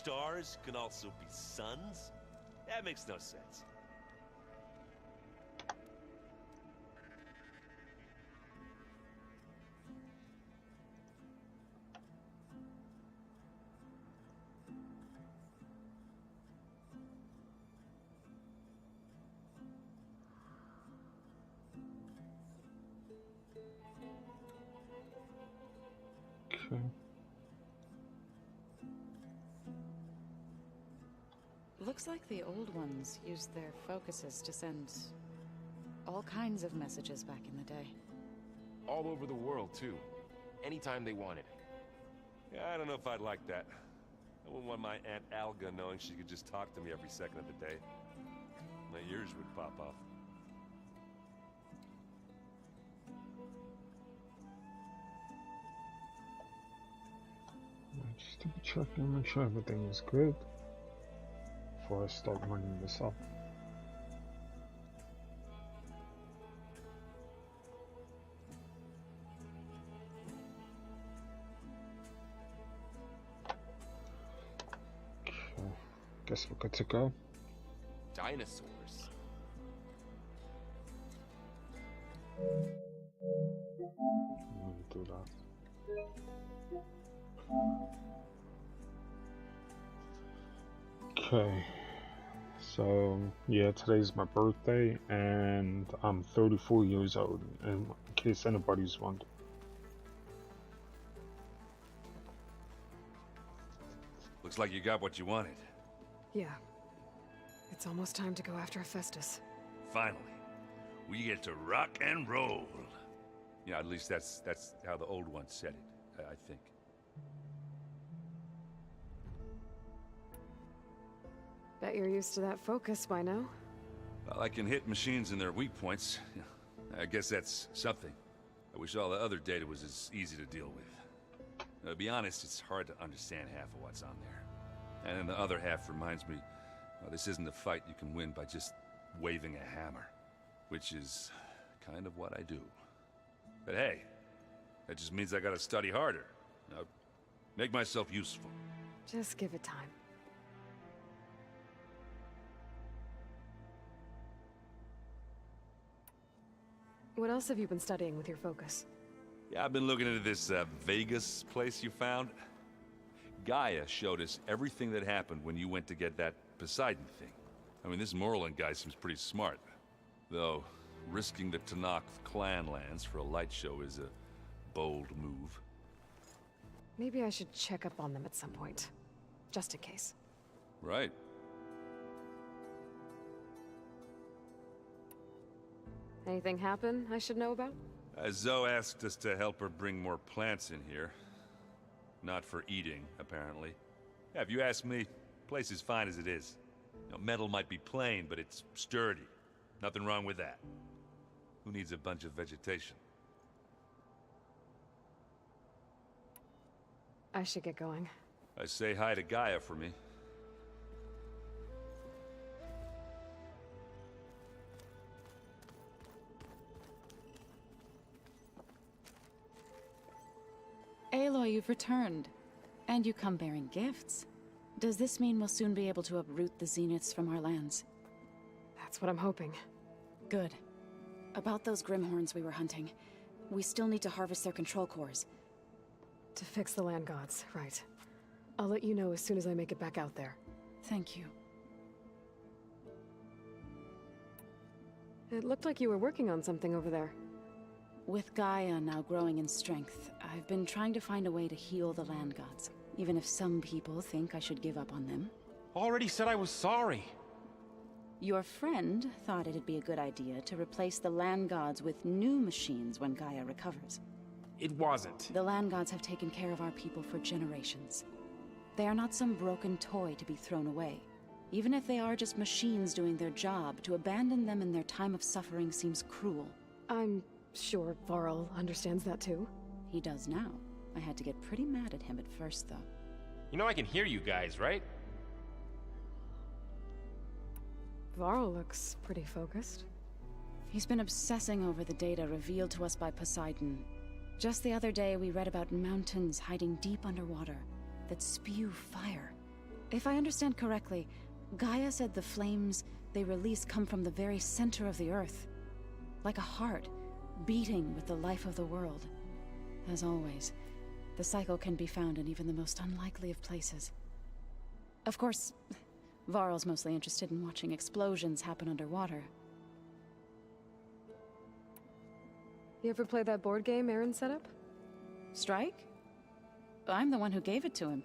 stars can also be suns? That makes no sense. Okay. Looks like the old ones used their focuses to send all kinds of messages back in the day. All over the world, too. Anytime they wanted. Yeah, I don't know if I'd like that. I wouldn't want my Aunt Alga knowing she could just talk to me every second of the day. My ears would pop off. Just double checking, make sure everything is good before I start running this up. Okay, guess we're good to go. Dinosaurs. I'm gonna do that. Okay, so yeah, today's my birthday and I'm 34 years old, in case anybody's wondering. Looks like you got what you wanted. Yeah. It's almost time to go after Hephaestus. Finally. We get to rock and roll. Yeah, at least that's how the old one said it, I think. Bet you're used to that focus by now. Well, I can hit machines in their weak points. I guess that's something. I wish all the other data was as easy to deal with. To be honest, it's hard to understand half of what's on there. And then the other half reminds me, well, this isn't a fight you can win by just waving a hammer. Which is kind of what I do. But hey, that just means I gotta study harder. Now, make myself useful. Just give it time. What else have you been studying with your focus? Yeah, I've been looking into this Vegas place you found. Gaia showed us everything that happened when you went to get that Poseidon thing. I mean, this Morland guy seems pretty smart. Though, risking the Tanakh clan lands for a light show is a bold move. Maybe I should check up on them at some point. Just in case. Right. Anything happen I should know about? Zoe asked us to help her bring more plants in here. Not for eating, apparently. Yeah, if you ask me, the place is fine as it is. You know, metal might be plain, but it's sturdy. Nothing wrong with that. Who needs a bunch of vegetation? I should get going. I say hi to Gaia for me. Aloy, you've returned. And you come bearing gifts. Does this mean we'll soon be able to uproot the Zeniths from our lands? That's what I'm hoping. Good. About those Grimhorns we were hunting, we still need to harvest their control cores. To fix the land gods, right. I'll let you know as soon as I make it back out there. Thank you. It looked like you were working on something over there. With Gaia now growing in strength, I've been trying to find a way to heal the land gods. Even if some people think I should give up on them. Already said I was sorry. Your friend thought it'd be a good idea to replace the land gods with new machines when Gaia recovers. It wasn't. The land gods have taken care of our people for generations. They are not some broken toy to be thrown away. Even if they are just machines doing their job, to abandon them in their time of suffering seems cruel. I'm sure Varl understands that too. He does now. I had to get pretty mad at him at first, though. You know I can hear you guys, right? Varl looks pretty focused. He's been obsessing over the data revealed to us by Poseidon. Just the other day, we read about mountains hiding deep underwater that spew fire. If I understand correctly, Gaia said the flames they release come from the very center of the Earth. Like a heart, beating with the life of the world. As always, the cycle can be found in even the most unlikely of places. Of course, Varl's mostly interested in watching explosions happen underwater. You ever play that board game Aaron set up? Strike? I'm the one who gave it to him.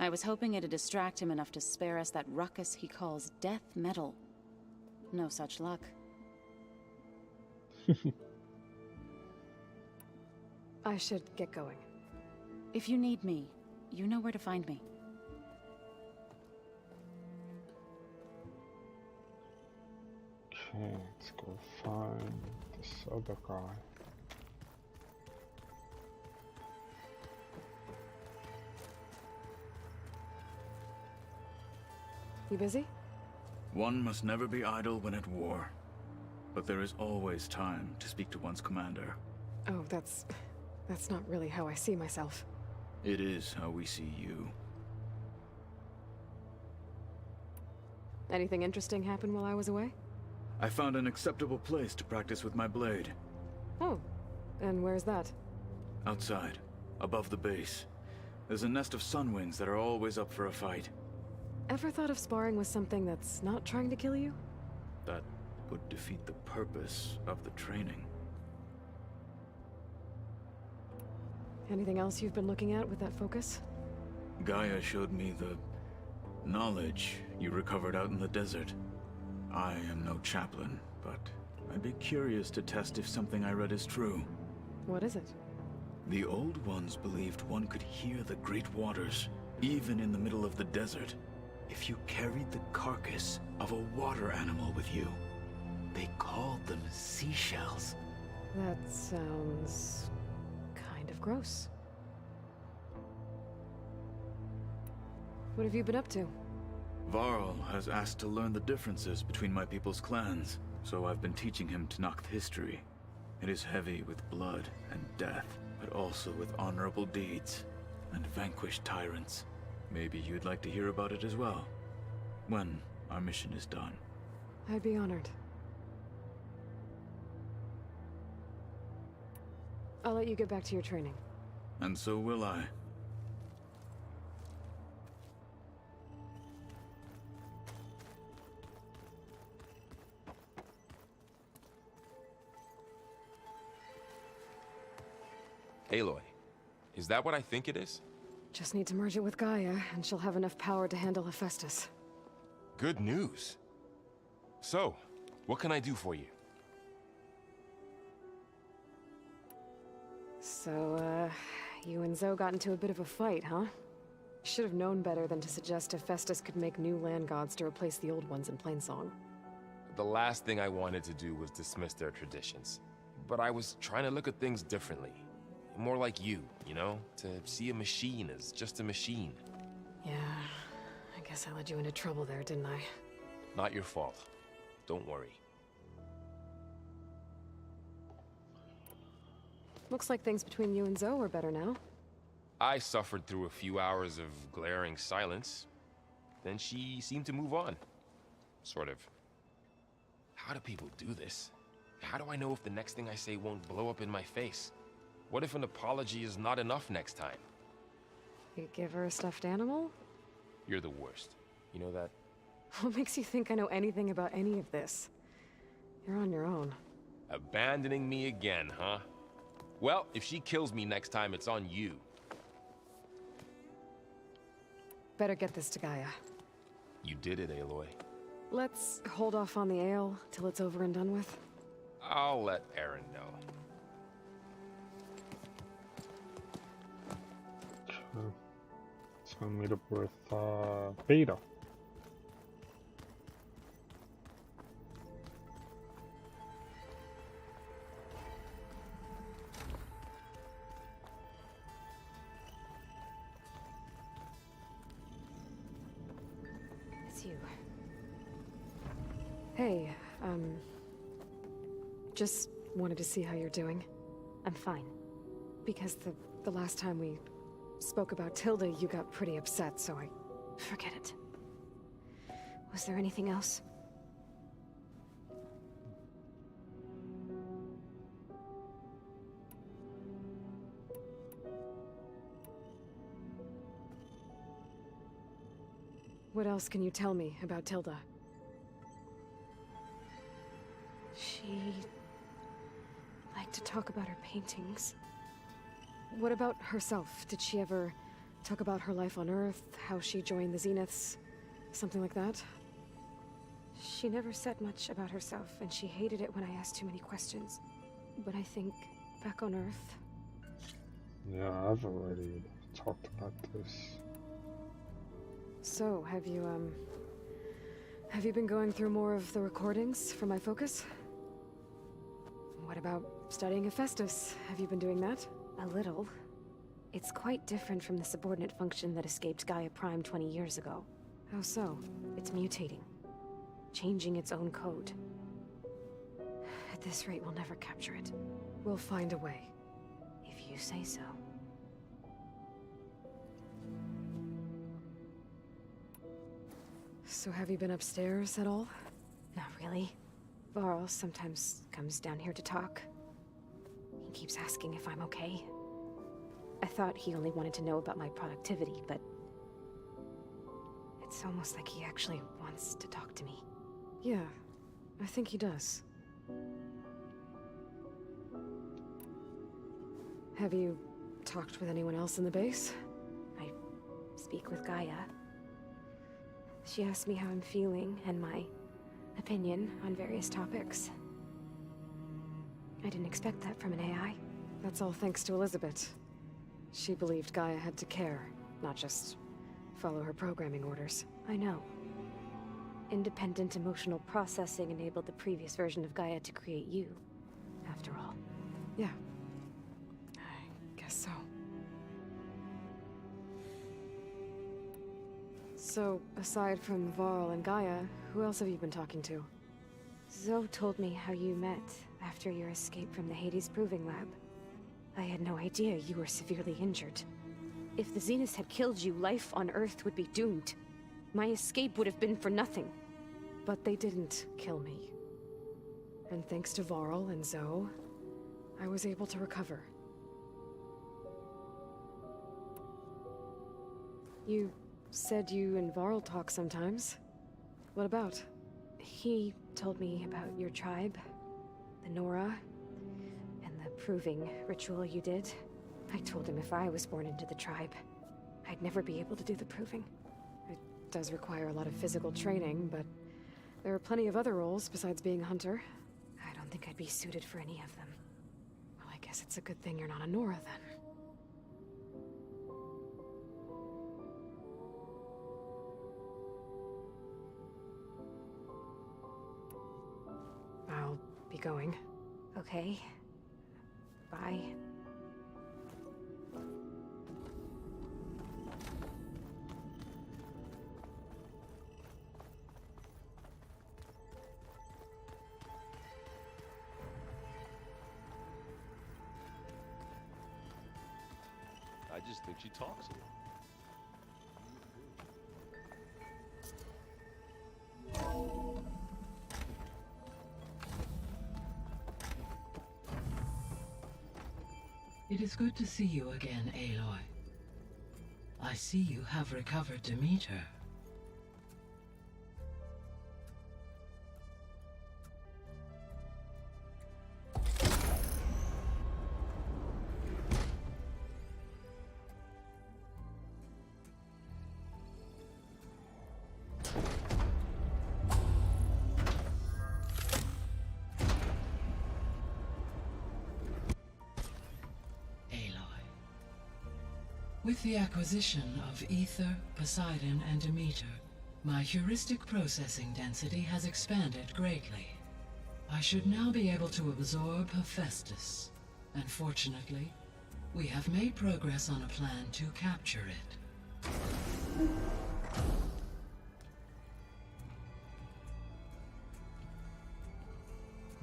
I was hoping it'd distract him enough to spare us that ruckus he calls death metal. No such luck. I should get going. If you need me, you know where to find me. Okay, let's go find this other guy. You busy? One must never be idle when at war. But there is always time to speak to one's commander. Oh, that's not really how I see myself. It is how we see you. Anything interesting happen while I was away? I found an acceptable place to practice with my blade. Oh, and where's that? Outside, above the base. There's a nest of sunwings that are always up for a fight. Ever thought of sparring with something that's not trying to kill you? That would defeat the purpose of the training. Anything else you've been looking at with that focus? Gaia showed me the knowledge you recovered out in the desert. I am no chaplain, but I'd be curious to test if something I read is true. What is it? The old ones believed one could hear the great waters, even in the middle of the desert, if you carried the carcass of a water animal with you. They called them seashells. That sounds kind of gross. What have you been up to? Varl has asked to learn the differences between my people's clans, so I've been teaching him Tenakth history. It is heavy with blood and death, but also with honorable deeds and vanquished tyrants. Maybe you'd like to hear about it as well, when our mission is done. I'd be honored. I'll let you get back to your training. And so will I. Aloy, is that what I think it is? Just need to merge it with Gaia, and she'll have enough power to handle Hephaestus. Good news. So, what can I do for you? So, you and Zoe got into a bit of a fight, huh? Should have known better than to suggest Hephaestus could make new land gods to replace the old ones in Plainsong. The last thing I wanted to do was dismiss their traditions. But I was trying to look at things differently. More like you know? To see a machine as just a machine. Yeah, I guess I led you into trouble there, didn't I? Not your fault. Don't worry. Looks like things between you and Zoe are better now. I suffered through a few hours of glaring silence. Then she seemed to move on. Sort of. How do people do this? How do I know if the next thing I say won't blow up in my face? What if an apology is not enough next time? You give her a stuffed animal? You're the worst. You know that? What makes you think I know anything about any of this? You're on your own. Abandoning me again, huh? Well, if she kills me next time, it's on you. Better get this to Gaia. You did it, Aloy. Let's hold off on the ale till it's over and done with. I'll let Aaron know. Let's go meet up with Beta. It's you. Hey, just wanted to see how you're doing. I'm fine. Because the last time we spoke about Tilda, you got pretty upset, so I Forget it. Was there anything else? What else can you tell me about Tilda? She liked to talk about her paintings. What about herself? Did she ever talk about her life on Earth, how she joined the Zeniths, something like that? She never said much about herself, and she hated it when I asked too many questions. But I think back on Earth... Yeah, I've already talked about this. So, have you been going through more of the recordings for my focus? What about studying Hephaestus? Have you been doing that? A little. It's quite different from the subordinate function that escaped Gaia Prime 20 years ago. How so? It's mutating. Changing its own code. At this rate, we'll never capture it. We'll find a way. If you say so. So have you been upstairs at all? Not really. Varl sometimes comes down here to talk. He keeps asking if I'm okay. I thought he only wanted to know about my productivity, but... it's almost like he actually wants to talk to me. Yeah, I think he does. Have you talked with anyone else in the base? I speak with Gaia. She asked me how I'm feeling and my opinion on various topics. I didn't expect that from an AI. That's all thanks to Elizabeth. She believed Gaia had to care, not just follow her programming orders. I know. Independent emotional processing enabled the previous version of Gaia to create you, after all. Yeah. I guess so. So, aside from Varl and Gaia, who else have you been talking to? Zoe told me how you met after your escape from the Hades Proving Lab. I had no idea you were severely injured. If the Zeniths had killed you, life on Earth would be doomed. My escape would have been for nothing. But they didn't kill me. And thanks to Varl and Zoe, I was able to recover. You said you and Varl talk sometimes. What about? He told me about your tribe, the Nora, and the proving ritual you did. I told him if I was born into the tribe, I'd never be able to do the proving. It does require a lot of physical training, but there are plenty of other roles besides being a hunter. I don't think I'd be suited for any of them. Well, I guess it's a good thing you're not a Nora, then. I'll be going. Okay. Bye. I just think she talks a lot. It is good to see you again, Aloy. I see you have recovered Demeter. With the acquisition of Ether, Poseidon, and Demeter, my heuristic processing density has expanded greatly. I should now be able to absorb Hephaestus, and fortunately, we have made progress on a plan to capture it.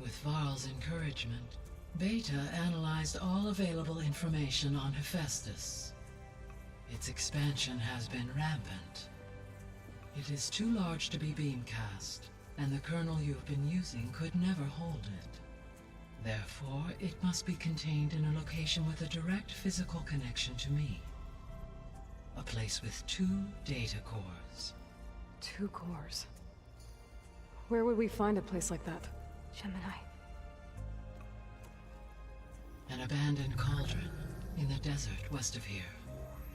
With Varl's encouragement, Beta analyzed all available information on Hephaestus. Its expansion has been rampant, It is too large to be beamcast, and the kernel you've been using could never hold it. Therefore, it must be contained in a location with a direct physical connection to me. A place with 2 data cores. 2 cores. Where would we find a place like that? Gemini. An abandoned cauldron in the desert west of here.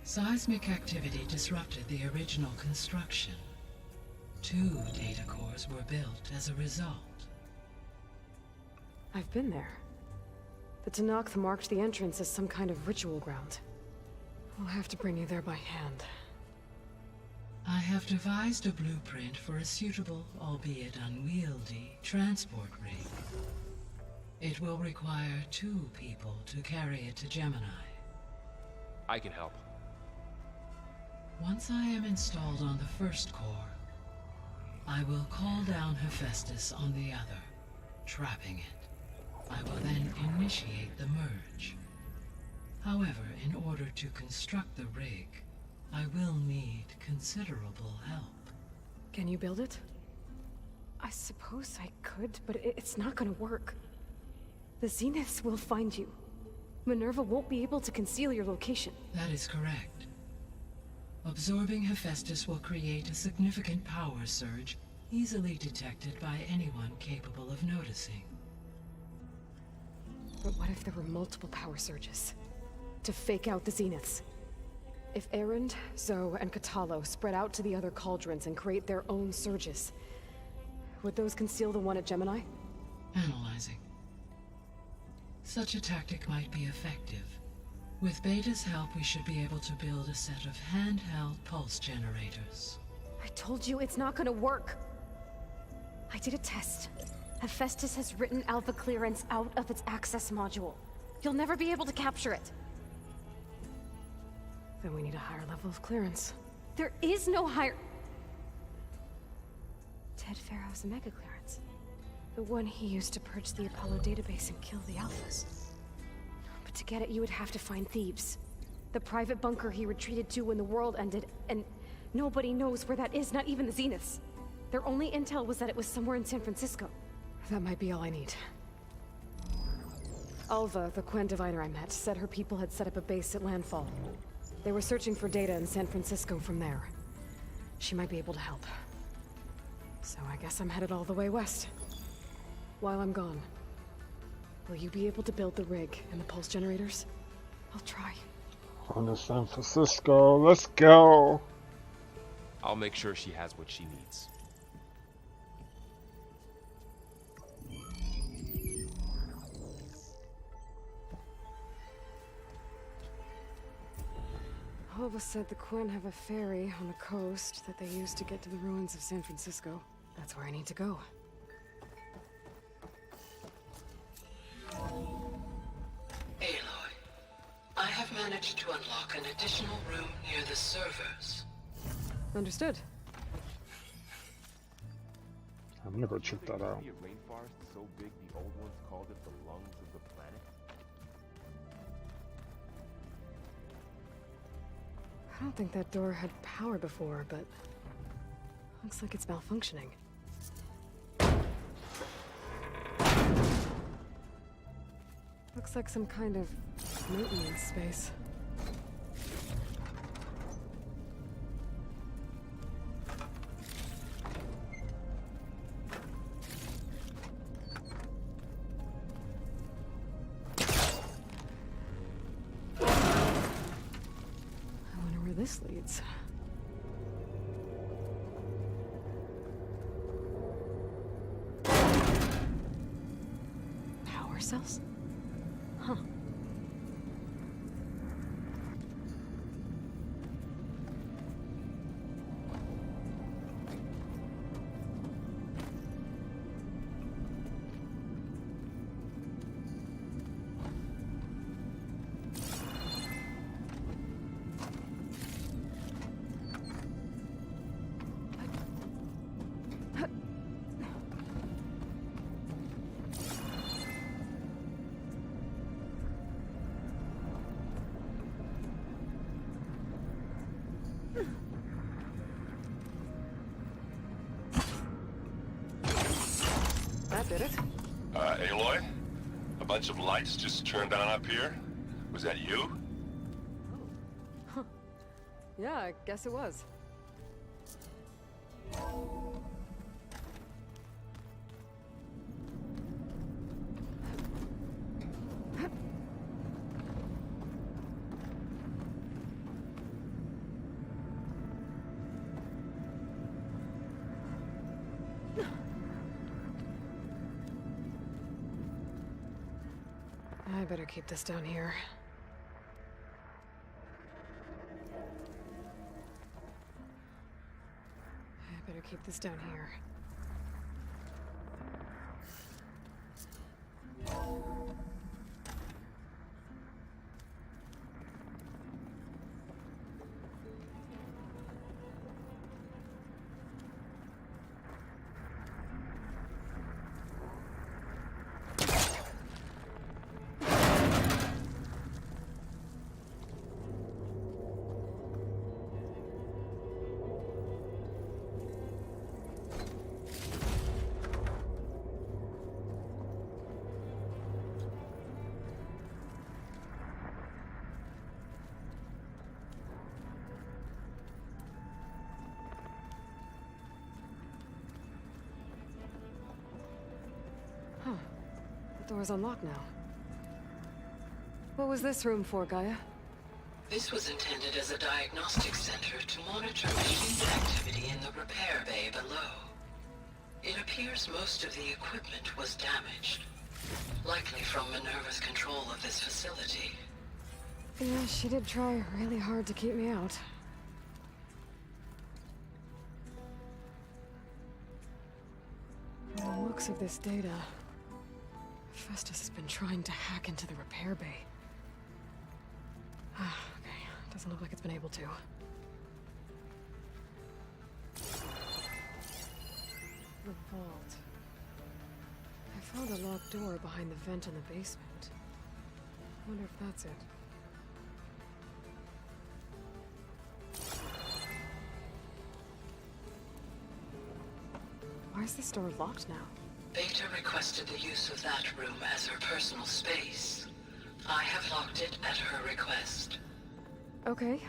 Seismic activity disrupted the original construction. 2 data cores were built as a result. I've been there. The Tenakth marked the entrance as some kind of ritual ground. I'll have to bring you there by hand. I have devised a blueprint for a suitable, albeit unwieldy, transport rig. It will require 2 people to carry it to Gemini. I can help. Once I am installed on the first core, I will call down Hephaestus on the other, trapping it. I will then initiate the merge. However, in order to construct the rig, I will need considerable help. Can you build it? I suppose I could, but it's not gonna work. The Zeniths will find you. Minerva won't be able to conceal your location. That is correct. Absorbing Hephaestus will create a significant power surge, easily detected by anyone capable of noticing. But what if there were multiple power surges? To fake out the Zeniths? If Erend, Zoe, and Katalo spread out to the other cauldrons and create their own surges, would those conceal the one at Gemini? Analyzing. Such a tactic might be effective. With Beta's help, we should be able to build a set of handheld pulse generators. I told you it's not gonna work! I did a test. Hephaestus has written Alpha clearance out of its access module. You'll never be able to capture it. Then we need a higher level of clearance. There is no higher... Ted Pharaoh's mega clearance. The one he used to purge the Apollo database and kill the Alphas. But to get it, you would have to find Thebes. The private bunker he retreated to when the world ended, and nobody knows where that is, not even the Zeniths. Their only intel was that it was somewhere in San Francisco. That might be all I need. Alva, the Quen diviner I met, said her people had set up a base at Landfall. They were searching for data in San Francisco from there. She might be able to help. So I guess I'm headed all the way west. While I'm gone, will you be able to build the rig and the pulse generators? I'll try. On to San Francisco, let's go! I'll make sure she has what she needs. Alva said the Quen have a ferry on the coast that they use to get to the ruins of San Francisco. That's where I need to go. Aloy, I have managed to unlock an additional room near the servers. Understood. I'm gonna go check that out. A rainforest so big the old ones called it the lungs of the planet. I don't think that door had power before, but looks like it's malfunctioning. Looks like some kind of maintenance space. This leads. Power cells? Huh. did it. Aloy? A bunch of lights just turned on up here? Was that you? Huh. Yeah, I guess it was. I better keep this down here. I better keep this down here. Huh. The door's unlocked now. What was this room for, Gaia? This was intended as a diagnostic center to monitor machine activity in the repair bay below. It appears most of the equipment was damaged, likely from Minerva's control of this facility. Yeah, she did try really hard to keep me out. From the looks of this data, Festus has been trying to hack into the repair bay. Okay, doesn't look like it's been able to. The vault. I found a locked door behind the vent in the basement. I wonder if that's it. Why is this door locked now? Beta requested the use of that room as her personal space. I have locked it at her request. Okay.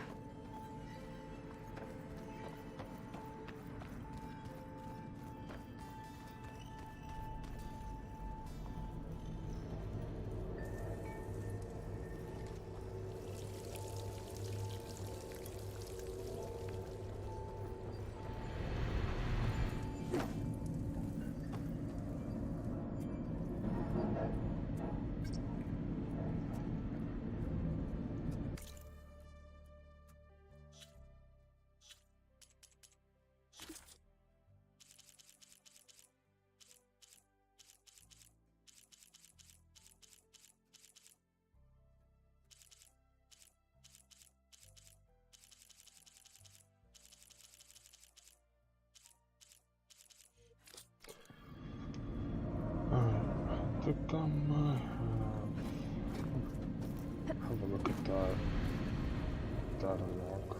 I think I might have a look at that data log.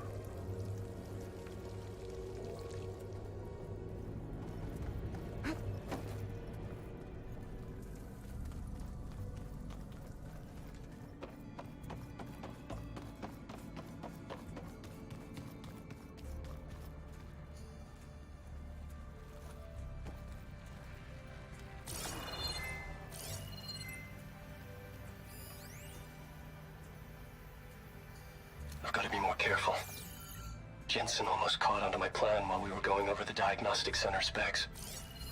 I've got to be more careful. Jensen almost caught onto my plan while we were going over the diagnostic center specs.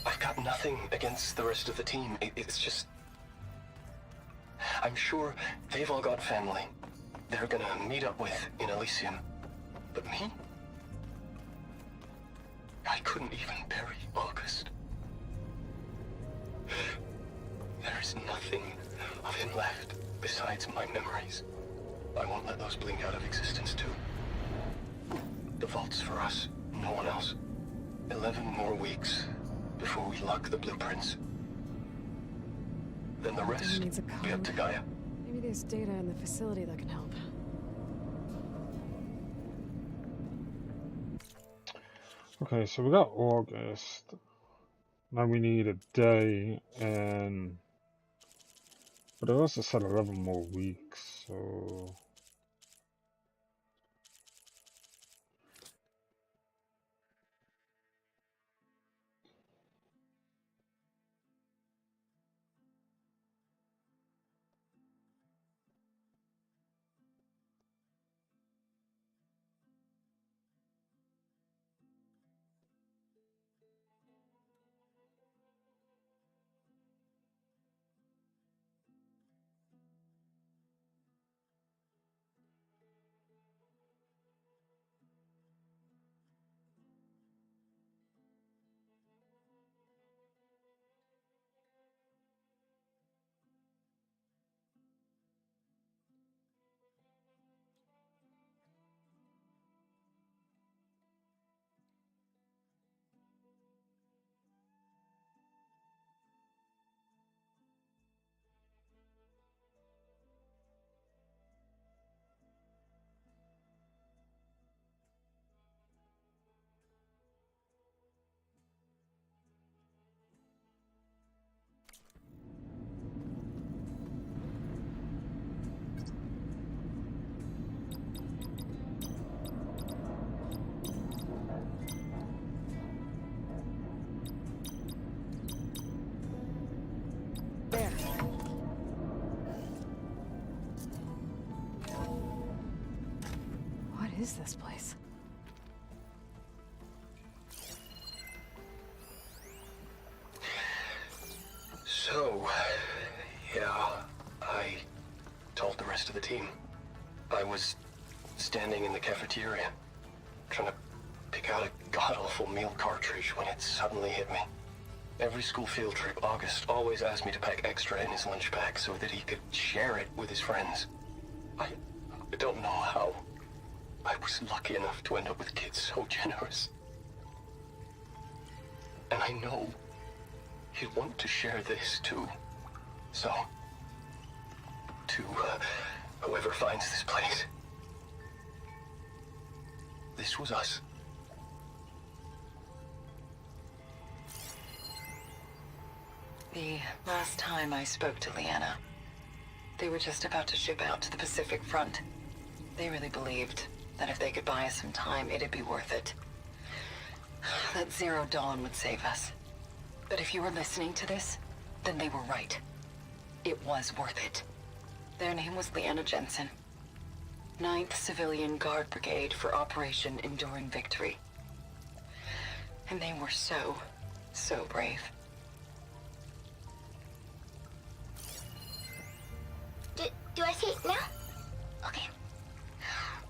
I've got nothing against the rest of the team. It's just... I'm sure they've all got family they're gonna meet up with in Elysium. But me? I couldn't even bury August. There is nothing of him left besides my memories. I won't let those blink out of existence too. The vault's for us, no one else. 11 more weeks before we lock the blueprints. Then the rest needs a be up to Gaia. Maybe there's data in the facility that can help. Okay, so we got August. Now we need a day, and but it also said 11 more weeks, so There. What is this place? So, yeah, I told the rest of the team. I was standing in the cafeteria, trying to pick out a god-awful meal cartridge when it suddenly hit me. Every school field trip, August always asked me to pack extra in his lunch bag so that he could share it with his friends. I don't know how. I was lucky enough to end up with kids so generous. And I know he'd want to share this too. So, to whoever finds this place, this was us. The last time I spoke to Leanna, they were just about to ship out to the Pacific Front. They really believed that if they could buy us some time, it'd be worth it. That Zero Dawn would save us. But if you were listening to this, then they were right. It was worth it. Their name was Leanna Jensen. 9th Civilian Guard Brigade for Operation Enduring Victory. And they were so brave. Do I say it now? Okay.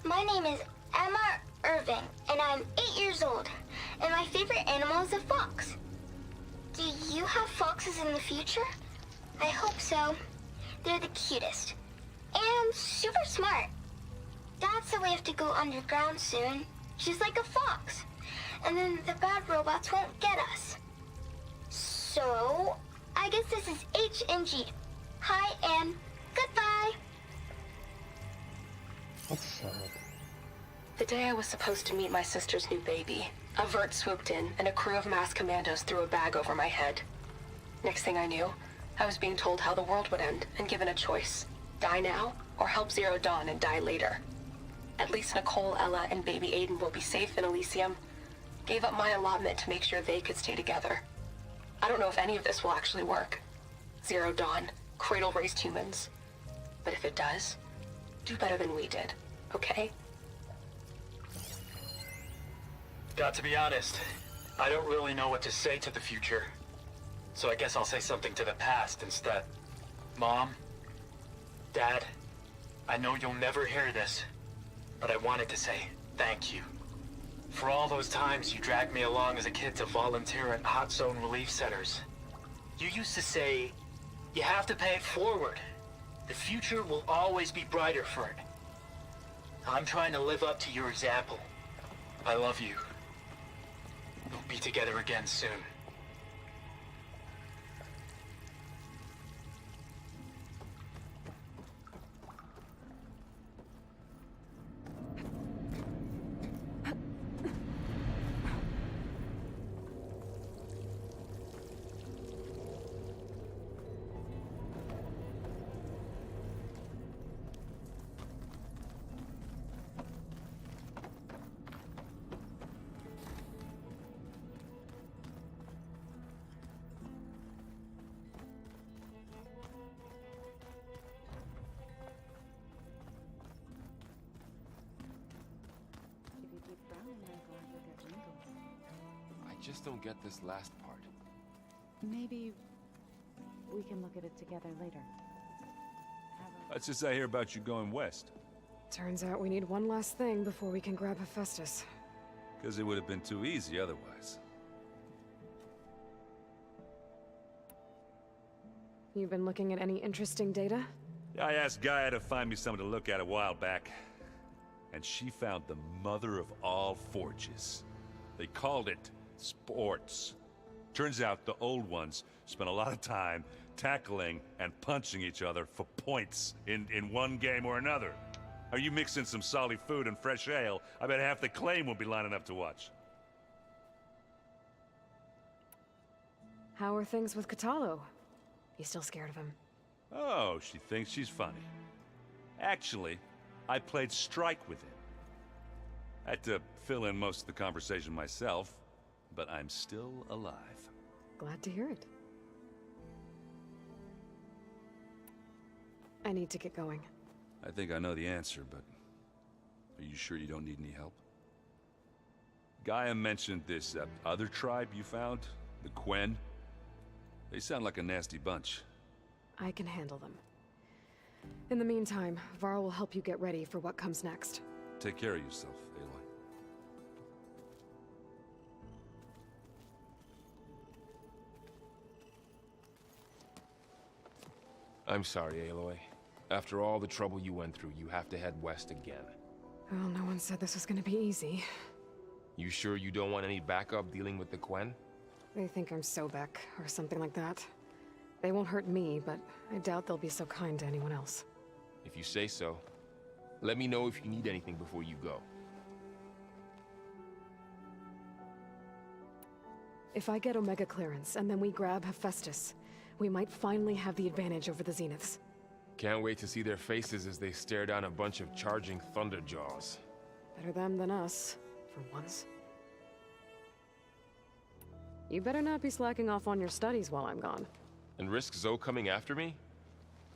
My name is Emma Irving, and I'm 8 years old, and my favorite animal is a fox. Do you have foxes in the future? I hope so. They're the cutest. And super smart. Dad said we have to go underground soon, just like a fox. And then the bad robots won't get us. So, I guess this is H and G. Hi and goodbye. that's sad. The day I was supposed to meet my sister's new baby, a vert swooped in and a crew of masked commandos threw a bag over my head. Next thing I knew, I was being told how the world would end and given a choice. Die now, or help Zero Dawn and die later. At least Nicole, Ella, and baby Aiden will be safe in Elysium. Gave up my allotment to make sure they could stay together. I don't know if any of this will actually work. Zero Dawn, cradle-raised humans. But if it does, do better than we did, okay? Got to be honest, I don't really know what to say to the future. So I guess I'll say something to the past instead. Mom, Dad, I know you'll never hear this, but I wanted to say thank you. For all those times you dragged me along as a kid to volunteer at hot zone relief centers. You used to say, you have to pay it forward. The future will always be brighter for it. I'm trying to live up to your example. I love you. We'll be together again soon. just don't get this last part. Maybe we can look at it together later. That's just I hear about you going west. Turns out we need one last thing before we can grab Hephaestus. Because it would have been too easy otherwise. You've been looking at any interesting data? I asked Gaia to find me something to look at a while back. And she found the mother of all forges. They called it sports. Turns out the old ones spent a lot of time tackling and punching each other for points in one game or another. Are you mixing some solid food and fresh ale? I bet half the claim will be lining up to watch. How are things with Catalo? You still scared of him? Oh, she thinks she's funny. Actually, I played strike with him. I had to fill in most of the conversation myself, but I'm still alive. Glad to hear it. I need to get going. I think I know the answer, but are you sure you don't need any help? Gaia mentioned this other tribe you found, the Quen. They sound like a nasty bunch. I can handle them. In the meantime, Varl will help you get ready for what comes next. Take care of yourself, Aloy. I'm sorry, Aloy. After all the trouble you went through, you have to head west again. Well, no one said this was gonna be easy. You sure you don't want any backup dealing with the Quen? They think I'm Sobek, or something like that. They won't hurt me, but I doubt they'll be so kind to anyone else. If you say so. Let me know if you need anything before you go. If I get Omega clearance, and then we grab Hephaestus, we might finally have the advantage over the Zeniths. Can't wait to see their faces as they stare down a bunch of charging Thunderjaws. Better them than us, for once. You better not be slacking off on your studies while I'm gone. And risk Zoe coming after me?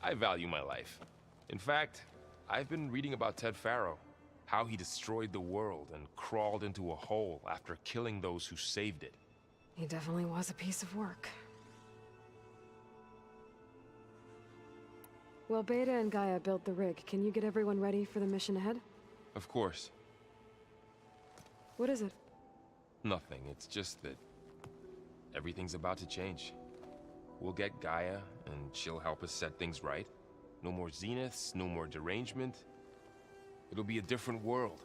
I value my life. In fact, I've been reading about Ted Faro. How he destroyed the world and crawled into a hole after killing those who saved it. He definitely was a piece of work. Well, Beta and Gaia built the rig. Can you get everyone ready for the mission ahead? Of course. What is it? Nothing. It's just that everything's about to change. We'll get Gaia, and she'll help us set things right. No more Zeniths, no more derangement. It'll be a different world.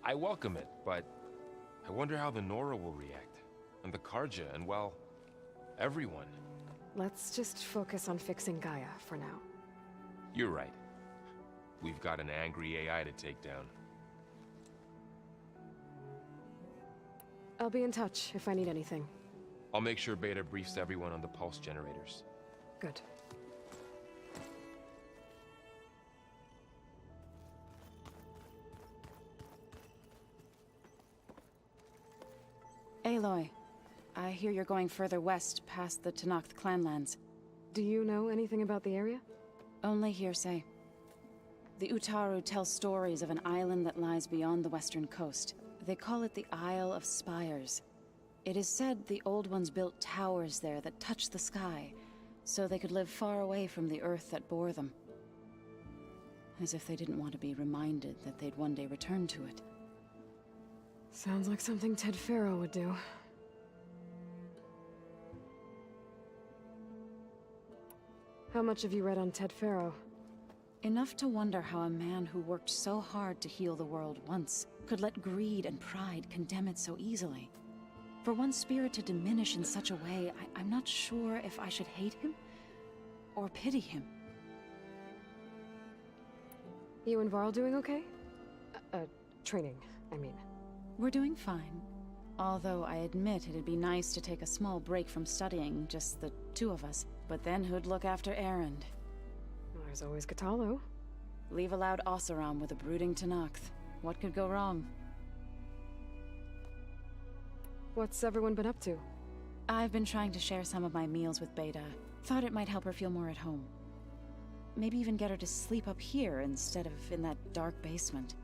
I welcome it, but I wonder how the Nora will react. And the Karja, and well, everyone. Let's just focus on fixing Gaia for now. You're right. We've got an angry AI to take down. I'll be in touch if I need anything. I'll make sure Beta briefs everyone on the pulse generators. Good. Aloy, I hear you're going further west past the Tenakth clanlands. Do you know anything about the area? Only hearsay. The Utaru tell stories of an island that lies beyond the western coast. They call it the Isle of Spires. It is said the Old Ones built towers there that touch the sky, so they could live far away from the earth that bore them. As if they didn't want to be reminded that they'd one day return to it. Sounds like something Ted Faro would do. How much have you read on Ted Faro? Enough to wonder how a man who worked so hard to heal the world once could let greed and pride condemn it so easily. For one's spirit to diminish in such a way, I'm not sure if I should hate him or pity him. You and Varl doing okay? Training, I mean. We're doing fine. Although I admit it'd be nice to take a small break from studying, just the two of us. But then who'd look after Erend? Well, there's always Catalo. Leave a loud Oseram with a brooding Tenakth. What could go wrong? What's everyone been up to? I've been trying to share some of my meals with Beta. Thought it might help her feel more at home. Maybe even get her to sleep up here instead of in that dark basement.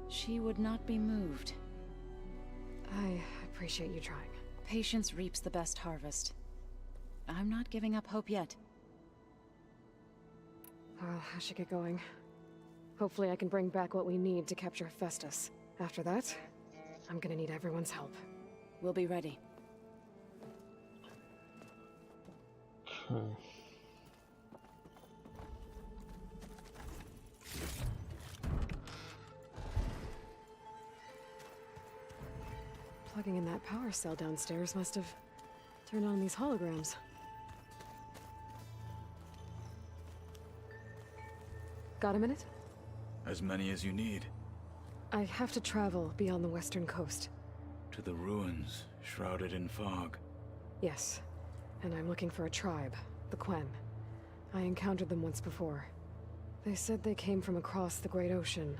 She would not be moved. I appreciate you trying. Patience reaps the best harvest. I'm not giving up hope yet. Well, I should get going. Hopefully I can bring back what we need to capture Festus. After that, I'm gonna need everyone's help. We'll be ready. Okay. Plugging in that power cell downstairs must have turned on these holograms. Got a minute? As many as you need. I have to travel beyond the western coast. To the ruins, shrouded in fog. Yes, and I'm looking for a tribe, the Quen. I encountered them once before. They said they came from across the Great Ocean.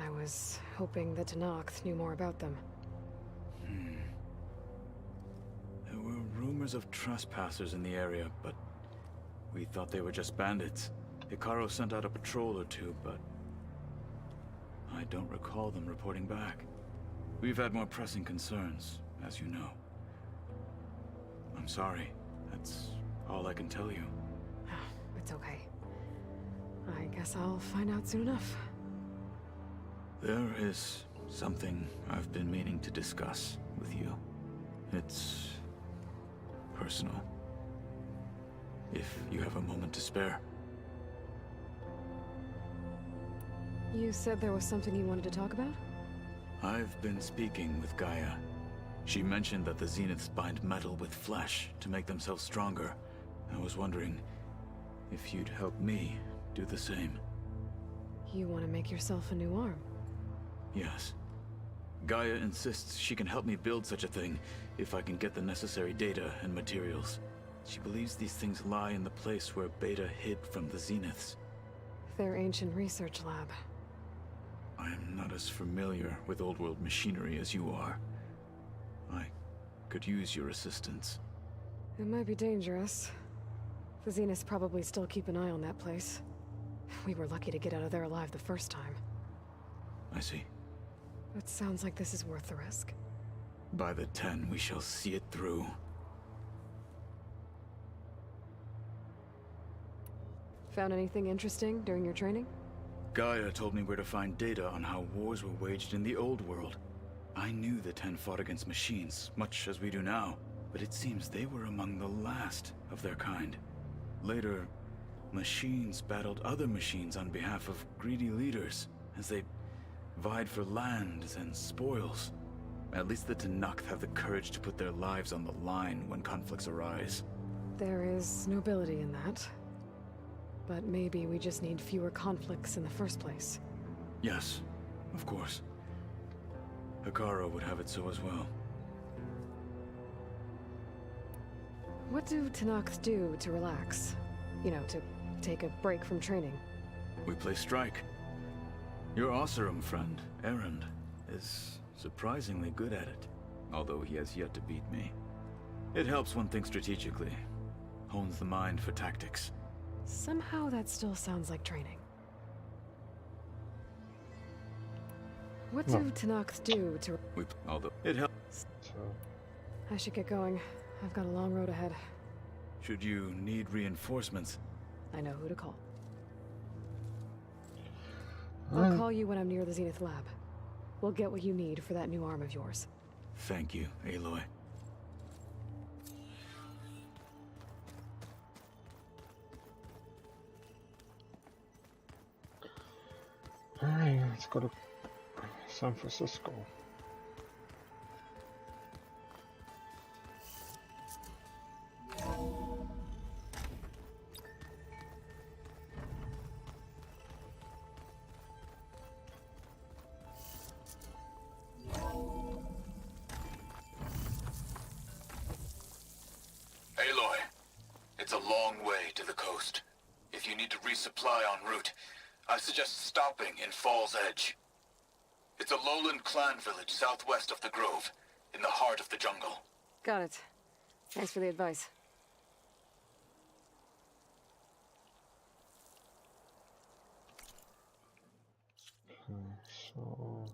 I was hoping that Tenakth knew more about them. There were rumors of trespassers in the area, but we thought they were just bandits. Hikaru sent out a patrol or two, but I don't recall them reporting back. We've had more pressing concerns, as you know. I'm sorry. That's all I can tell you. It's okay. I guess I'll find out soon enough. There is something I've been meaning to discuss with you. It's personal. If you have a moment to spare. You said there was something you wanted to talk about? I've been speaking with Gaia. She mentioned that the Zeniths bind metal with flesh to make themselves stronger. I was wondering if you'd help me do the same. You want to make yourself a new arm? Yes. Gaia insists she can help me build such a thing if I can get the necessary data and materials. She believes these things lie in the place where Beta hid from the Zeniths. Their ancient research lab. I am not as familiar with old world machinery as you are. I could use your assistance. It might be dangerous. The Zeniths probably still keep an eye on that place. We were lucky to get out of there alive the first time. I see. It sounds like this is worth the risk. By the 10, we shall see it through. Found anything interesting during your training? Gaia told me where to find data on how wars were waged in the old world. I knew the 10 fought against machines, much as we do now, but it seems they were among the last of their kind. Later, machines battled other machines on behalf of greedy leaders, as they vied for lands and spoils. At least the Tenakth have the courage to put their lives on the line when conflicts arise. There is nobility in that. But maybe we just need fewer conflicts in the first place. Yes, of course. Hikaru would have it so as well. What do Tenakth do to relax? You know, to take a break from training? We play strike. Your Oseram friend, Erend, is surprisingly good at it, although he has yet to beat me. It helps one think strategically, hones the mind for tactics. Somehow that still sounds like training. What do Tenakth do to... Although it helps. I should get going. I've got a long road ahead. Should you need reinforcements? I know who to call. I'll call you when I'm near the Zenith lab. We'll get what you need for that new arm of yours. Thank you, Aloy. Alright, let's go to San Francisco. Aloy, it's a long way to the coast. If you need to resupply en route, I suggest stopping in Fall's Edge. It's a lowland clan village southwest of the Grove, in the heart of the jungle. Got it. Thanks for the advice. Okay, so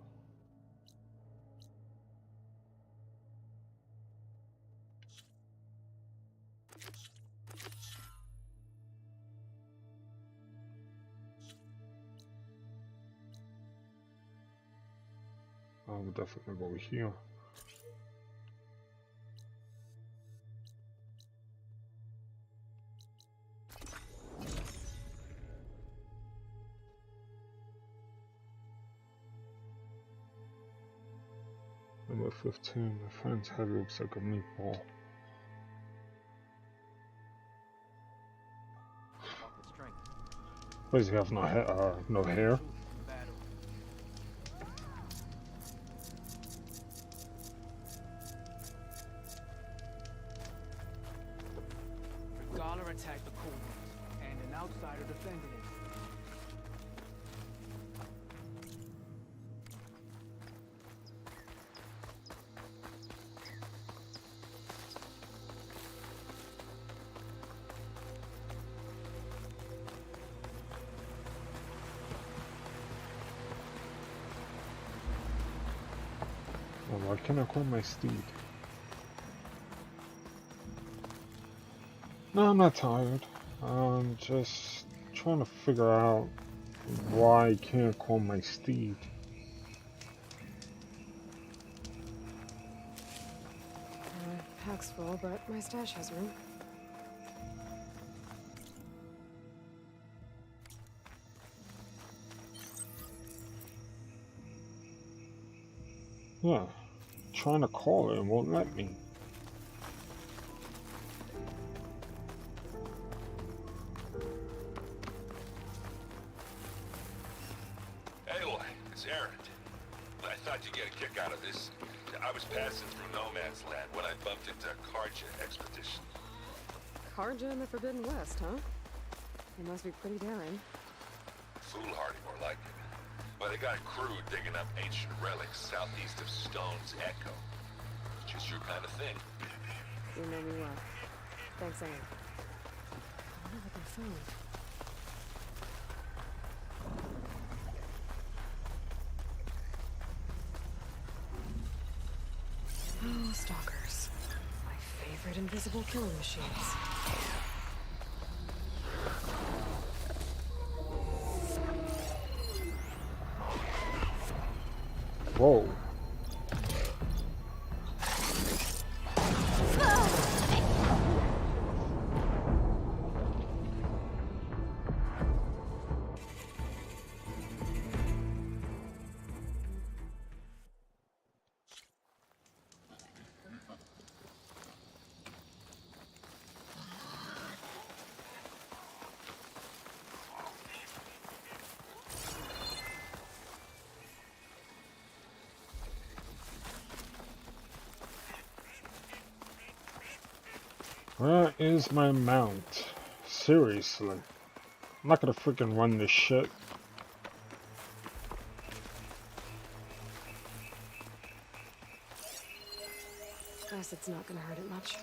We'll definitely go here. Number 15, my friend's head looks like a meatball. Why does he have no hair? Gala attacked the cool ones, and an outsider defended it. Why can't I call my steed? No, I'm not tired. I'm just trying to figure out why I can't call my steed. Pack's full, but my stash has room. Yeah, trying to call it and won't let me. Aloy, it's Aaron. I thought you'd get a kick out of this. I was passing through No Man's Land when I bumped into Karja expedition. Karja in the Forbidden West, huh? They must be pretty daring. Foolhardy, more like it. But they got a crew digging up ancient relics southeast of Stone's Echo. Just your kind of thing. You know me well. Thanks, Aaron. I wonder what they found. Oh, stalkers. My favorite invisible killing machines. Whoa. Where is my mount? Seriously. I'm not gonna freaking run this shit. Guess it's not gonna hurt it much.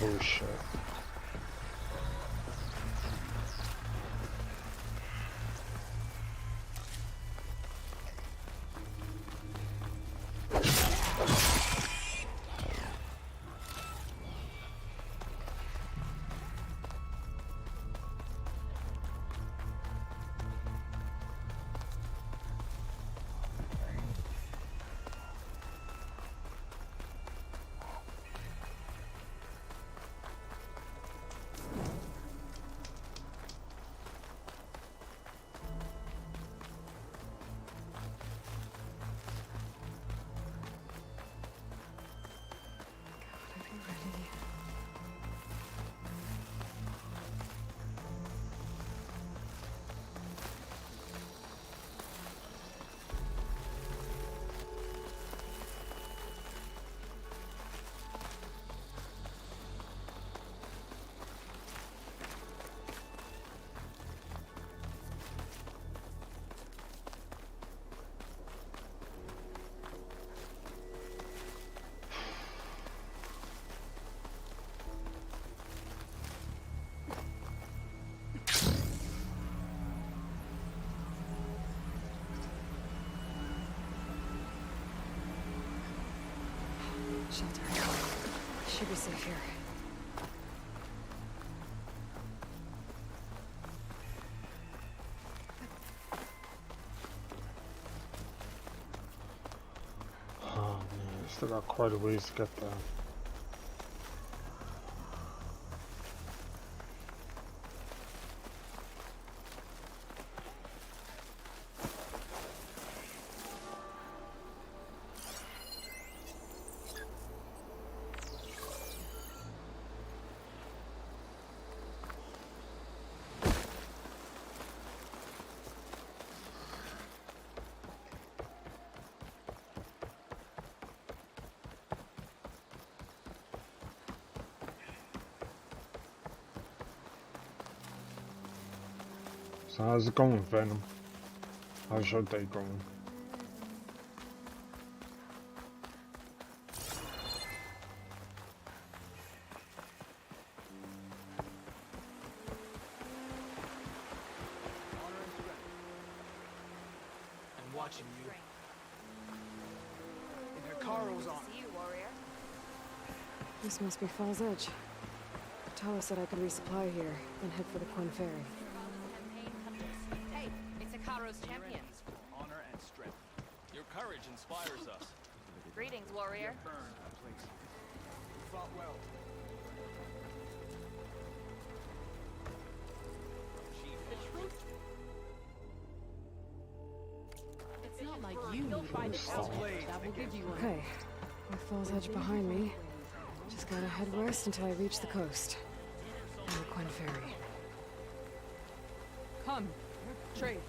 Oh shit. Should be safe here. Oh man, still got quite a ways to get there. So how's it going, Venom? How's your day going? I'm watching you. And Hikaru's on. See you, warrior. This must be Fall's Edge. Tala said I could resupply here, then head for the Quan Ferry. Hey, it's Hikaru's champion. Honor and strength. Your courage inspires us. Greetings, warrior. Burned that place. You fought well. The truth. It's not like you need a that will give you Okay, with Fall's Edge behind me, just gotta head west until I reach the coast. And the Quan Ferry. Come, trade.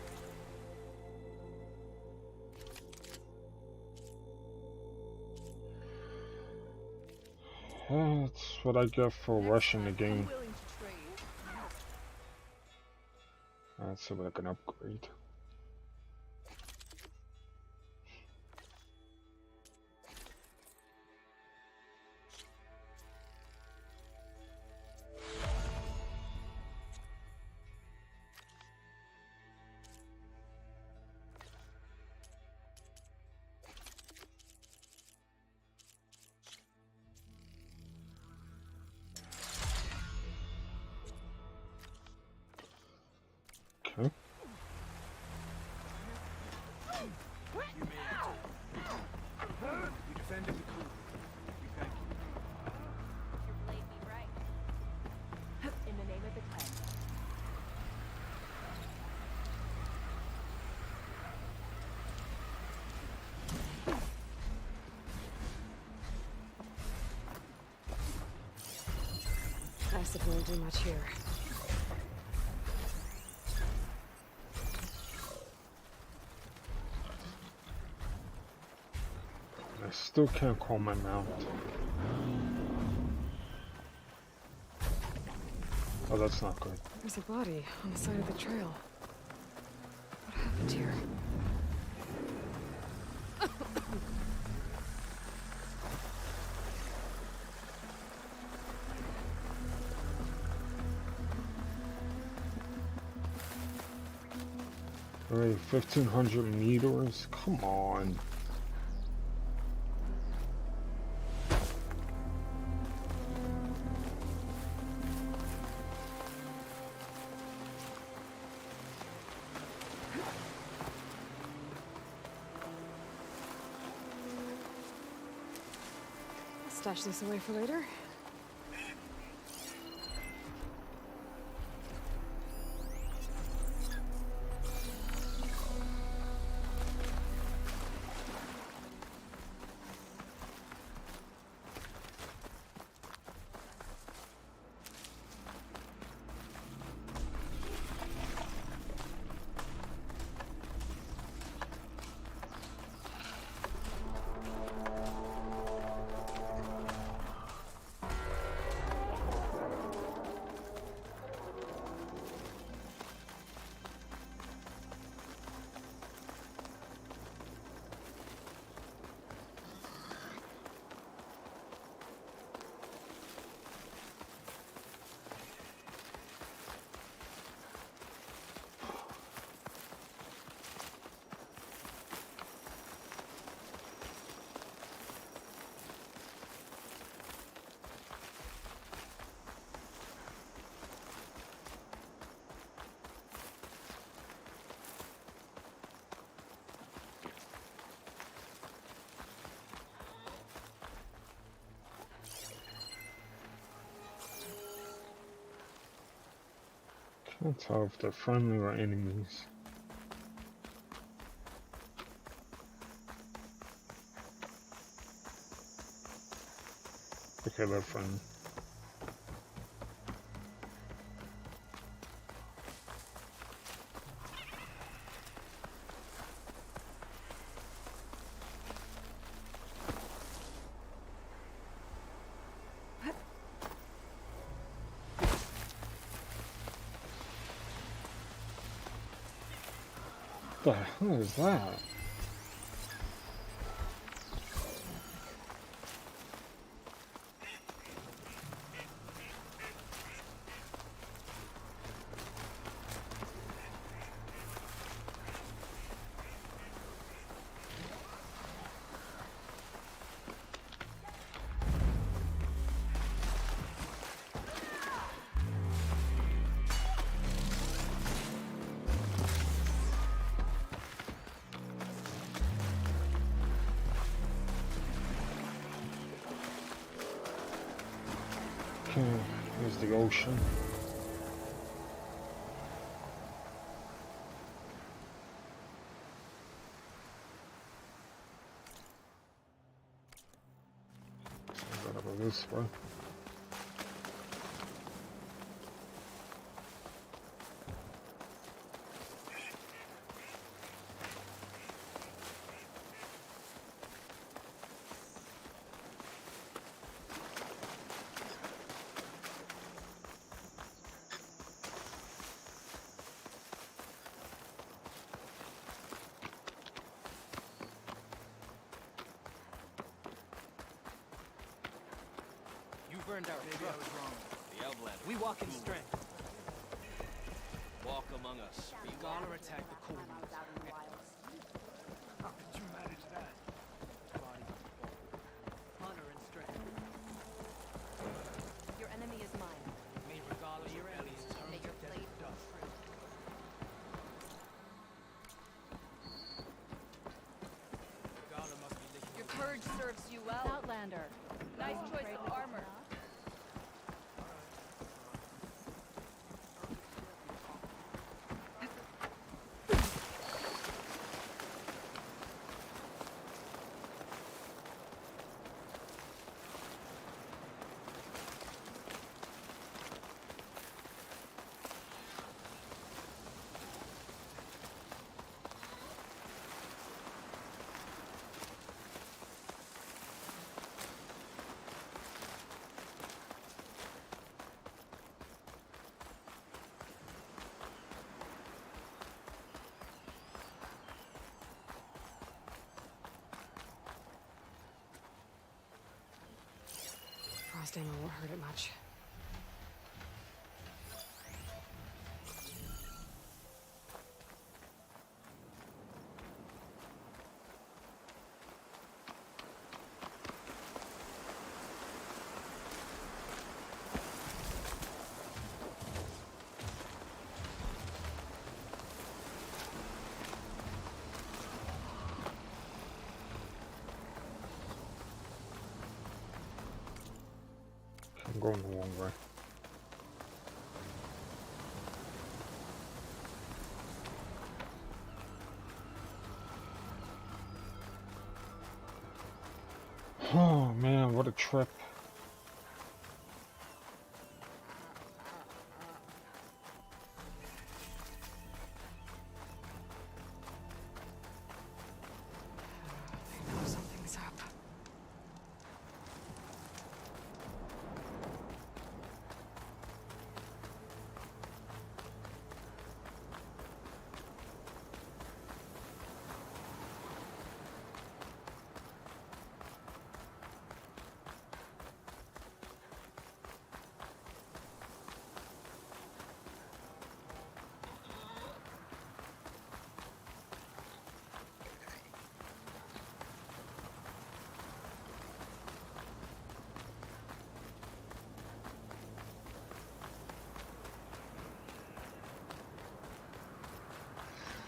That's what I get for rushing the game. Let's see what I can upgrade. Okay. You defended the crew. We thank you. Your blade be right. In the name of the clan. Acid won't do much here. I still can't call my mount. Oh, that's not good. There's a body on the side of the trail. What happened here? Alright, 1500 meters? Come on. Stash this away for later. Can't tell if they're friendly or enemies. Okay, they're friendly. What the hell is that? Here's the ocean. So I gotta go this way. Burned our Maybe I was wrong. The Elflander. We walk in strength. Walk among us. You gotta attack the cool. How did you manage that? Body. Honor and strength. Your enemy is mine. Me regardless your enemies. May your blade dust. Your courage serves you well. Outlander. Nice choice of armor. Frost ammo won't hurt it much. I'm going the wrong way. Oh man, what a trip. I know something's up.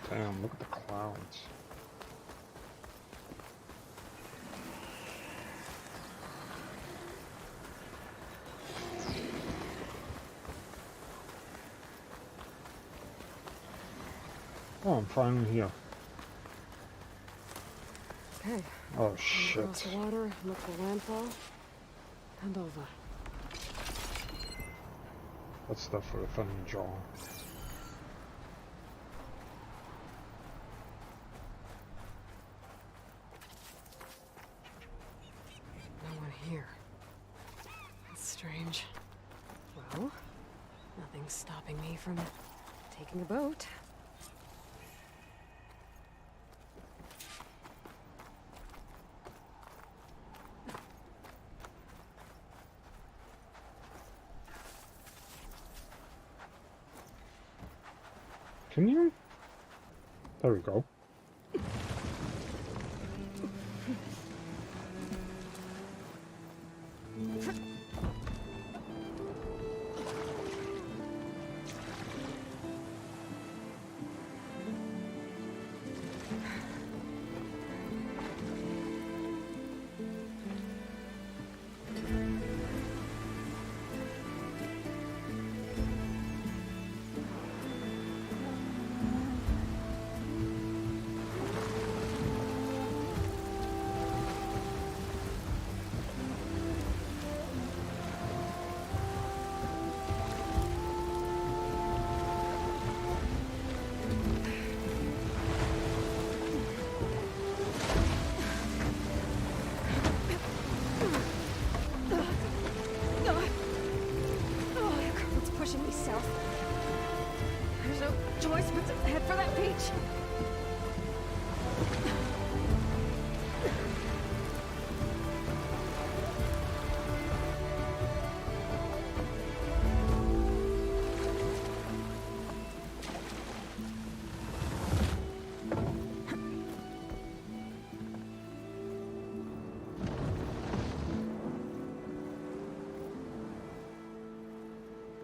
Damn, look at the clouds. Oh, I'm finally here. Okay. Oh shit. Across the water, look for landfall, and over. That's stuff for the funny jaw. No one here. That's strange. Well, nothing's stopping me from taking a boat. Can you? There we go. choice but to head for that beach.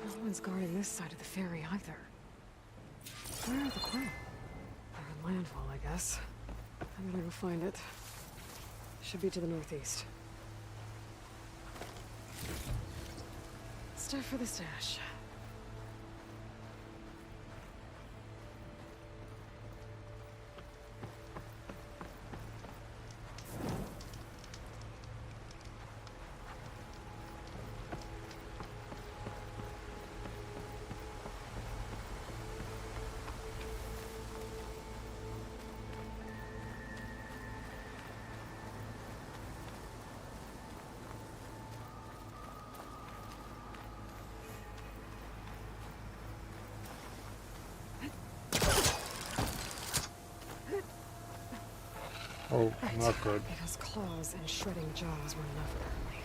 No one's guarding this side of the ferry either. Where are the crew? They're in landfall, I guess. I'm gonna go find it. Should be to the northeast. Stuff for the stash. Oh, not good. Because claws and shredding jaws were never early.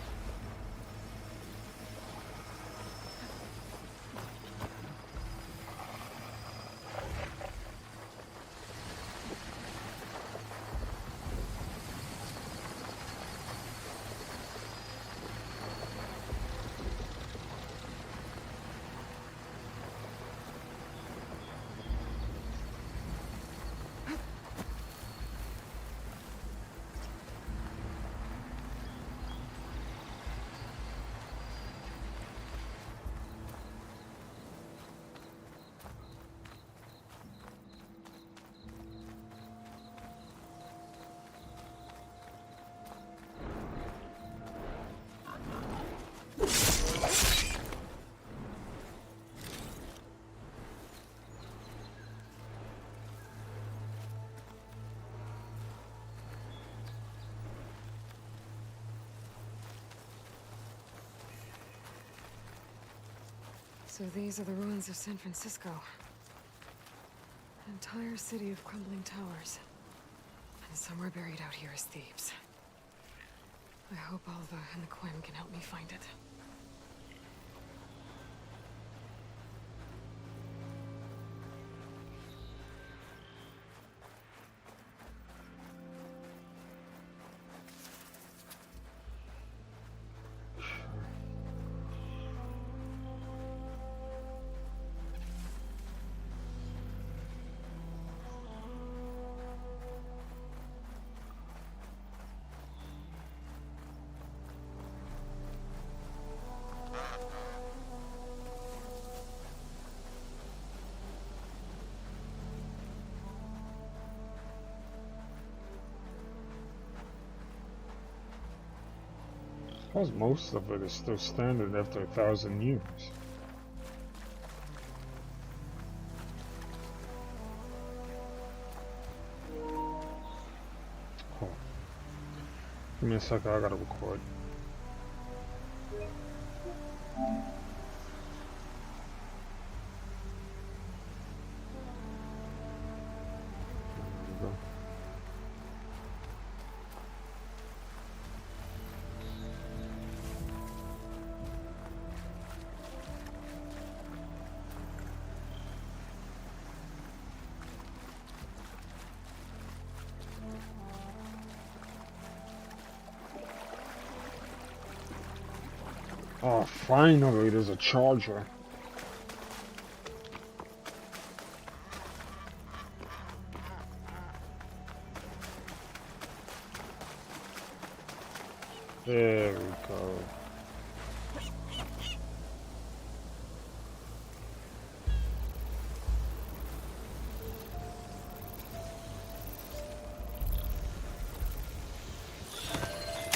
So these are the ruins of San Francisco. An entire city of crumbling towers. And somewhere buried out here is Thebes. I hope Alva and the Quim can help me find it. Plus, most of it is still standard after 1,000 years. Oh. Give me a second, I gotta record. Oh, finally, there's a charger. There we go.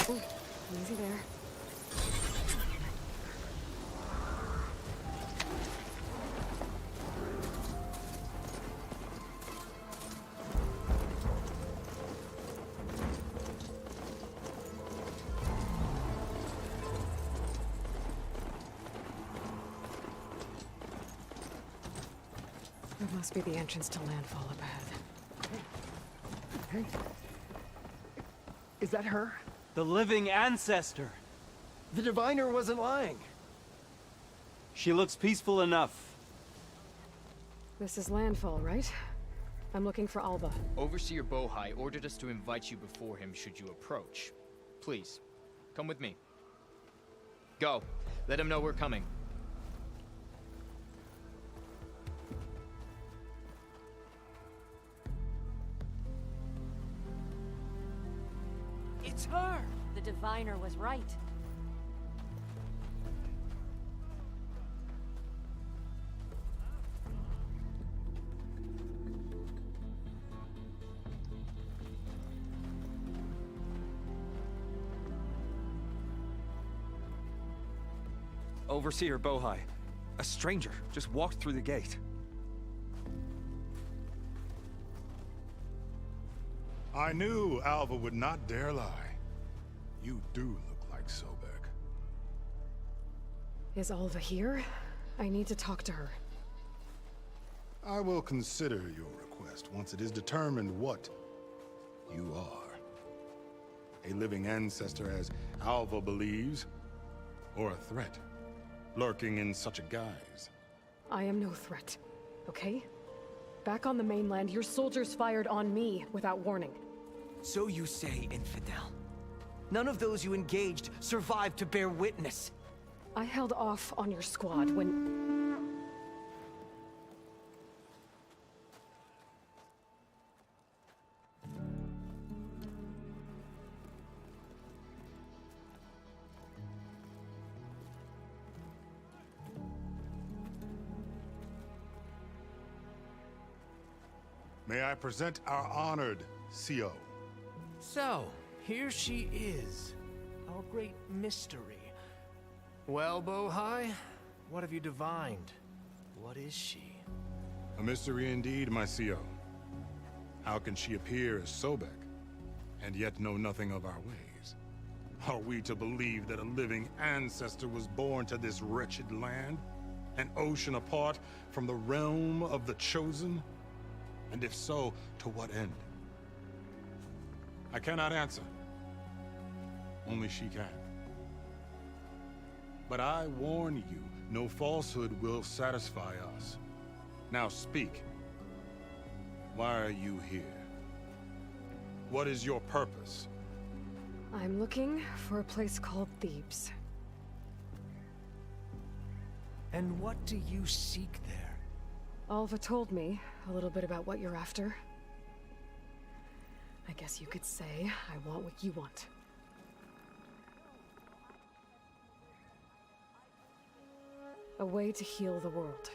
Ooh, easy there. That must be the entrance to landfall up ahead. Hey. Is that her? The living ancestor. The diviner wasn't lying. She looks peaceful enough. This is landfall, right? I'm looking for Alba. Overseer Bohai ordered us to invite you before him should you approach. Please, come with me. Go. Let him know we're coming. It's her! The diviner was right. Overseer Bohai. A stranger just walked through the gate. I knew Alva would not dare lie. You do look like Sobek. Is Alva here? I need to talk to her. I will consider your request once it is determined what you are. A living ancestor, as Alva believes, or a threat, lurking in such a guise. I am no threat, okay? Back on the mainland, your soldiers fired on me without warning. So you say, infidel. None of those you engaged survived to bear witness. I held off on your squad when... May I present our honored CO? So, here she is, our great mystery. Well, Bohai, what have you divined? What is she? A mystery indeed, my CO. How can she appear as Sobek, and yet know nothing of our ways? Are we to believe that a living ancestor was born to this wretched land? An ocean apart from the realm of the Chosen? And if so, to what end? I cannot answer. Only she can. But I warn you, no falsehood will satisfy us. Now speak. Why are you here? What is your purpose? I'm looking for a place called Thebes. And what do you seek there? Alva told me a little bit about what you're after. I guess you could say I want what you want. A way to heal the world.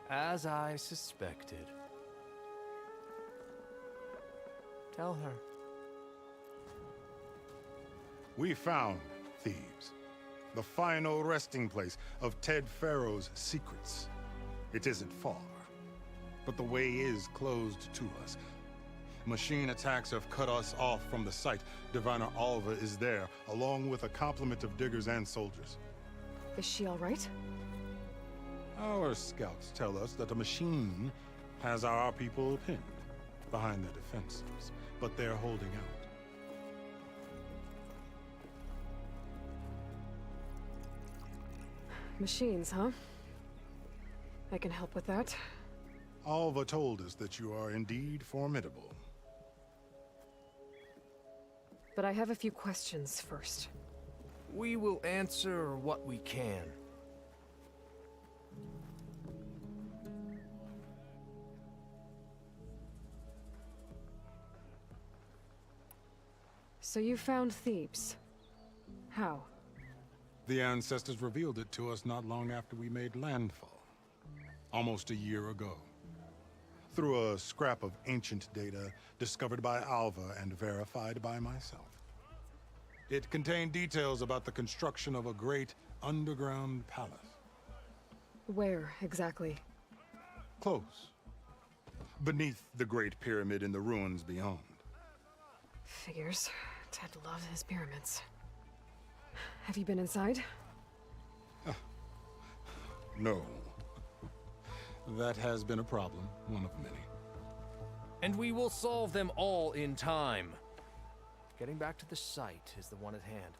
As I suspected. Tell her. We found Thebes, the final resting place of Ted Pharaoh's secrets. It isn't far, but the way is closed to us. Machine attacks have cut us off from the site. Diviner Alva is there, along with a complement of diggers and soldiers. Is she all right? Our scouts tell us that a machine has our people pinned behind their defenses, but they're holding out. Machines, huh? I can help with that. Alva told us that you are indeed formidable. But I have a few questions first. We will answer what we can. So you found Thebes. How? The ancestors revealed it to us not long after we made landfall. Almost a year ago. Through a scrap of ancient data discovered by Alva and verified by myself. It contained details about the construction of a great underground palace. Where, exactly? Close. Beneath the Great Pyramid in the ruins beyond. Figures. Ted loved his pyramids. Have you been inside? No. That has been a problem, one of many. And we will solve them all in time. Getting back to the site is the one at hand.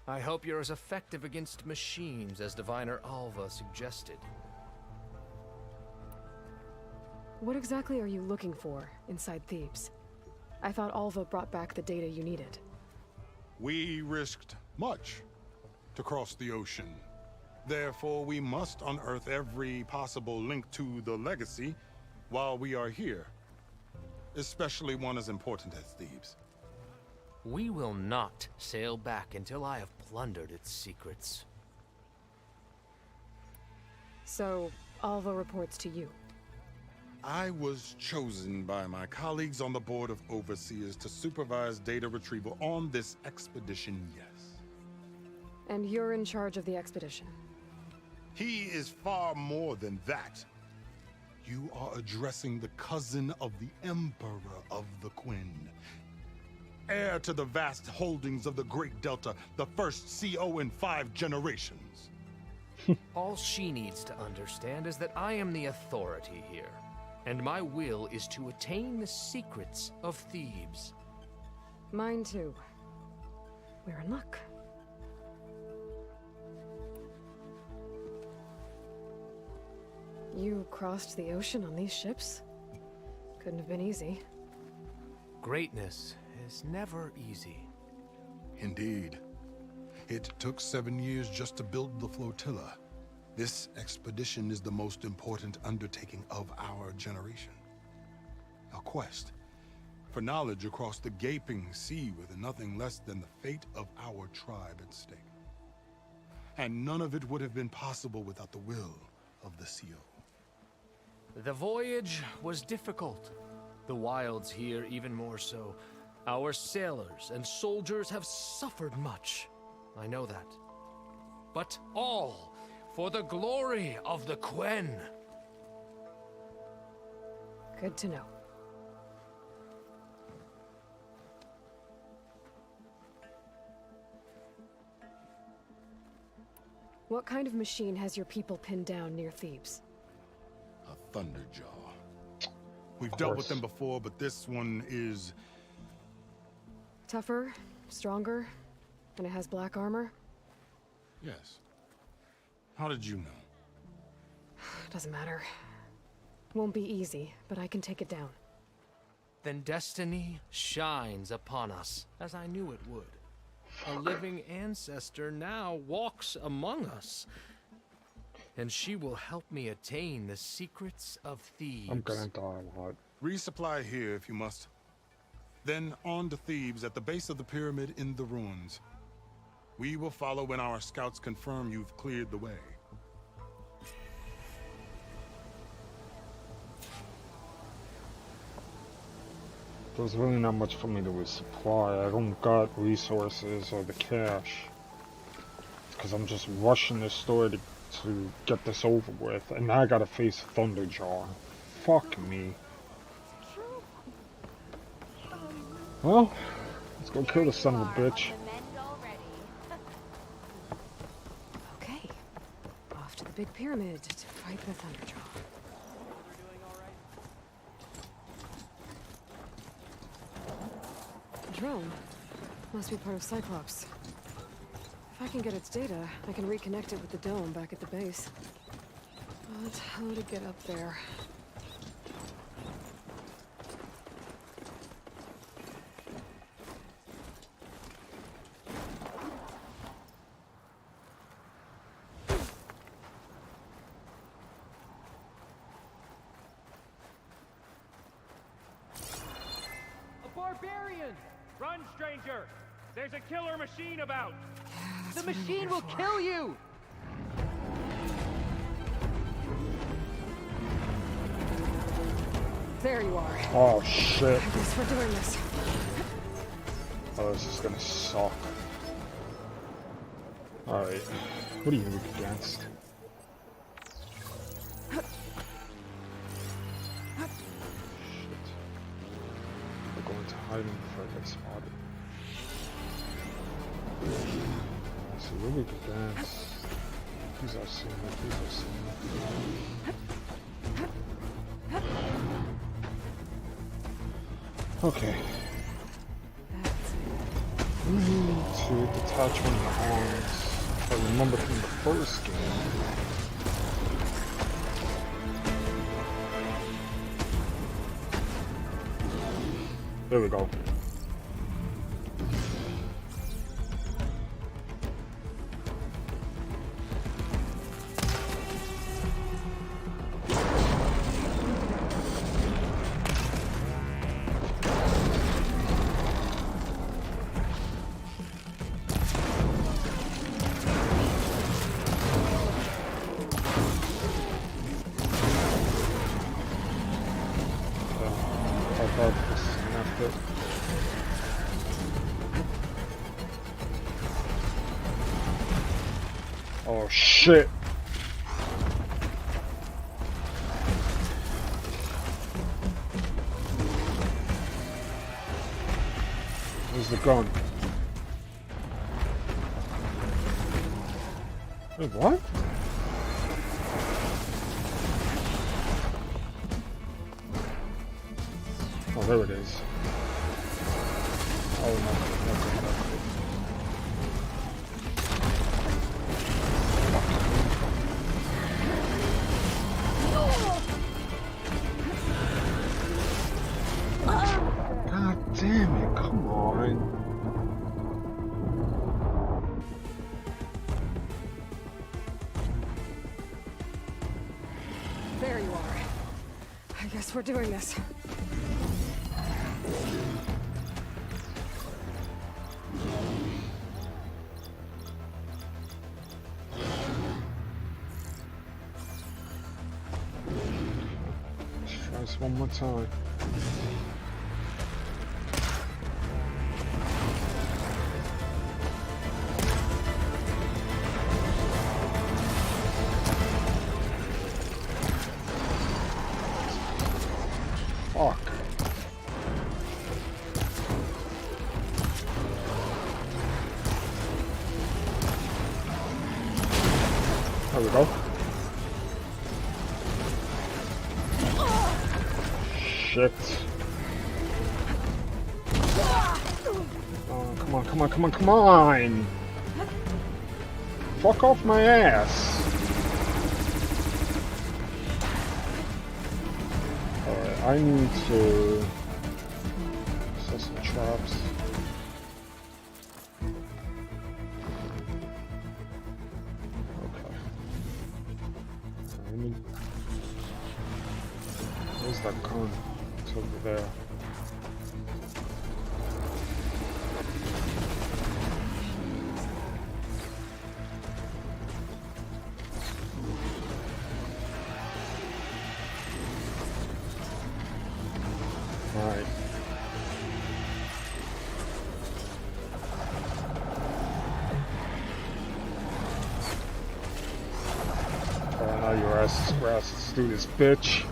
I hope you're as effective against machines as Diviner Alva suggested. What exactly are you looking for inside Thebes? I thought Alva brought back the data you needed. We risked much to cross the ocean. Therefore, we must unearth every possible link to the legacy while we are here. Especially one as important as Thebes. We will not sail back until I have plundered its secrets. So, Alva reports to you. I was chosen by my colleagues on the Board of Overseers to supervise data retrieval on this expedition, yes. And you're in charge of the expedition. He is far more than that. You are addressing the cousin of the Emperor of the Quinn. Heir to the vast holdings of the Great Delta, the first CO in 5 generations. All she needs to understand is that I am the authority here. And my will is to attain the secrets of Thebes. Mine too. We're in luck. You crossed the ocean on these ships? Couldn't have been easy. Greatness is never easy. Indeed. It took 7 years just to build the flotilla. This expedition is the most important undertaking of our generation. A quest for knowledge across the gaping sea with nothing less than the fate of our tribe at stake. And none of it would have been possible without the will of the CO. The voyage was difficult. The wilds here even more so. Our sailors and soldiers have suffered much. I know that. But all for the glory of the Quen. Good to know. What kind of machine has your people pinned down near Thebes? A Thunderjaw. We've dealt with them before, but this one is... Tougher, stronger, and it has black armor? Yes. How did you know? Doesn't matter. Won't be easy, but I can take it down. Then destiny shines upon us, as I knew it would. A living ancestor now walks among us. And she will help me attain the secrets of Thebes. I'm gonna die a lot. Resupply here if you must. Then on to Thebes at the base of the pyramid in the ruins. We will follow when our scouts confirm you've cleared the way. There's really not much for me to resupply. I don't got resources or the cash. Because I'm just rushing this story to get this over with. And now I gotta face Thunderjaw. Fuck me. Well, let's go kill the son of a bitch. Okay. Off to the big pyramid to fight the Thunderjaw. Drone. Must be part of Cyclops. If I can get its data, I can reconnect it with the dome back at the base. But how to get up there? A barbarian! Run, stranger! There's a killer machine about! The machine will kill you! There you are. Oh shit. I guess we're doing this. Oh, this is gonna suck. Alright. What are you weak against? Shit. We're going to hide him before I get spotted. So we're weak against. Please I've seen it, please I've seen it. Okay. We need to detach one of the arms. If I remember from the first game. There we go. Oh shit! Where's the gun? Wait, what? Oh, there it is. Oh, no. God damn it, come on. There you are. I guess we're doing this. Let's try this one more time. Fuck. There we go. Shit. Oh, come on, come on, come on, come on! Fuck off my ass! Alright, I need to set some traps. Okay. Where's that gun? It's over there. Alright. Now your ass is through this bitch.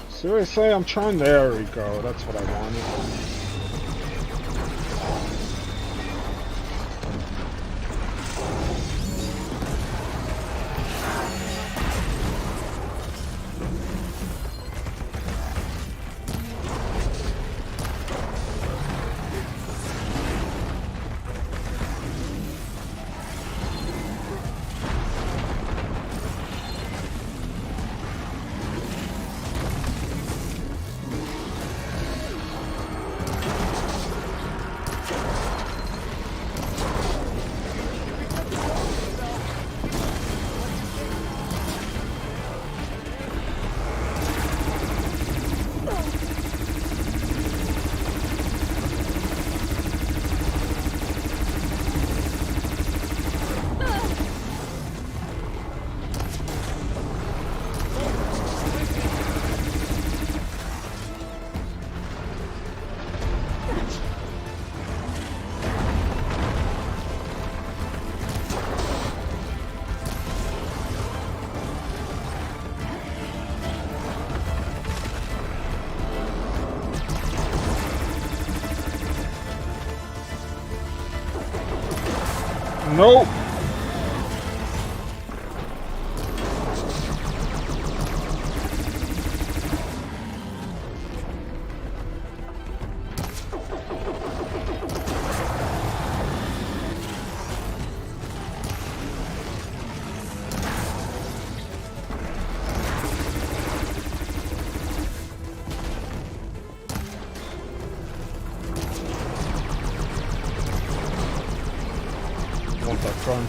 Seriously, I'm trying. There we go. That's what I wanted. Nope. Want that gun.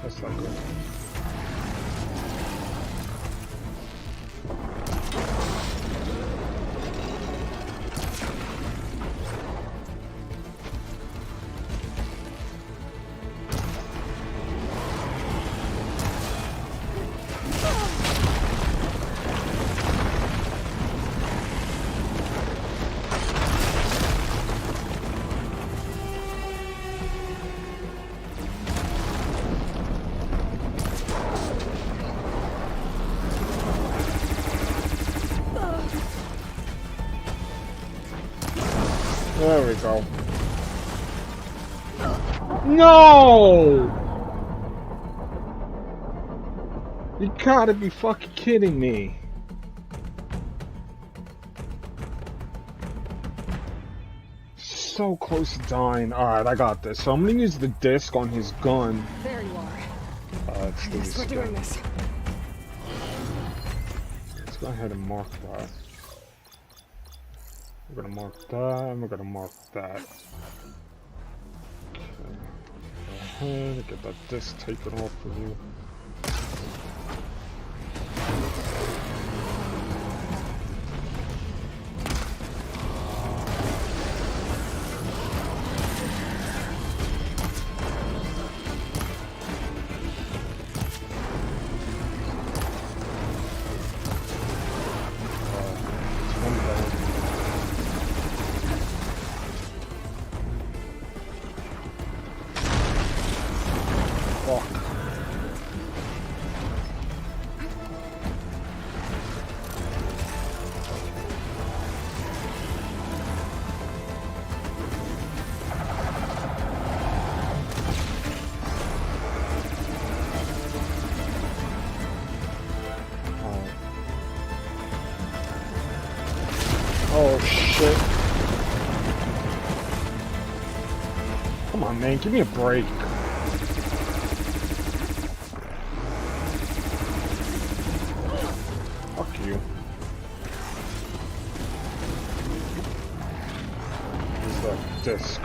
That's not good. There we go. No! You gotta be fucking kidding me. So close to dying. Alright, I got this. So I'm gonna use the disc on his gun. There you are. Let's do this We're doing again. this. Let's go ahead and mark that. We're gonna mark that, and we're gonna mark that. Okay. Go ahead and get that disc taken off for you. Oh shit. Come on, man, give me a break. Fuck you. Where's that disc?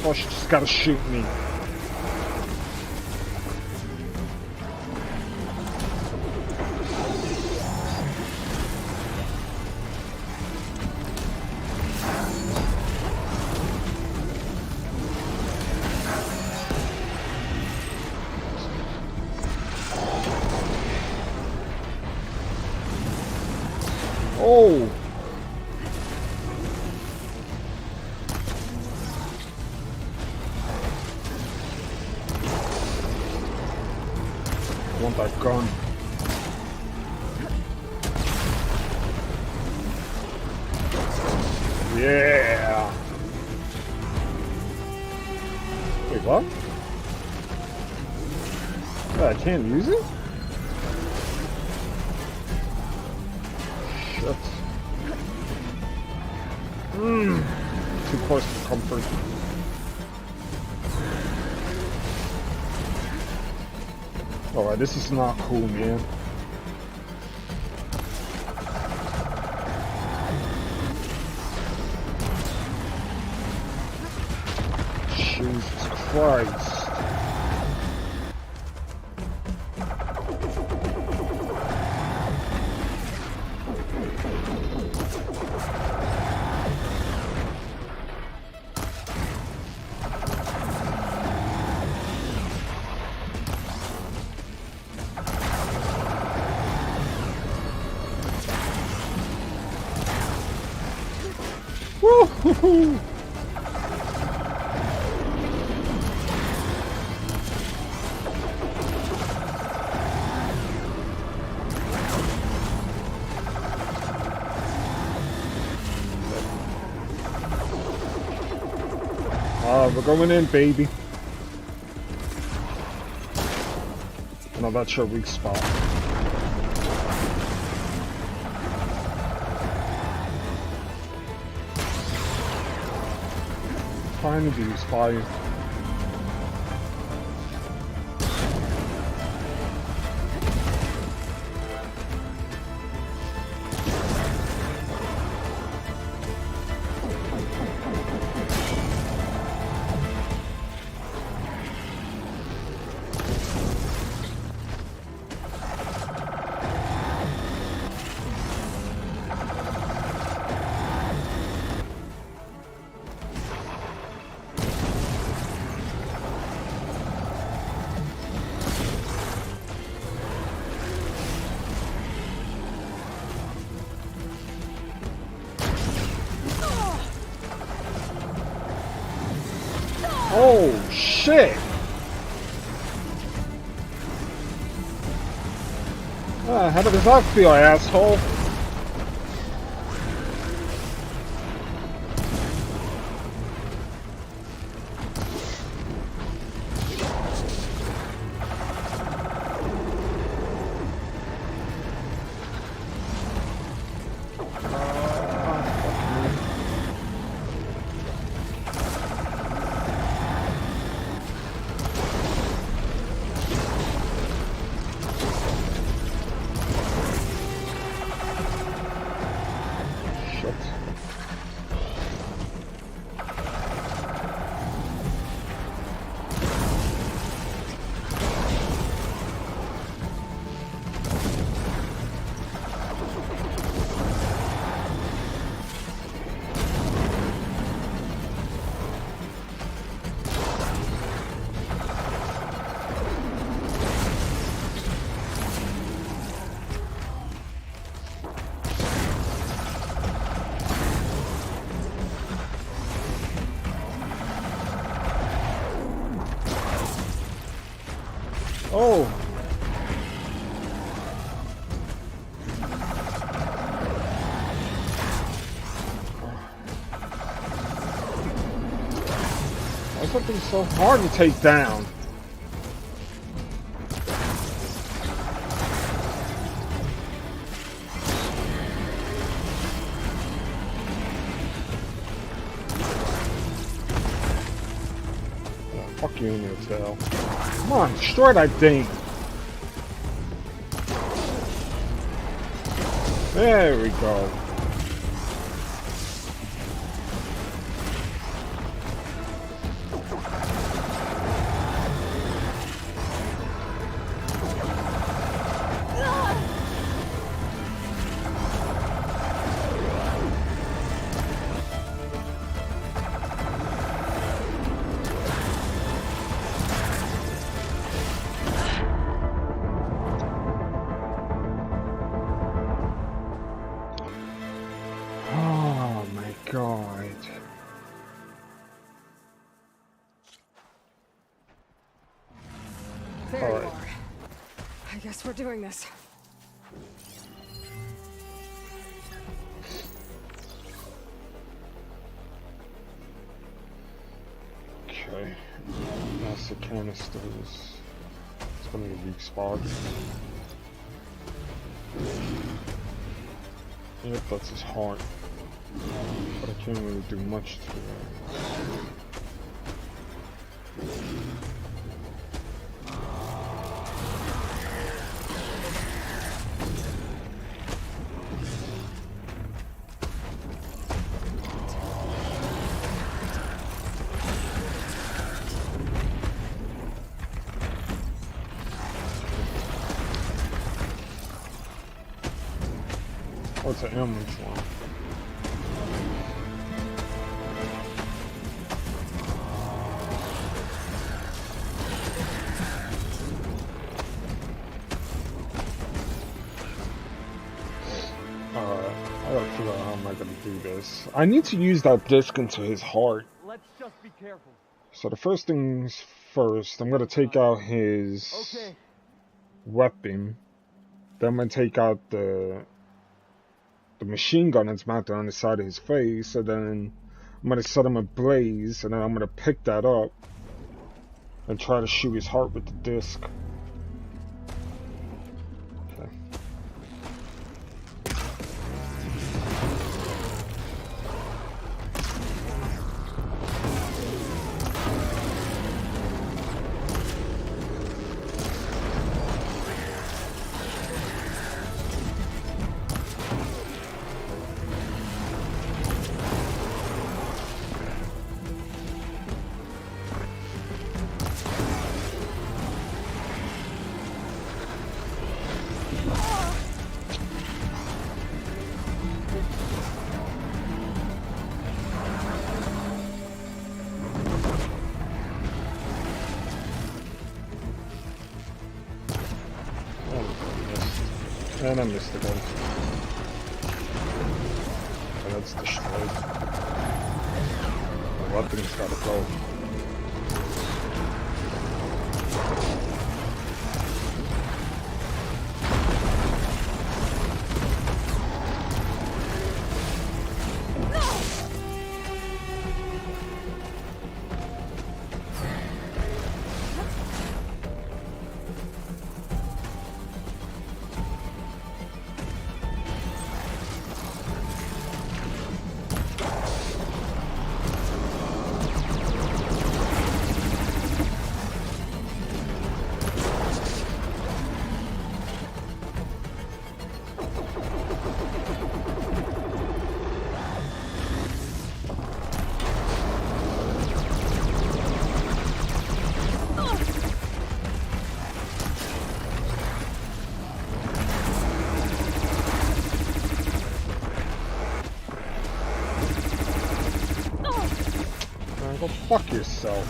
Oh, she just gotta shoot me. Oh! I want that gun. Yeah! Wait, what? Oh, I can't use it? Shit. Too close to comfort. Alright, this is not cool, man. Jesus Christ. Woo-hoo-hoo! We're going in, baby. No, that's your weak spot. Trying to use fire. Oh, shit! How does that feel, asshole? Oh! Why is something so hard to take down? Fuck you in your tail. Come on, destroy that thing. There we go. guess we're doing this. Okay. That's the canisters. It's gonna be a weak spot. Yep, that's his heart. But I can't really do much to it. What's an ambulance one? I gotta figure out how am I gonna do this. I need to use that disc into his heart. Let's just be careful. So the first things first, I'm gonna take out his weapon. Then I'm gonna take out the machine gun that's mounted on the side of his face, and then I'm gonna set him ablaze, and then I'm gonna pick that up and try to shoot his heart with the disc. Okay. And I missed again. And that's destroyed. The weapon's gotta go. Go fuck yourself.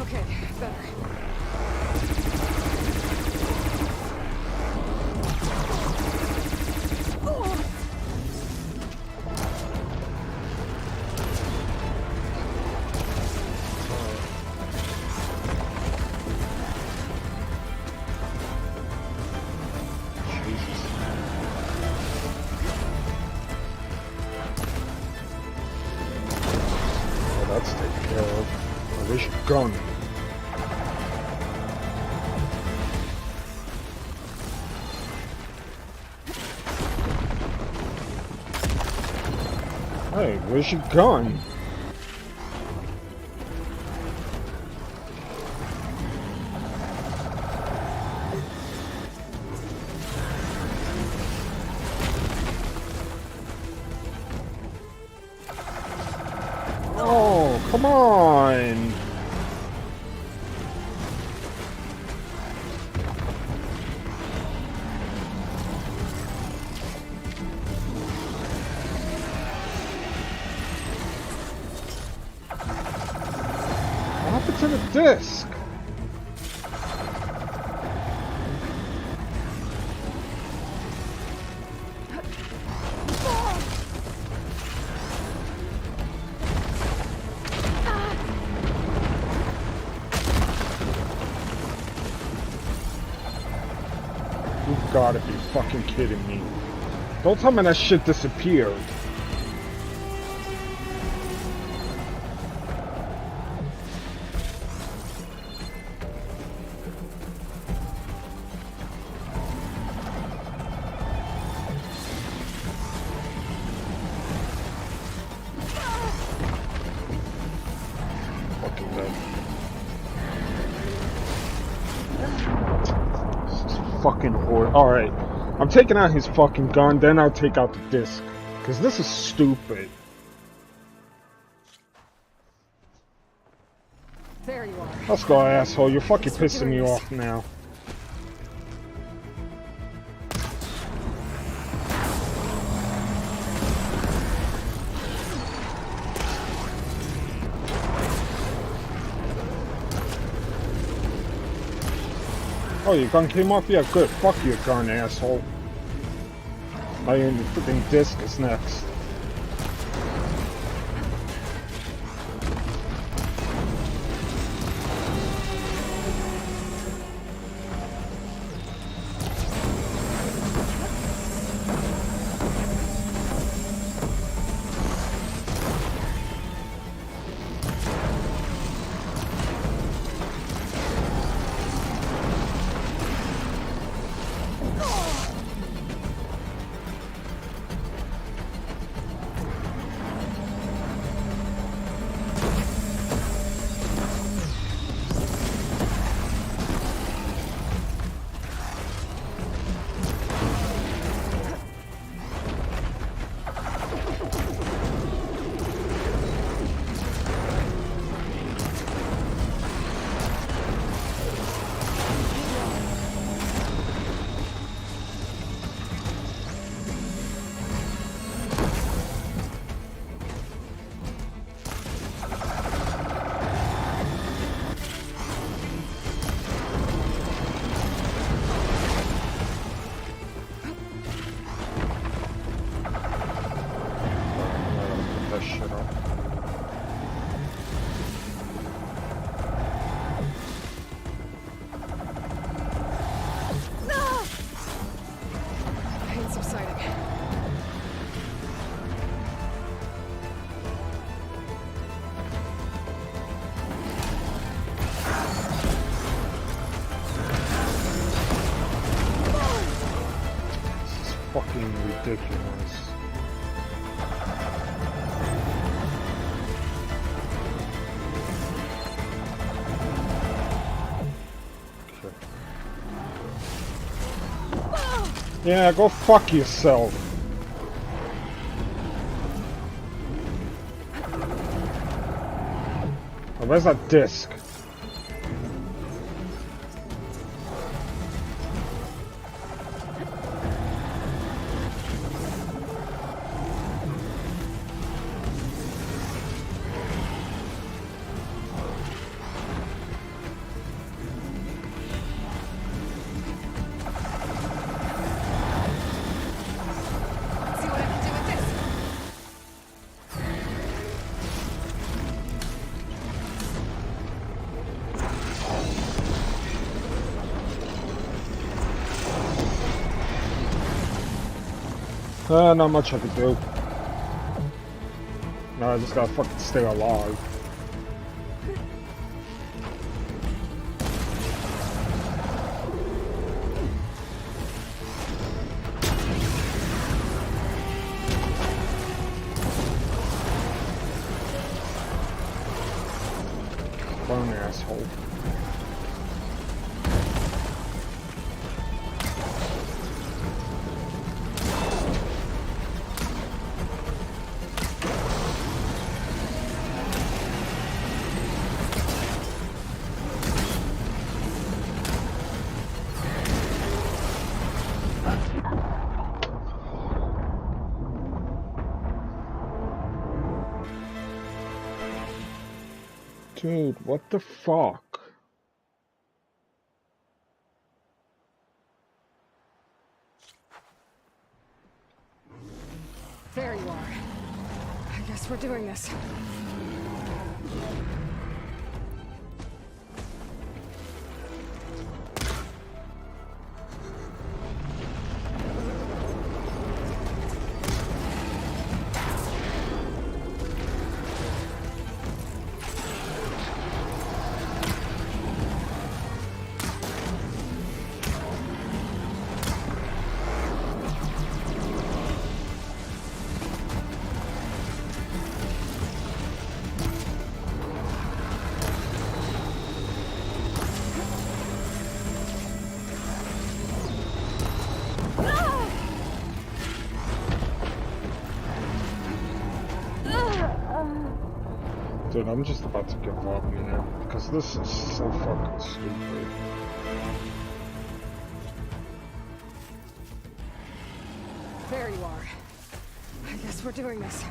Okay, better. That's taken care of. Oh, where's your gun? Hey, where's your gun? Oh, come on! What happened to the disc? You've gotta be fucking kidding me. Don't tell me that shit disappeared. Fucking dead. This is fucking horrible. Alright. I'm taking out his fucking gun, then I'll take out the disc. Because this is stupid. There you are. Let's go, asshole. You're fucking pissing me off now. Oh, your gun came off? Yeah, good. Fuck your gun, asshole. My freaking disc is next. Fucking ridiculous. Okay. Yeah, go fuck yourself. Oh, where's that disc? Not much I could do. No, I just gotta fucking stay alive. Clone asshole. Dude, what the fuck? There you are. I guess we're doing this. Dude, I'm just about to give up, man, because this is so fucking stupid. There you are. I guess we're doing this.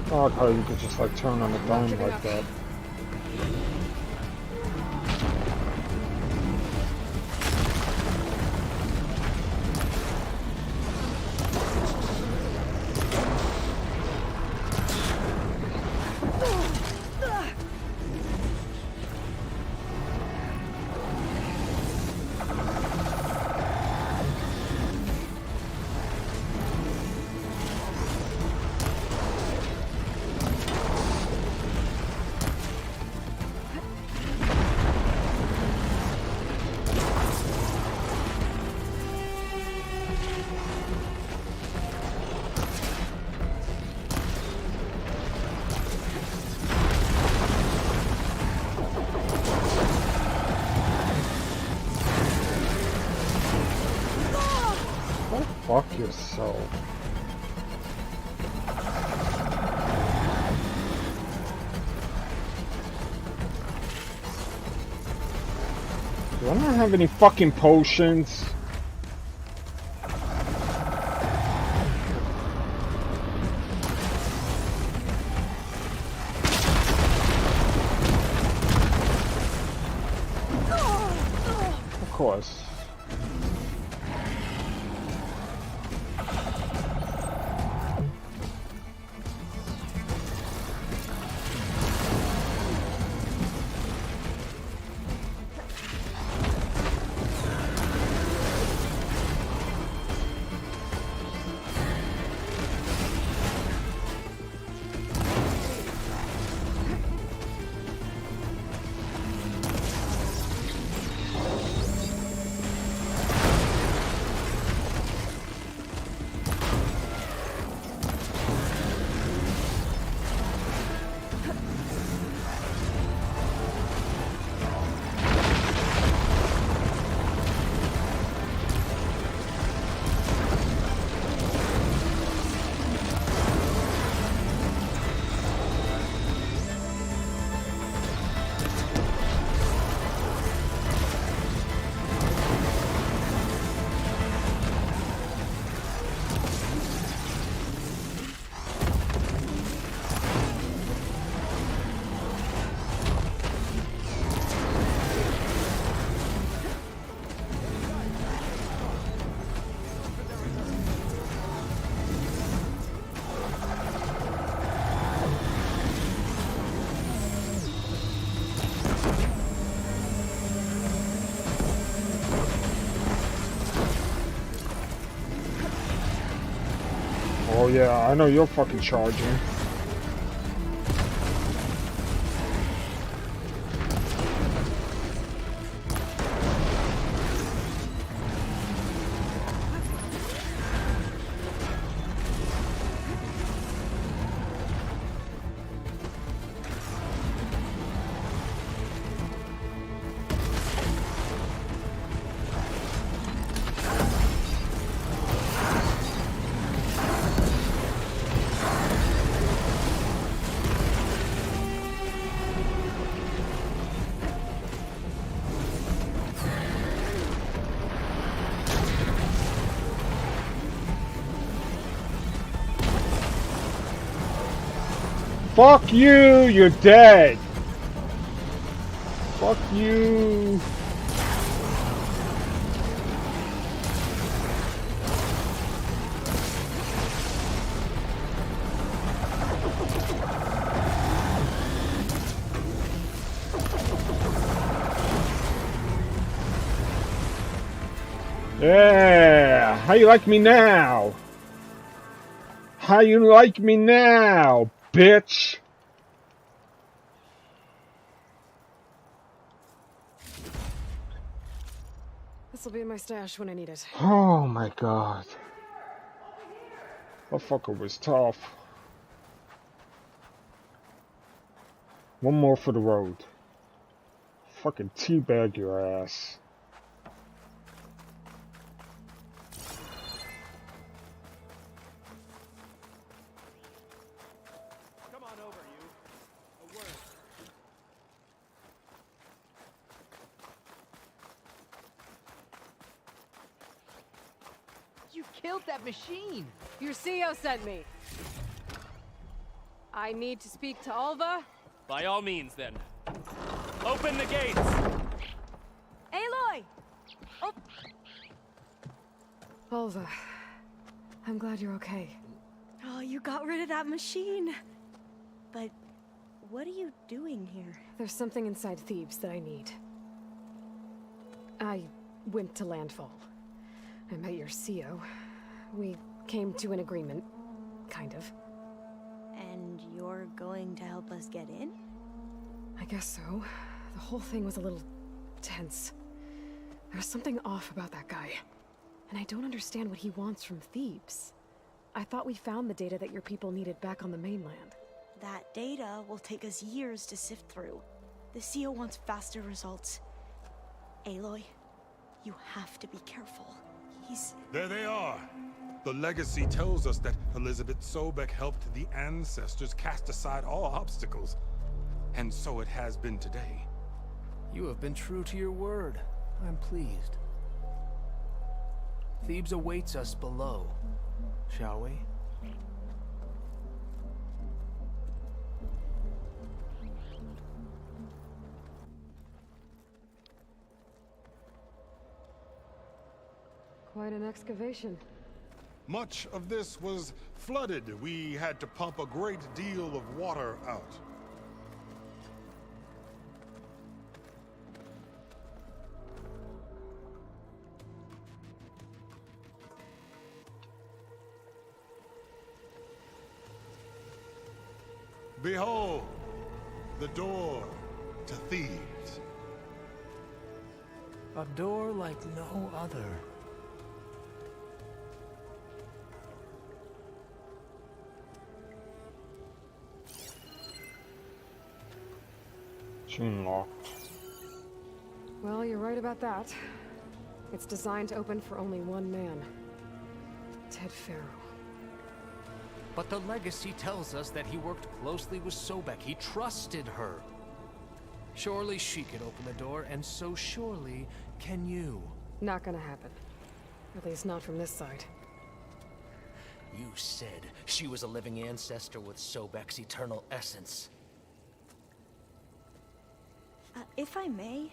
I like how you could just like turn on a dime like that. Fuck yourself. Do I not have any fucking potions? Of course. Oh yeah, I know you're fucking charging. Fuck you, you're dead. Fuck you. Yeah, how you like me now? How you like me now, bitch? This'll be in my stash when I need it. Oh my god. That fucker was tough. One more for the road. Fucking teabag your ass. Come on over, you. A word. You killed that machine! Your CEO sent me. I need to speak to Alva. By all means, then. Open the gates! Aloy! Oh. Alva, I'm glad you're okay. Oh, you got rid of that machine. But what are you doing here? There's something inside Thebes that I need. I went to Landfall. I met your CEO. We came to an agreement, kind of. And you're going to help us get in? I guess so. The whole thing was a little tense. There was something off about that guy. And I don't understand what he wants from Thebes. I thought we found the data that your people needed back on the mainland. That data will take us years to sift through. The CEO wants faster results. Aloy, you have to be careful. There they are. The legacy tells us that Elizabeth Sobek helped the ancestors cast aside all obstacles. And so it has been today. You have been true to your word. I'm pleased. Thebes awaits us below, shall we? Quite an excavation. Much of this was flooded. We had to pump a great deal of water out. Behold, the door to Thebes. A door like no other. Chain locked. Well, you're right about that. It's designed to open for only one man. Ted Farrow. But the legacy tells us that he worked closely with Sobek. He trusted her. Surely she could open the door, and so surely can you. Not gonna happen. At least not from this side. You said she was a living ancestor with Sobek's eternal essence. If I may,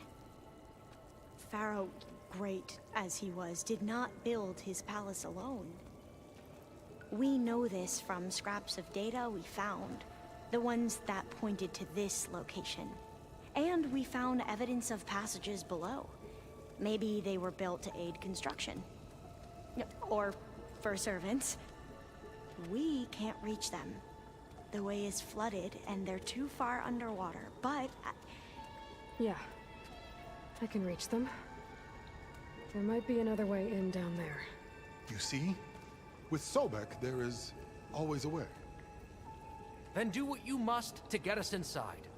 Pharaoh, great as he was, did not build his palace alone. We know this from scraps of data we found, the ones that pointed to this location. And we found evidence of passages below. Maybe they were built to aid construction. Or for servants. We can't reach them. The way is flooded, and they're too far underwater, but... Yeah. I can reach them. There might be another way in down there. You see? With Sobek, there is always a way. Then do what you must to get us inside.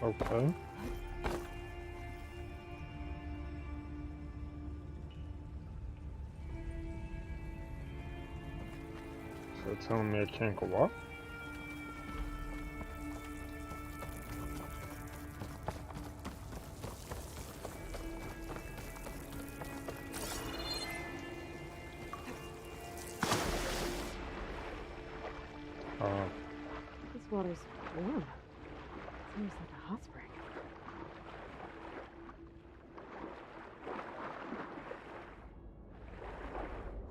Okay. So it's telling me I can't go up? This water's warm. Seems like a hot spring.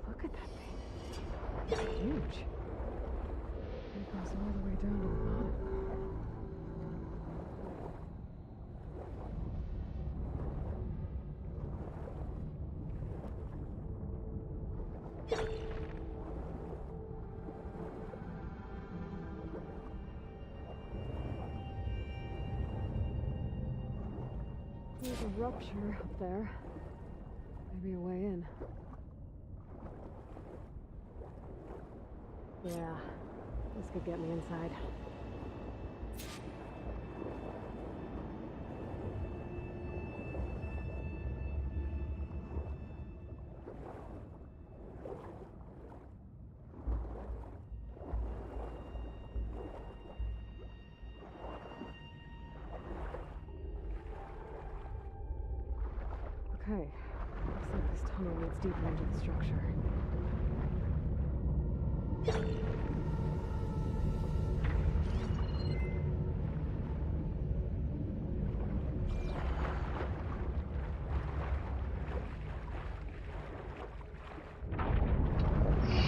Look at that thing. It's huge. It goes all the way down to the bottom. There's a rupture up there. Maybe a way in. Yeah, this could get me inside. Okay, looks like this tunnel leads deeper into the structure.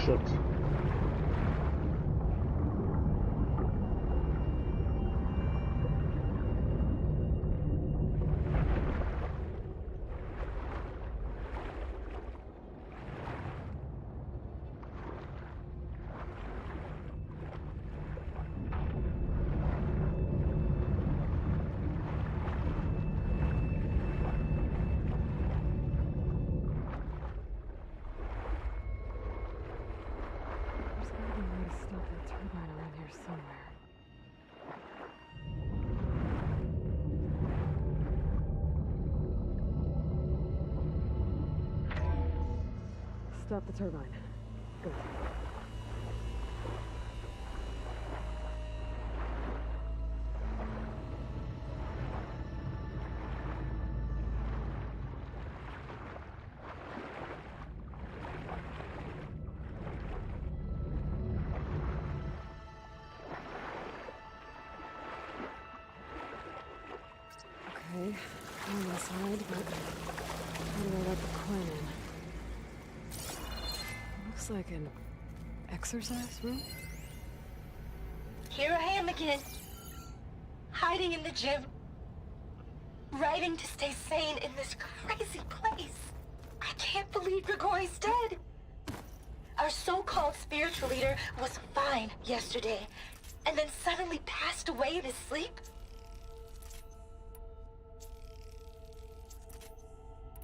Shit. There's gotta be a way to stop that turbine around here somewhere. Stop the turbine. Good. Okay, I'm inside, but how do I let the Quinn in? Looks like an exercise room? Here I am again, hiding in the gym, writing to stay sane in this crazy place. I can't believe Grigori's dead. Our so-called spiritual leader was fine yesterday, and then suddenly passed away in his sleep.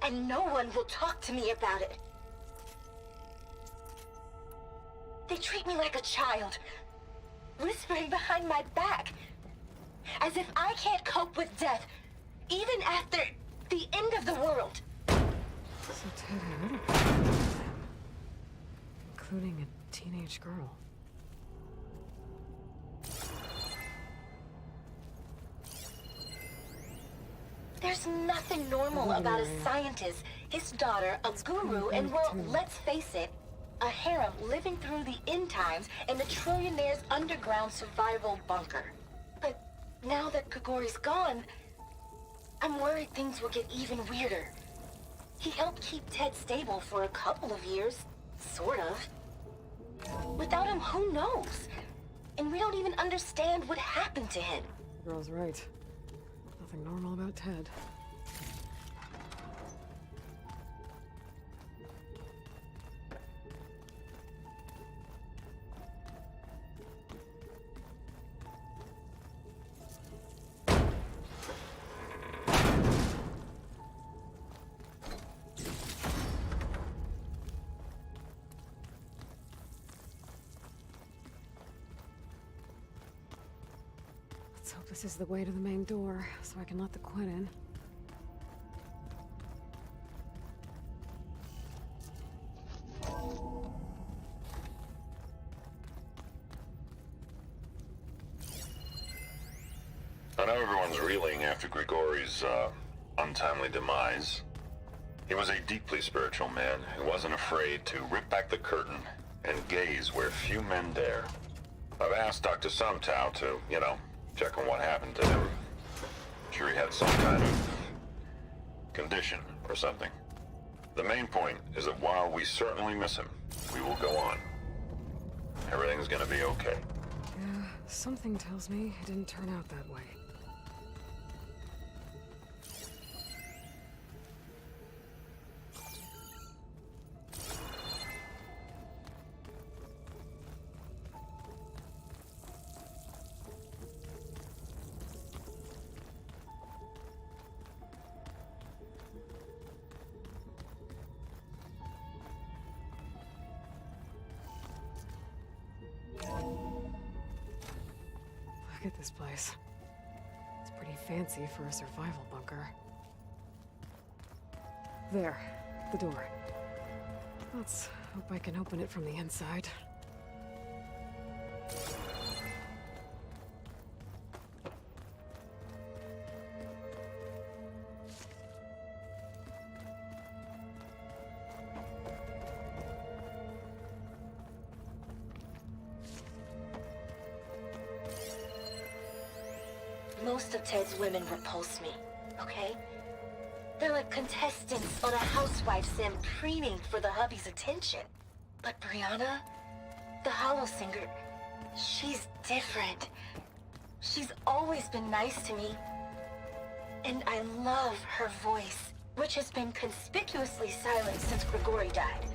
And no one will talk to me about it. They treat me like a child, whispering behind my back, as if I can't cope with death, even after the end of the world. So Ted had other people, including a teenage girl. There's nothing normal about a scientist, his daughter, a guru, and well, let's face it, a harem living through the end times in a trillionaire's underground survival bunker. But now that Grigori's gone, I'm worried things will get even weirder. He helped keep Ted stable for a couple of years, sort of. Without him, who knows? And we don't even understand what happened to him. Girl's right. Nothing normal about Ted. Let's hope this is the way to the main door, so I can let the Quinn in. I know everyone's reeling after Grigori's, untimely demise. He was a deeply spiritual man who wasn't afraid to rip back the curtain and gaze where few men dare. I've asked Dr. Sumtow to, check on what happened to him. I'm sure he had some kind of condition or something. The main point is that while we certainly miss him, we will go on. Everything's gonna be okay. Yeah, something tells me it didn't turn out that way. Look at this place. It's pretty fancy for a survival bunker. There, the door. Let's hope I can open it from the inside. Most of Ted's women repulse me, okay? They're like contestants on a housewife sim preening for the hubby's attention. But Brianna, the hollow singer, she's different. She's always been nice to me. And I love her voice, which has been conspicuously silent since Grigori died.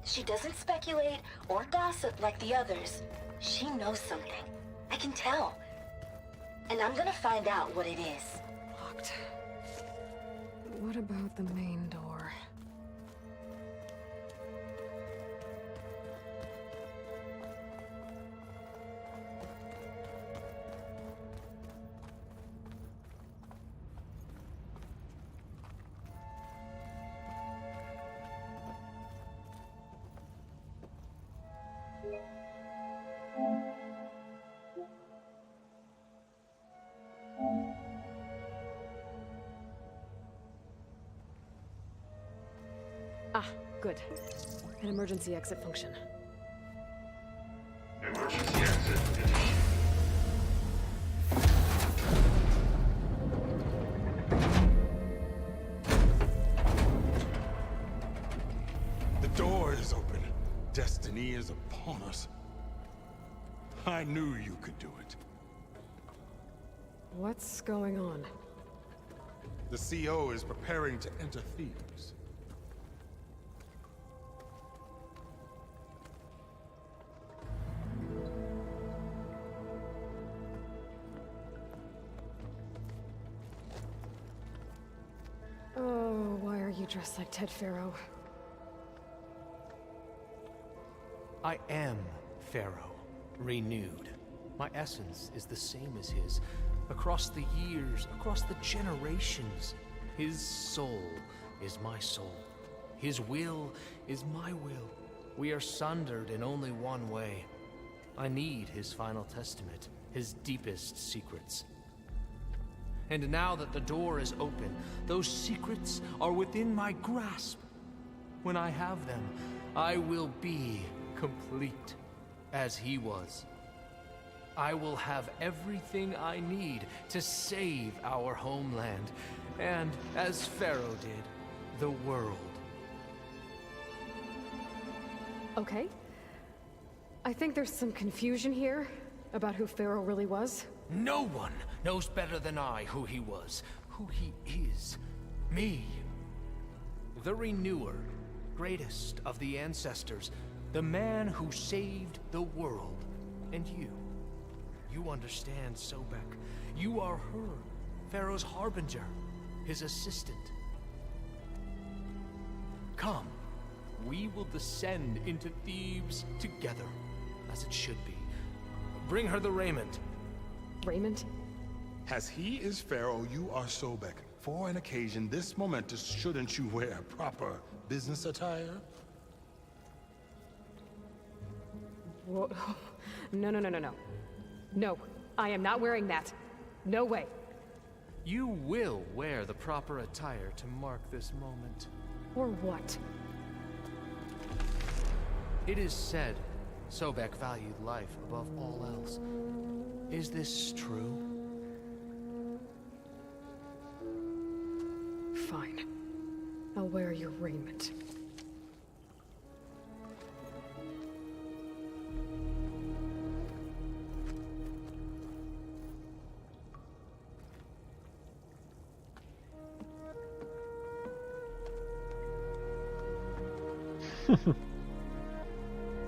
She doesn't speculate or gossip like the others. She knows something. I can tell. And I'm gonna find out what it is. Locked. What about the main door? Ah, good. An emergency exit function. Emergency exit initiated. The door is open. Destiny is upon us. I knew you could do it. What's going on? The CO is preparing to enter Thebes. Oh, why are you dressed like Ted Faro? I am Pharaoh, renewed. My essence is the same as his. Across the years, across the generations, his soul is my soul. His will is my will. We are sundered in only one way. I need his final testament, his deepest secrets. And now that the door is open, those secrets are within my grasp. When I have them, I will be complete, as he was. I will have everything I need to save our homeland, and, as Pharaoh did, the world. Okay. I think there's some confusion here about who Pharaoh really was. No one knows better than I who he was, who he is. Me. The Renewer, greatest of the ancestors, the man who saved the world. And you. You understand, Sobek. You are her, Pharaoh's harbinger, his assistant. Come, we will descend into Thebes together, as it should be. Bring her the raiment. Raiment? As he is Pharaoh, you are Sobek. For an occasion this momentous, shouldn't you wear proper business attire? Whoa. No. No, I am not wearing that. No way. You will wear the proper attire to mark this moment. Or what? It is said Sobek valued life above all else. Is this true? Fine. I'll wear your raiment.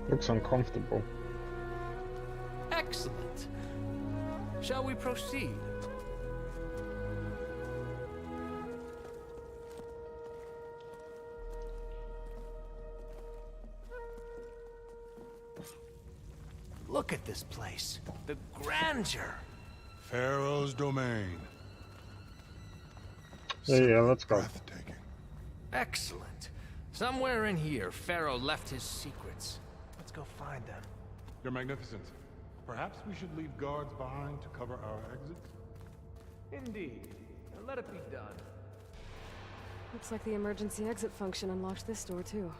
Looks uncomfortable. Excellent. Shall we proceed? Look at this place. The grandeur. Pharaoh's domain. Yeah, let's go. Breathtaking. Excellent. Somewhere in here, Pharaoh left his secrets. Let's go find them. Your Magnificence, perhaps we should leave guards behind to cover our exits? Indeed. Let it be done. Looks like the emergency exit function unlocked this door, too.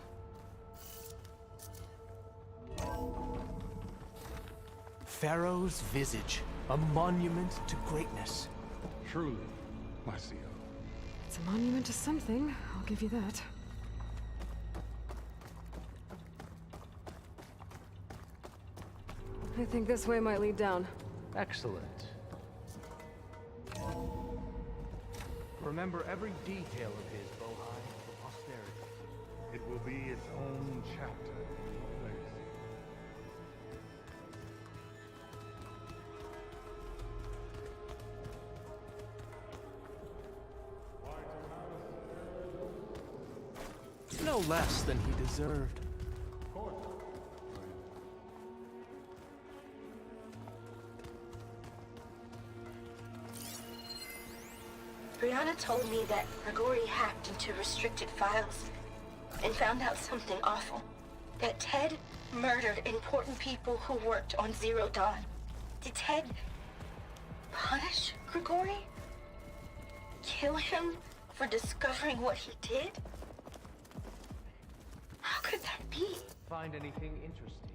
Pharaoh's visage, a monument to greatness. Truly, my CEO. It's a monument to something, I'll give you that. I think this way might lead down. Excellent. Remember every detail of his, Bohai, for posterity. It will be its own chapter in legacy. No less than he deserved. Brianna told me that Grigori hacked into restricted files and found out something awful. That Ted murdered important people who worked on Zero Dawn. Did Ted punish Grigori? Kill him for discovering what he did? How could that be? Find anything interesting?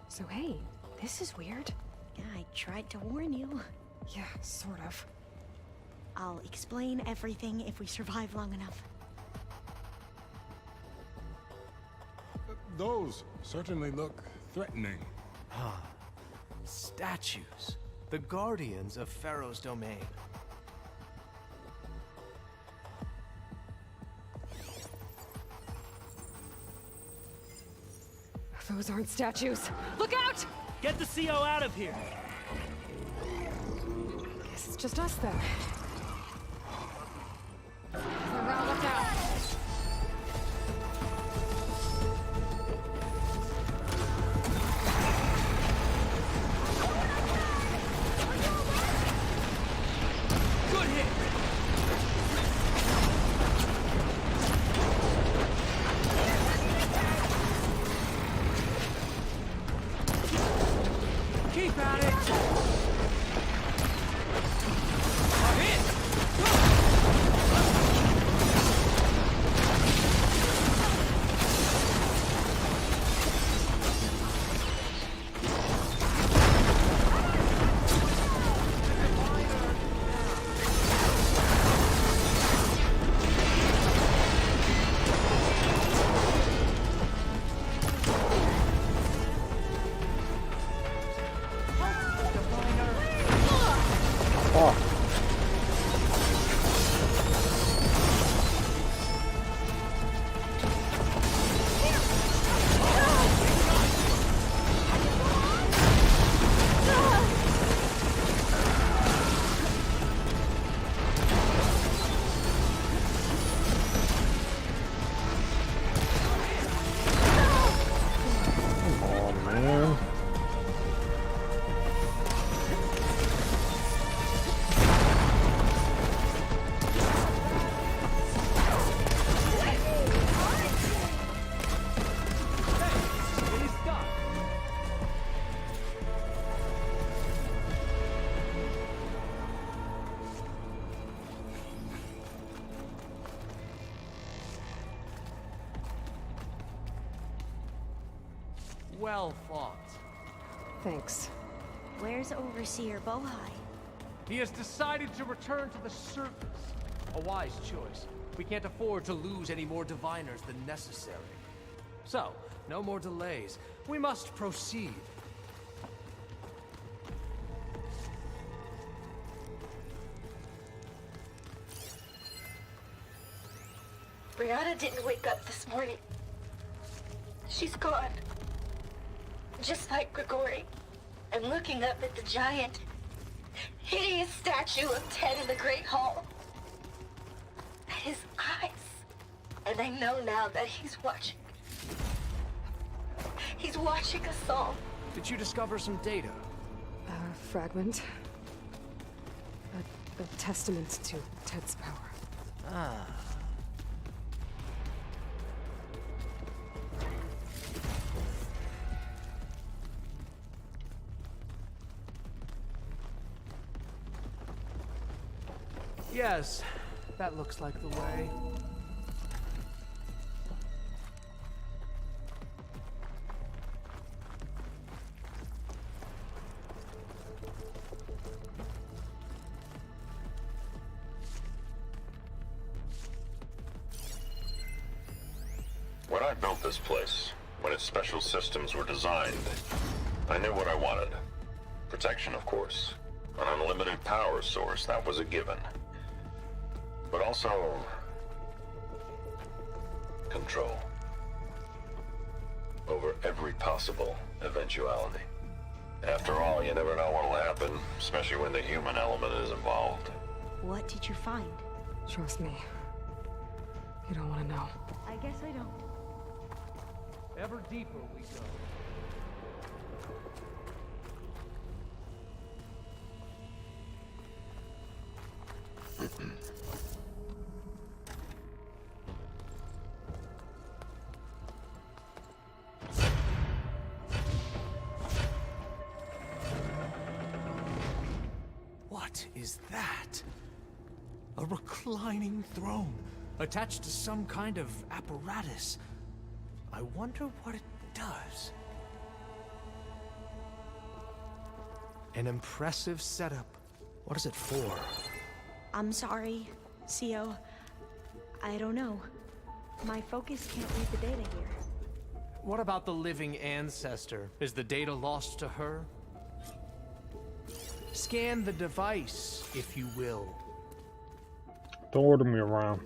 So hey, this is weird. Yeah, I tried to warn you. Yeah, sort of. I'll explain everything if we survive long enough. Those certainly look threatening. Ah, statues. The guardians of Pharaoh's domain. Those aren't statues. Look out! Get the CO out of here! Guess it's just us then. Around, look out! Good hit! Keep at it! Well fought. Thanks. Where's Overseer Bohai? He has decided to return to the surface. A wise choice. We can't afford to lose any more diviners than necessary. So, no more delays. We must proceed. Brianna didn't wake up this morning. She's gone. Just like Grigori. I'm looking up at the giant, hideous statue of Ted in the Great Hall. At his eyes. And I know now that he's watching. He's watching us all. Did you discover some data? A fragment. A testament to Ted's power. Ah. Yes, that looks like the way. When I built this place, when its special systems were designed, I knew what I wanted. Protection, of course. An unlimited power source, that was a given. But also... control. Over every possible eventuality. After all, you never know what'll happen, especially when the human element is involved. What did you find? Trust me. You don't want to know. I guess I don't. Ever deeper we go. What is that? A reclining throne, attached to some kind of apparatus. I wonder what it does. An impressive setup. What is it for? I'm sorry, CO. I don't know. My focus can't read the data here. What about the living ancestor? Is the data lost to her? Scan the device, if you will. Don't order me around.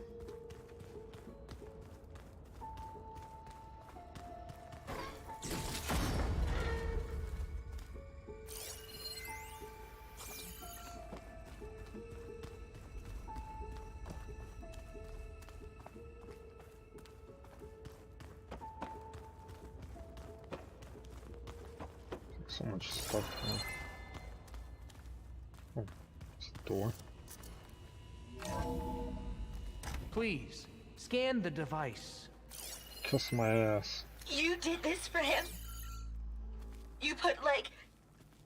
So much stuff here. Oh, it's a door. Please, scan the device. Kiss my ass. You did this for him? You put, like,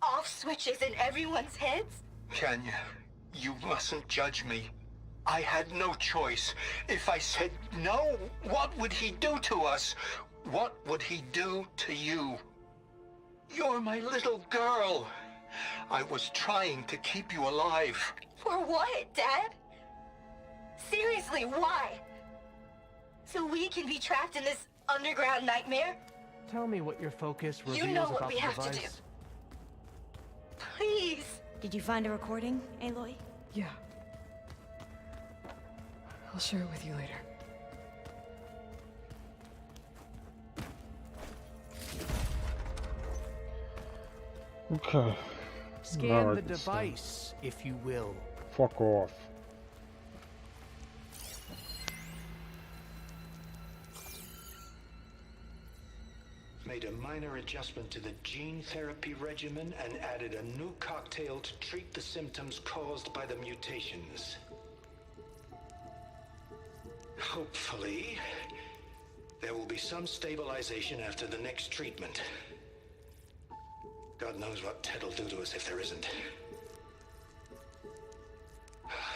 off switches in everyone's heads? Kenya, you mustn't judge me. I had no choice. If I said no, what would he do to us? What would he do to you? You're my little girl. I was trying to keep you alive. For what, Dad? Seriously, why? So we can be trapped in this underground nightmare? Tell me what your focus reveals You know what about we the have device. to do. Please. Did you find a recording, Aloy? Yeah. I'll share it with you later. Okay. Scan Now the I can device, if you will. Fuck off. Made a minor adjustment to the gene therapy regimen and added a new cocktail to treat the symptoms caused by the mutations. Hopefully, there will be some stabilization after the next treatment. God knows what Ted will do to us if there isn't.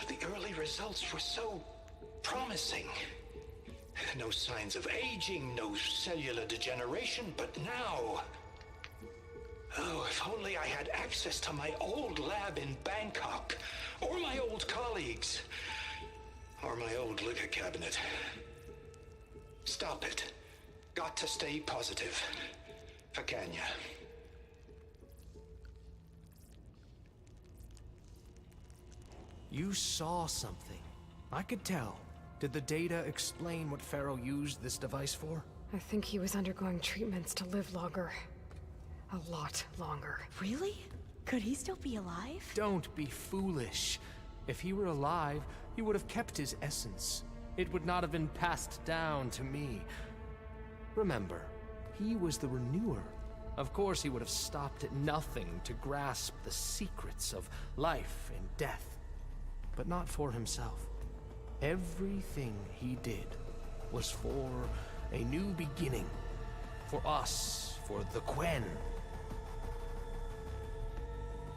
The early results were so promising. No signs of aging, no cellular degeneration, but now Oh, if only I had access to my old lab in Bangkok, or my old colleagues, or my old liquor cabinet. Stop it. Got to stay positive. For Kenya. You saw something. I could tell. Did the data explain what Pharaoh used this device for? I think he was undergoing treatments to live longer. A lot longer. Really? Could he still be alive? Don't be foolish. If he were alive, he would have kept his essence. It would not have been passed down to me. Remember, he was the renewer. Of course he would have stopped at nothing to grasp the secrets of life and death. But not for himself. Everything he did was for a new beginning. For us, for the Quen.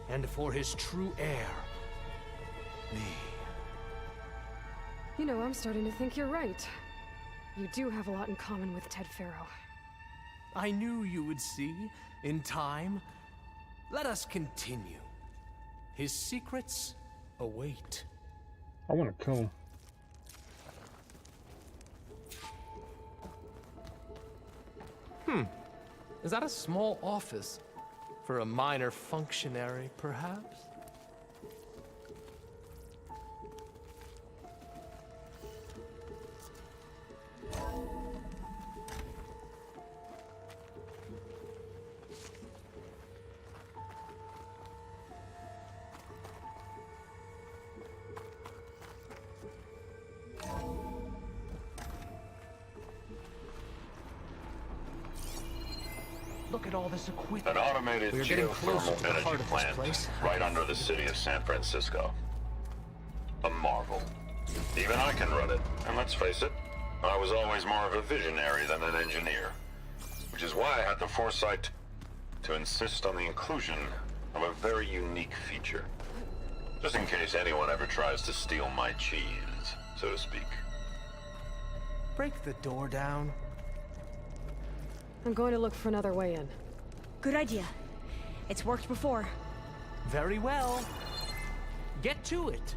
And for his true heir, me. You know, I'm starting to think you're right. You do have a lot in common with Ted Pharaoh. I knew you would see, in time. Let us continue. His secrets await. I want to kill him. Is that a small office? For a minor functionary, perhaps? Look at all this equipment. An automated We're getting closer geothermal to the energy heart of this plant place. right under the city of San Francisco. A marvel. Even I can run it. And let's face it, I was always more of a visionary than an engineer. Which is why I had the foresight to insist on the inclusion of a very unique feature. Just in case anyone ever tries to steal my cheese, so to speak. Break the door down. I'm going to look for another way in. Good idea. It's worked before. Very well. Get to it.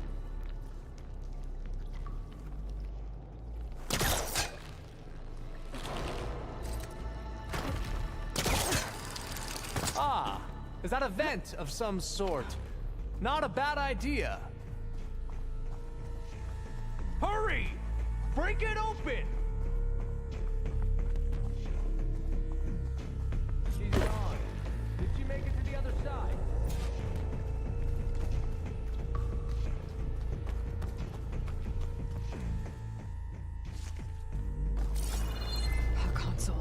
Ah, is that a vent of some sort? Not a bad idea. Hurry! Break it open! She's gone. Did she make it to the other side? A console.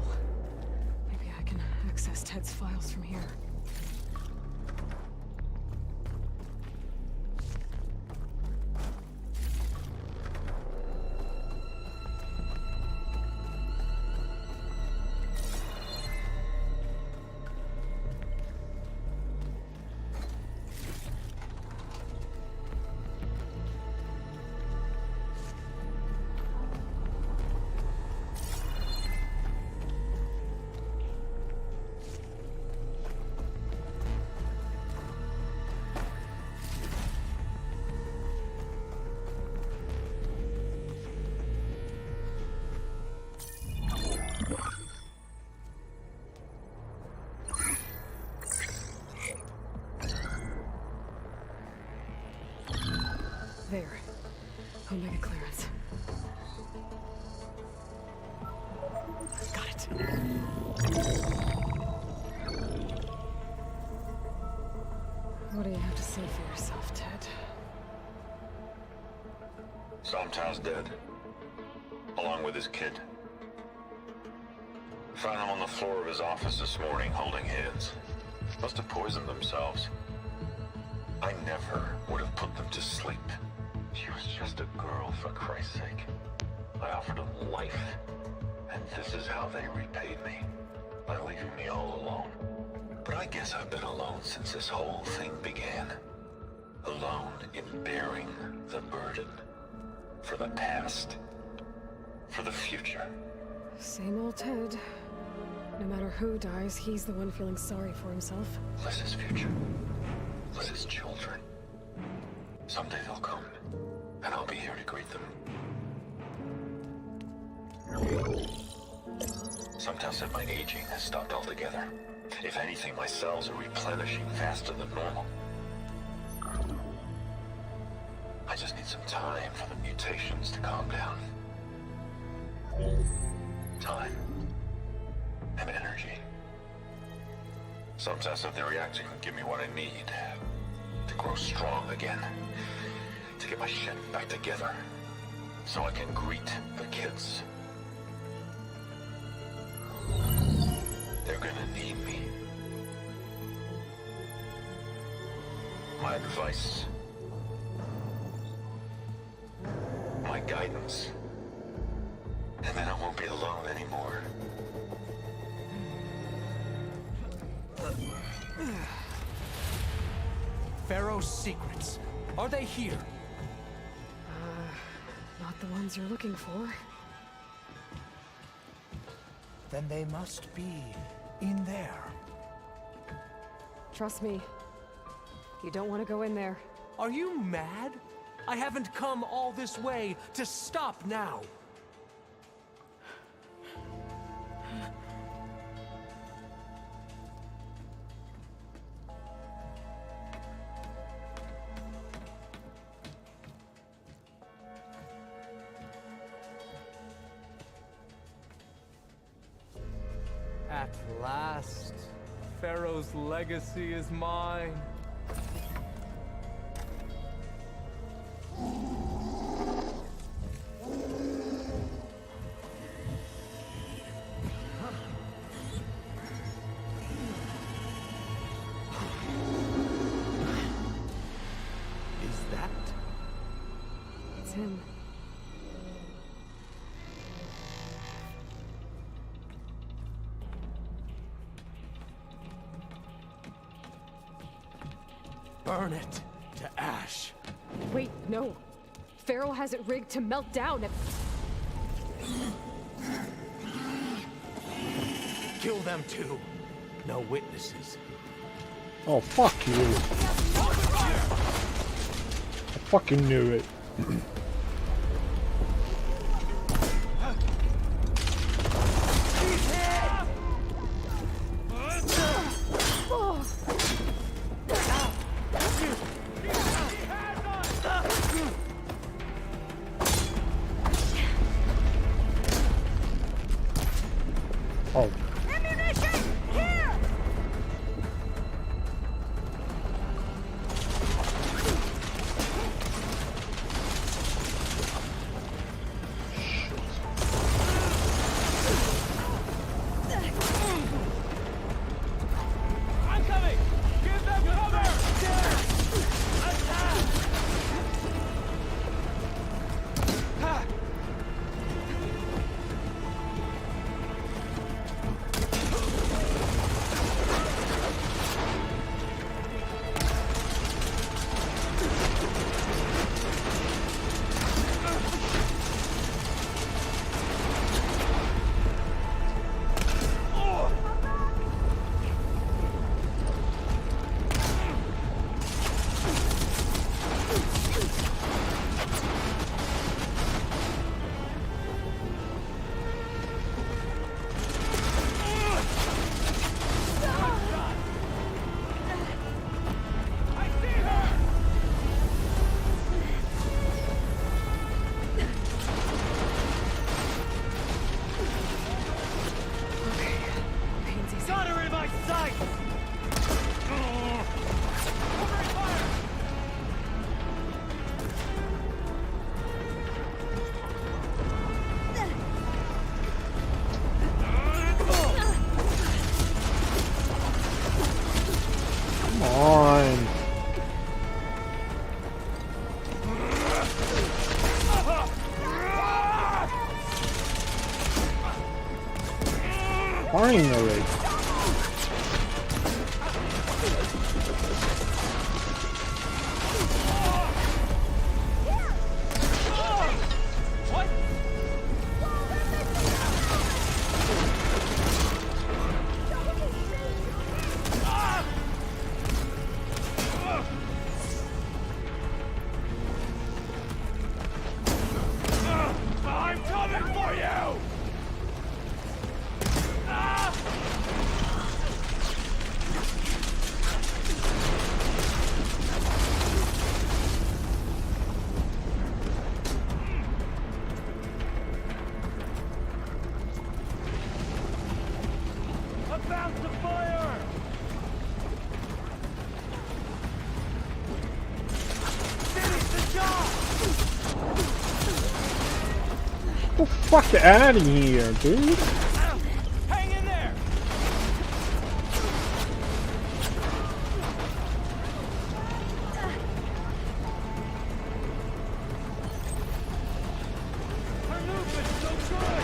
Maybe I can access Ted's files from here. There. Omega clearance. Got it. What do you have to say for yourself, Ted? Somtow's dead. Along with his kid. Found them on the floor of his office this morning, holding hands. Must have poisoned themselves. I never would have put them to sleep. She was just a girl, for Christ's sake. I offered them life, and this is how they repaid me. By leaving me all alone. But I guess I've been alone since this whole thing began. Alone in bearing the burden. For the past. For the future. Same old Ted. No matter who dies, he's the one feeling sorry for himself. Liz's future. Liz's children. Someday they'll come, and I'll be here to greet them. Some tell said my aging has stopped altogether. If anything, my cells are replenishing faster than normal. I just need some time for the mutations to calm down. Time. And energy. Some test said the reactor could give me what I need to grow strong again. To get my shit back together. So I can greet the kids. They're gonna need me. My advice. My guidance. And then I won't be alone anymore. Pharaoh's secrets. Are they here? Not the ones you're looking for. Then they must be in there. Trust me. You don't want to go in there. Are you mad? I haven't come all this way to stop now. At last, Pharaoh's legacy is mine. Is that? It's him. Burn it to ash. Wait, no. Pharaoh has it rigged to melt down. Kill them too. No witnesses. Oh, fuck you. I fucking knew it. Oh. Ammunition! Here! I'm coming! Give them cover! Attack! Got her in my sight! Covering fire! Come on. Finally. the fuck out of here, dude. Hang in there! Her movement's so good!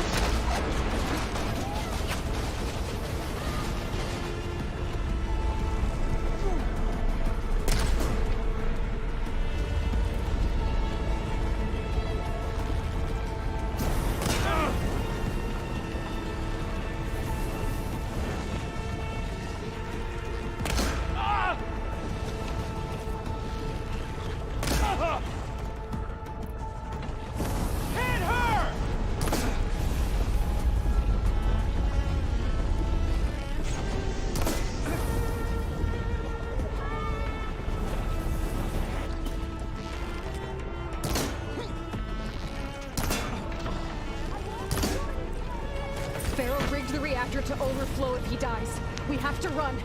Pharaoh rigged the reactor to overflow if he dies. We have to run.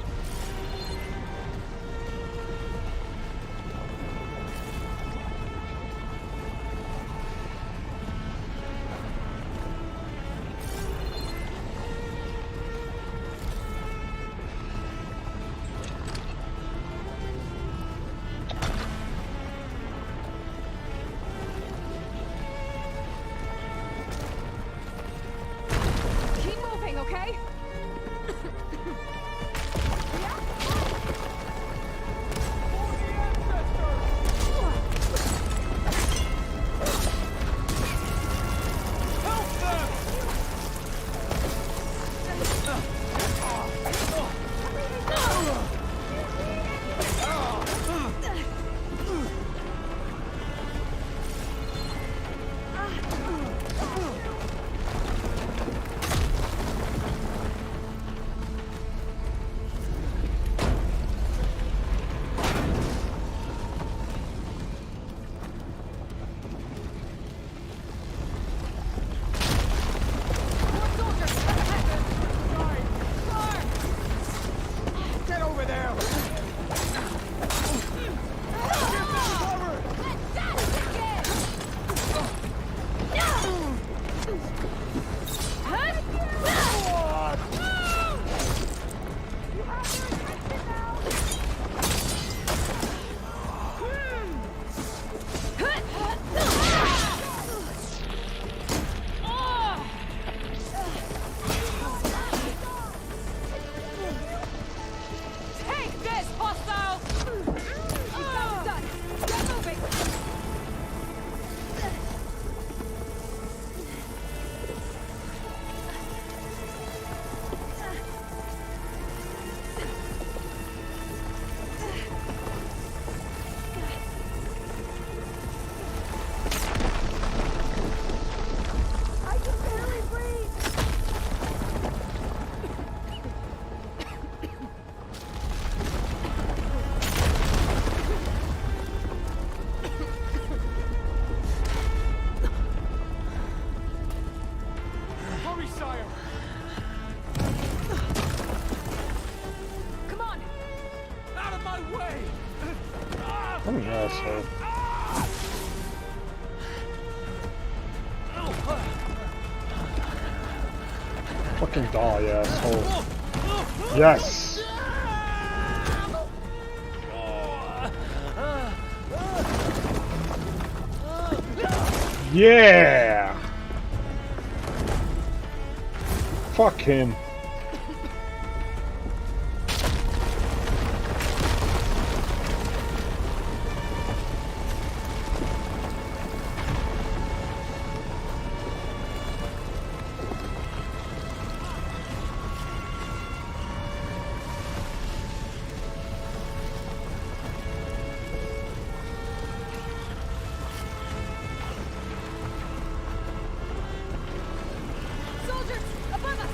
Keep moving, okay? Get over there! Take this, hostile! That's done. Get moving. I can barely breathe. Hurry, sire! Come on. Out of my way! I'm an asshole. Fucking die, asshole. Yes! Yeah! Fuck him. Soldiers, above us!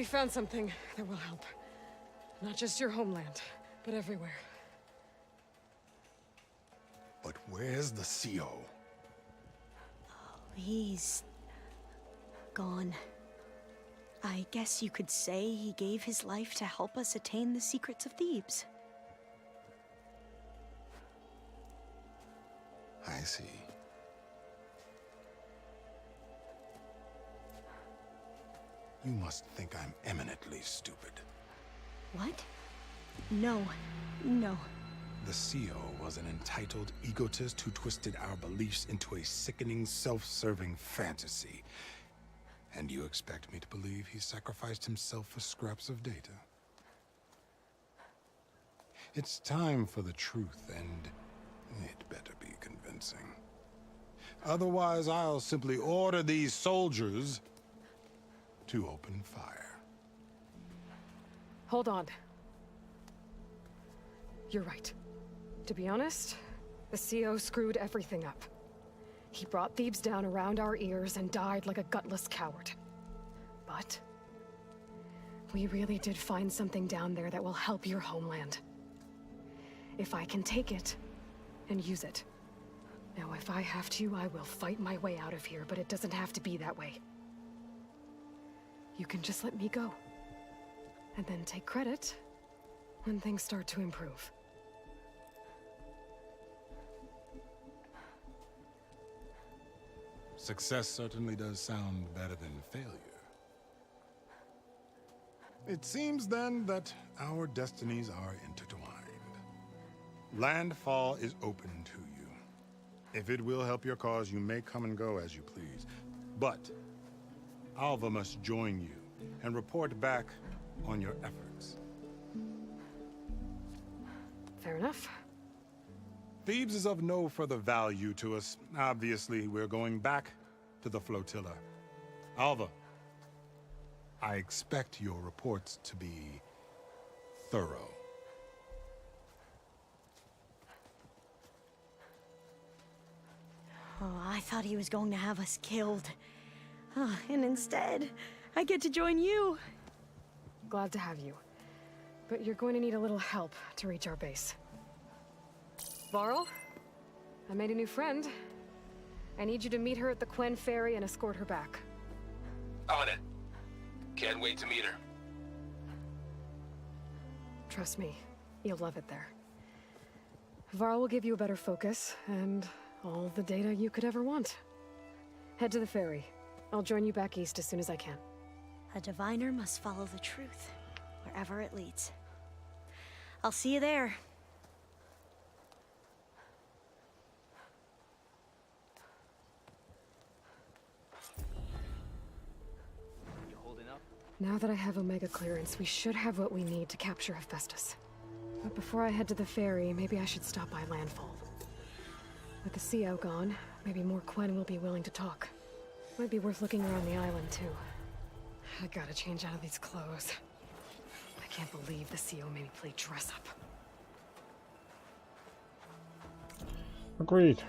We found something that will help. Not just your homeland, but everywhere. But where's the CO? He's gone. I guess you could say he gave his life to help us attain the secrets of Thebes. I see. You must think I'm eminently stupid. What? No. No. The CO was an entitled egotist who twisted our beliefs into a sickening, self-serving fantasy. And you expect me to believe he sacrificed himself for scraps of data? It's time for the truth, and it better be convincing. Otherwise, I'll simply order these soldiers to open fire. Hold on. You're right. To be honest, the CO screwed everything up. He brought Thebes down around our ears and died like a gutless coward. But we really did find something down there that will help your homeland. If I can take it and use it. Now, if I have to, I will fight my way out of here, but it doesn't have to be that way. You can just let me go. And then take credit when things start to improve. Success certainly does sound better than failure. It seems then that our destinies are intertwined. Landfall is open to you. If it will help your cause, you may come and go as you please. But Alva must join you and report back on your efforts. Fair enough. Thebes is of no further value to us. Obviously, we're going back to the flotilla. Alva, I expect your reports to be thorough. Oh, I thought he was going to have us killed. Oh, and instead, I get to join you. Glad to have you. But you're going to need a little help to reach our base. Varl, I made a new friend. I need you to meet her at the Quen Ferry and escort her back. On it. Can't wait to meet her. Trust me, you'll love it there. Varl will give you a better focus, and all the data you could ever want. Head to the ferry. I'll join you back east as soon as I can. A diviner must follow the truth, wherever it leads. I'll see you there. You holding up? Now that I have Omega clearance, we should have what we need to capture Hephaestus. But before I head to the ferry, maybe I should stop by Landfall. With the CO gone, maybe more Quen will be willing to talk. Might be worth looking around the island, too. I gotta change out of these clothes. I can't believe the CO made me play dress up. Agreed.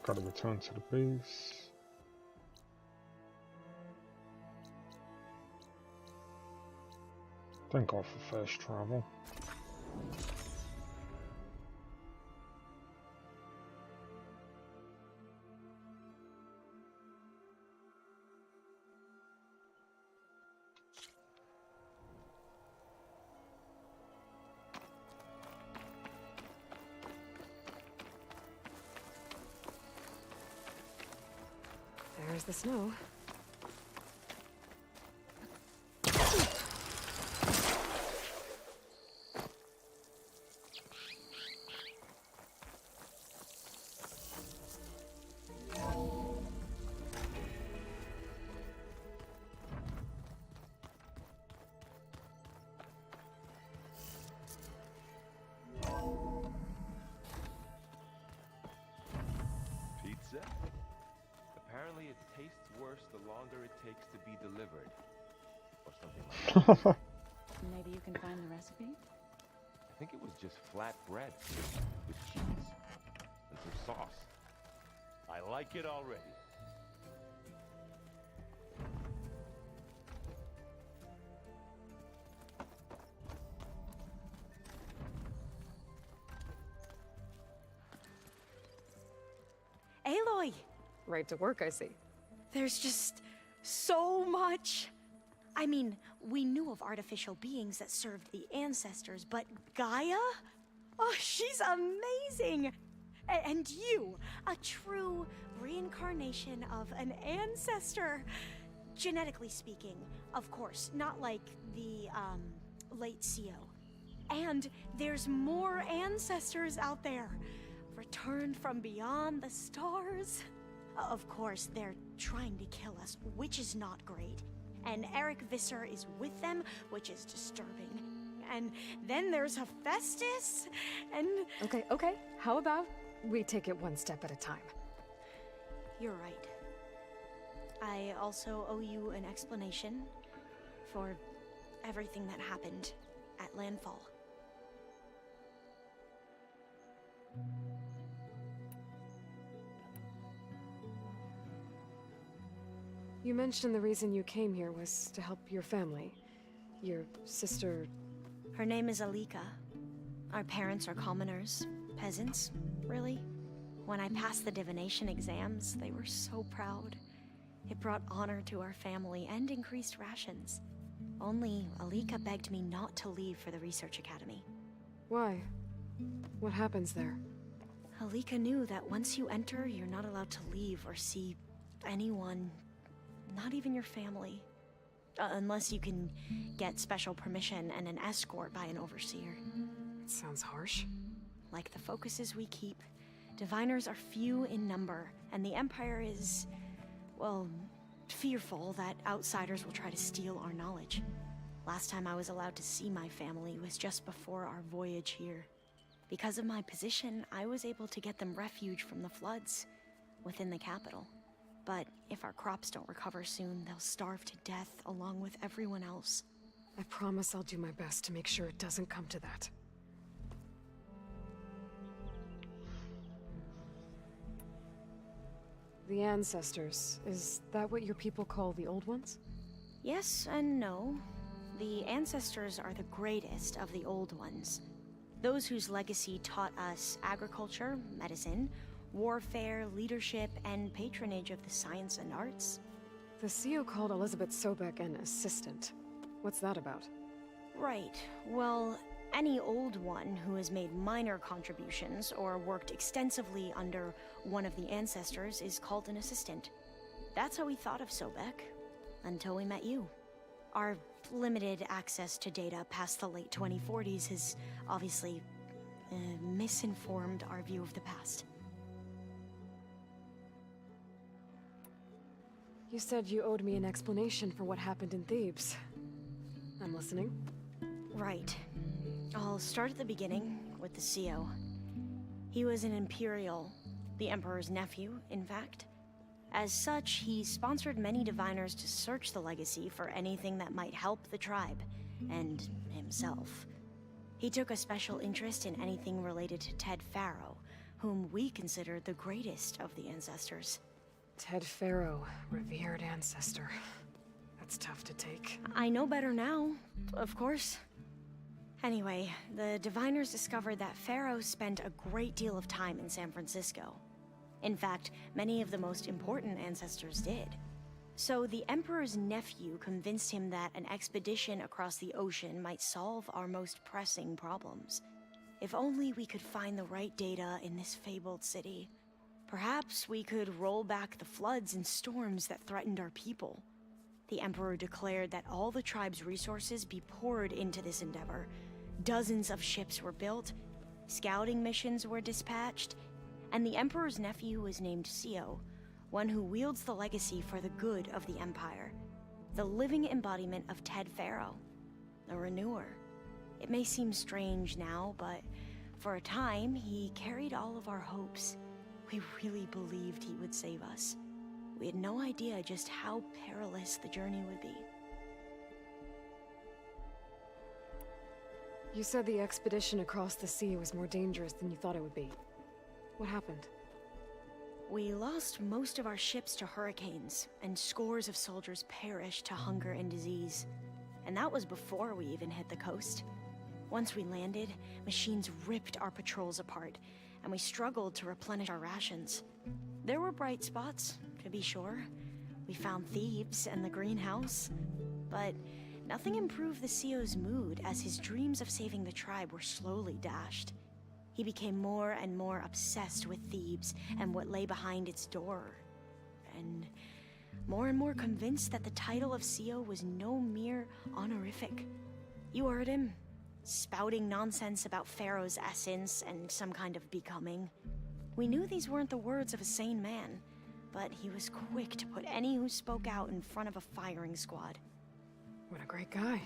Gotta return to the base. Thank God for fast travel. There's the snow. Pizza? Apparently it tastes worse the whatever it takes to be delivered. Or something like that. Maybe you can find the recipe? I think it was just flat bread with cheese and some sauce. I like it already. Aloy! Right to work, I see. There's just so much. I mean, we knew of artificial beings that served the ancestors, but Gaia? Oh, she's amazing! And you, a true reincarnation of an ancestor. Genetically speaking, of course, not like the, late CO. And there's more ancestors out there, returned from beyond the stars. Of course, they're trying to kill us, which is not great. And Eric Visser is with them, which is disturbing. And then there's Hephaestus, and... Okay. How about we take it one step at a time? You're right. I also owe you an explanation for everything that happened at Landfall. You mentioned the reason you came here was to help your family. Your sister... Her name is Alika. Our parents are commoners. Peasants, really. When I passed the divination exams, they were so proud. It brought honor to our family and increased rations. Only Alika begged me not to leave for the research academy. Why? What happens there? Alika knew that once you enter, you're not allowed to leave or see anyone, not even your family. Unless you can get special permission and an escort by an overseer. It sounds harsh. Like the focuses we keep, diviners are few in number, and the Empire is, well, fearful that outsiders will try to steal our knowledge. Last time I was allowed to see my family was just before our voyage here. Because of my position, I was able to get them refuge from the floods within the capital. But if our crops don't recover soon, they'll starve to death along with everyone else. I promise I'll do my best to make sure it doesn't come to that. The ancestors, is that what your people call the old ones? Yes and no. The ancestors are the greatest of the old ones. Those whose legacy taught us agriculture, medicine, warfare, leadership, and patronage of the science and arts. The CEO called Elizabeth Sobek an assistant. What's that about? Right. Well, any old one who has made minor contributions or worked extensively under one of the ancestors is called an assistant. That's how we thought of Sobek, until we met you. Our limited access to data past the late 2040s has obviously misinformed our view of the past. You said you owed me an explanation for what happened in Thebes. I'm listening. Right. I'll start at the beginning with the CEO. He was an Imperial, the Emperor's nephew, in fact. As such, he sponsored many diviners to search the legacy for anything that might help the tribe, and himself. He took a special interest in anything related to Ted Faro, whom we consider the greatest of the ancestors. Ted Faro, revered ancestor. That's tough to take. I know better now, of course. Anyway, the diviners discovered that Faro spent a great deal of time in San Francisco. In fact, many of the most important ancestors did. So the Emperor's nephew convinced him that an expedition across the ocean might solve our most pressing problems. If only we could find the right data in this fabled city. Perhaps we could roll back the floods and storms that threatened our people. The Emperor declared that all the tribe's resources be poured into this endeavor. Dozens of ships were built, scouting missions were dispatched, and the Emperor's nephew was named CEO, one who wields the legacy for the good of the Empire. The living embodiment of Ted Faro, a renewer. It may seem strange now, but for a time, he carried all of our hopes. We really believed he would save us. We had no idea just how perilous the journey would be. You said the expedition across the sea was more dangerous than you thought it would be. What happened? We lost most of our ships to hurricanes, and scores of soldiers perished to hunger and disease. And that was before we even hit the coast. Once we landed, machines ripped our patrols apart, and we struggled to replenish our rations. There were bright spots, to be sure. We found thieves and the greenhouse, but nothing improved the CEO's mood as his dreams of saving the tribe were slowly dashed. He became more and more obsessed with Thebes and what lay behind its door, and more convinced that the title of CEO was no mere honorific. You heard him, spouting nonsense about Pharaoh's essence and some kind of becoming. We knew these weren't the words of a sane man, but he was quick to put any who spoke out in front of a firing squad. What a great guy.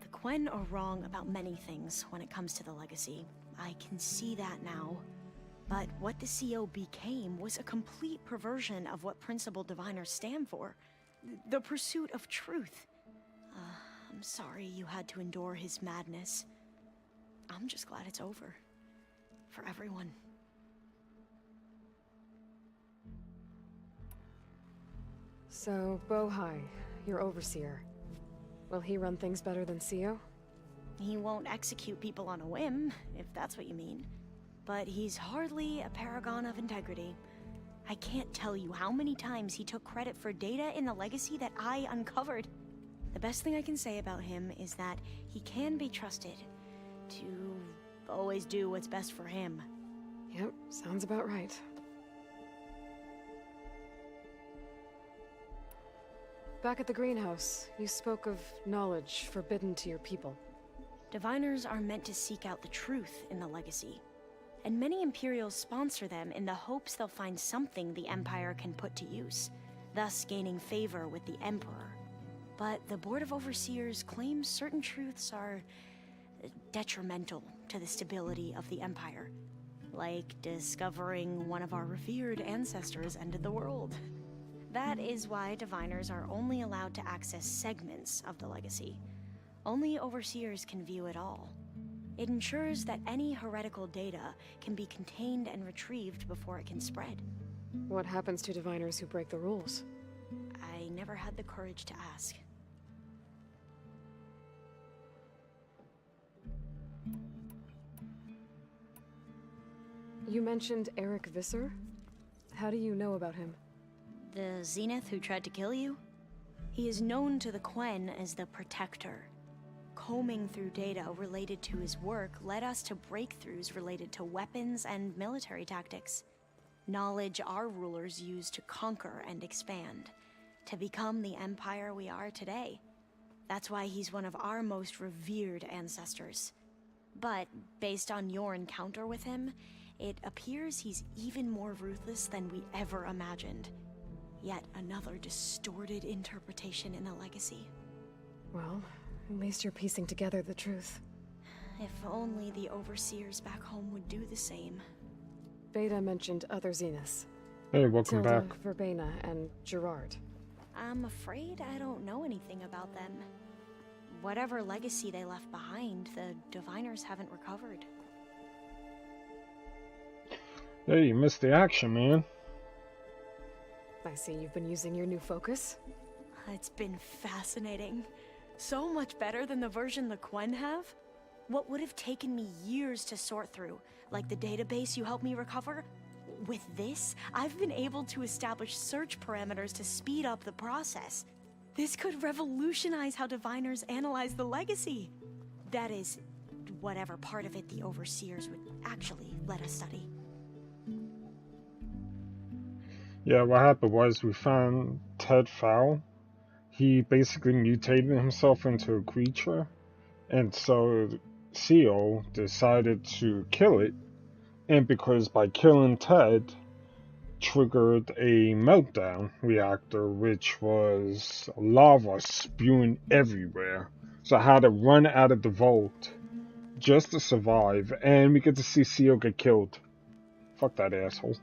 The Quen are wrong about many things when it comes to the legacy. I can see that now. But what the CO became was a complete perversion of what principled diviners stand for. The pursuit of truth. I'm sorry you had to endure his madness. I'm just glad it's over. For everyone. So, Bohai, your overseer. Will he run things better than CEO? He won't execute people on a whim, if that's what you mean. But he's hardly a paragon of integrity. I can't tell you how many times he took credit for data in the legacy that I uncovered. The best thing I can say about him is that he can be trusted to always do what's best for him. Yep, sounds about right. Back at the greenhouse, you spoke of knowledge forbidden to your people. Diviners are meant to seek out the truth in the legacy, and many Imperials sponsor them in the hopes they'll find something the Empire can put to use, thus gaining favor with the Emperor. But the Board of Overseers claims certain truths are detrimental to the stability of the Empire, like discovering one of our revered ancestors ended the world. That is why Diviners are only allowed to access segments of the legacy. Only Overseers can view it all. It ensures that any heretical data can be contained and retrieved before it can spread. What happens to Diviners who break the rules? I never had the courage to ask. You mentioned Eric Visser? How do you know about him? The Zenith who tried to kill you? He is known to the Quen as the Protector. Combing through data related to his work led us to breakthroughs related to weapons and military tactics. Knowledge our rulers used to conquer and expand, to become the empire we are today. That's why he's one of our most revered ancestors. But based on your encounter with him, it appears he's even more ruthless than we ever imagined. Yet another distorted interpretation in the legacy. Well, at least you're piecing together the truth. If only the Overseers back home would do the same. Beta mentioned other Zeniths. Hey, welcome Tilda, back. Verbena, and Gerard. I'm afraid I don't know anything about them. Whatever legacy they left behind, the Diviners haven't recovered. Hey, you missed the action, man. I see you've been using your new focus. It's been fascinating. So much better than the version the Quen have. What would have taken me years to sort through, like the database you helped me recover, with this, I've been able to establish search parameters to speed up the process. This could revolutionize how Diviners analyze the legacy. That is, whatever part of it the Overseers would actually let us study. Yeah, what happened was we found Ted Fowl. He basically mutated himself into a creature, and so CO decided to kill it, and because by killing Ted triggered a meltdown reactor, which was lava spewing everywhere. So I had to run out of the vault just to survive, and we get to see CO get killed. Fuck that asshole.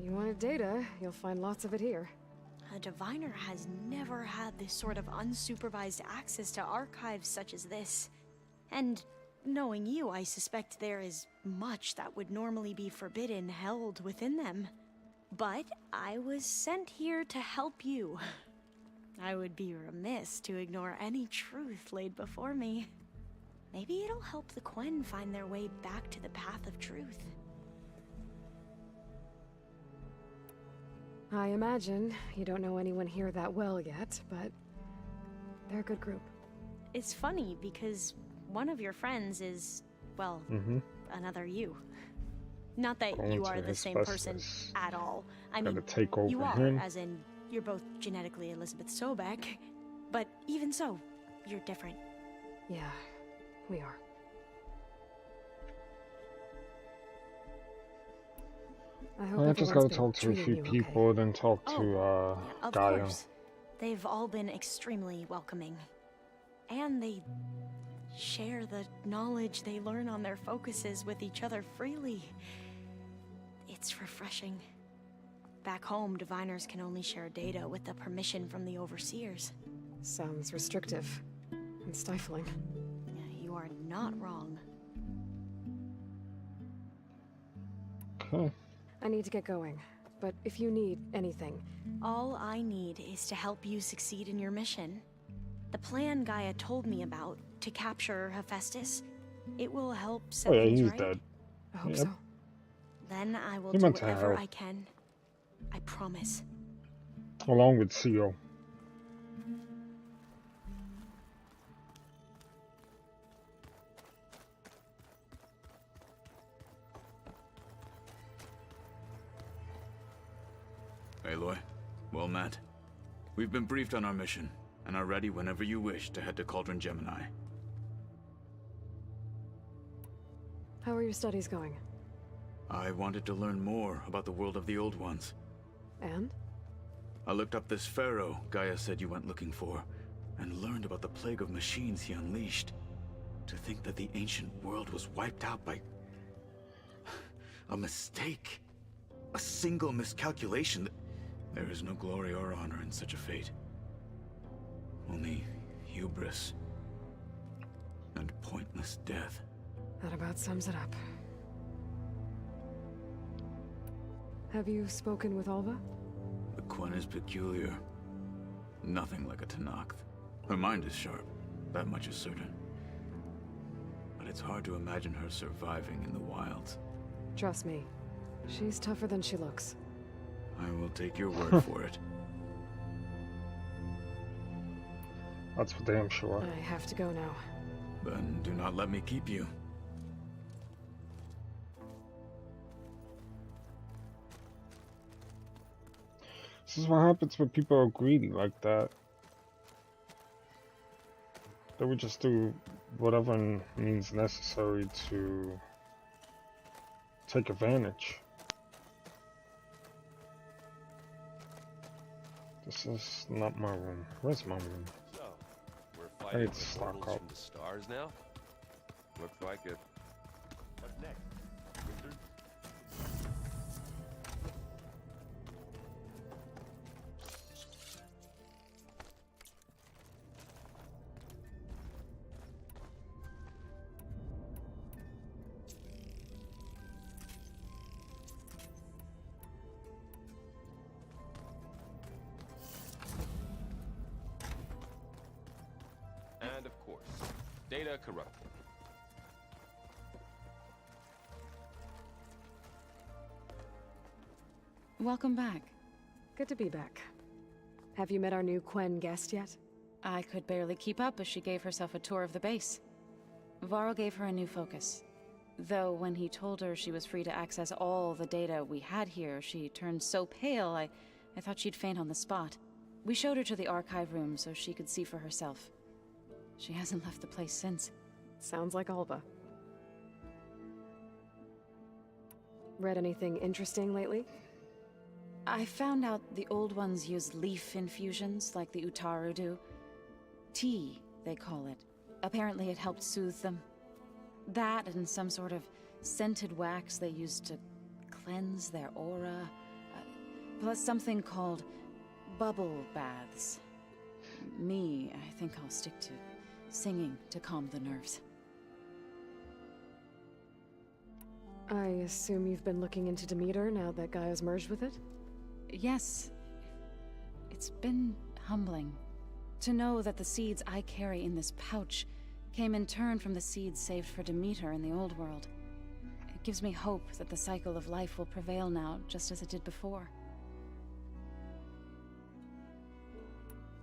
You wanted data, you'll find lots of it here. A diviner has never had this sort of unsupervised access to archives such as this. And knowing you, I suspect there is much that would normally be forbidden held within them. But I was sent here to help you. I would be remiss to ignore any truth laid before me. Maybe it'll help the Quen find their way back to the path of truth. I imagine you don't know anyone here that well yet, but they're a good group. It's funny because one of your friends is, well, another you. Not that Going you to are the same person asbestos. at all. I Gotta mean, take over you are, him. as in, you're both genetically Elizabeth Sobek. But even so, you're different. Yeah, we are. I just gotta talk to a few people, then talk to Of Gaia. course. They've all been extremely welcoming. And they share the knowledge they learn on their focuses with each other freely. It's refreshing. Back home, diviners can only share data with the permission from the overseers. Sounds restrictive and stifling. You are not wrong. Okay. I need to get going, but if you need anything... All I need is to help you succeed in your mission. The plan Gaia told me about, to capture Hephaestus, it will help set Oh yeah, things he's right. dead. I hope Yep. so. Then I will He do meant to whatever help. I can. I promise. Along with CO. Aloy, well met. We've been briefed on our mission, and are ready whenever you wish to head to Cauldron Gemini. How are your studies going? I wanted to learn more about the world of the Old Ones. And? I looked up this pharaoh Gaia said you went looking for, and learned about the plague of machines he unleashed. To think that the ancient world was wiped out by... a mistake. A single miscalculation. There is no glory or honor in such a fate. Only hubris and pointless death. That about sums it up. Have you spoken with Alva? The Quen is peculiar. Nothing like a Tenakth. Her mind is sharp, that much is certain. But it's hard to imagine her surviving in the wilds. Trust me, she's tougher than she looks. I will take your word for it. That's for damn sure. I have to go now. Then do not let me keep you. This is what happens when people are greedy like that. They would just do whatever means necessary to take advantage. This is not my room. Where's my room? So, we're I fighting need to the stock portals up. from the stars now? Looks like it. What's next? Wizards? And of course, data corrupted. Welcome back. Good to be back. Have you met our new Quen guest yet? I could barely keep up as she gave herself a tour of the base. Varl gave her a new focus. Though when he told her she was free to access all the data we had here, she turned so pale I thought she'd faint on the spot. We showed her to the archive room so she could see for herself. She hasn't left the place since. Sounds like Alva. Read anything interesting lately? I found out the old ones use leaf infusions like the Utaru do. Tea, they call it. Apparently it helped soothe them. That and some sort of scented wax they used to cleanse their aura. Plus something called bubble baths. I think I'll stick to singing to calm the nerves. I assume you've been looking into Demeter now that Gaia's merged with it? Yes. It's been humbling to know that the seeds I carry in this pouch came in turn from the seeds saved for Demeter in the old world. It gives me hope that the cycle of life will prevail now, just as it did before.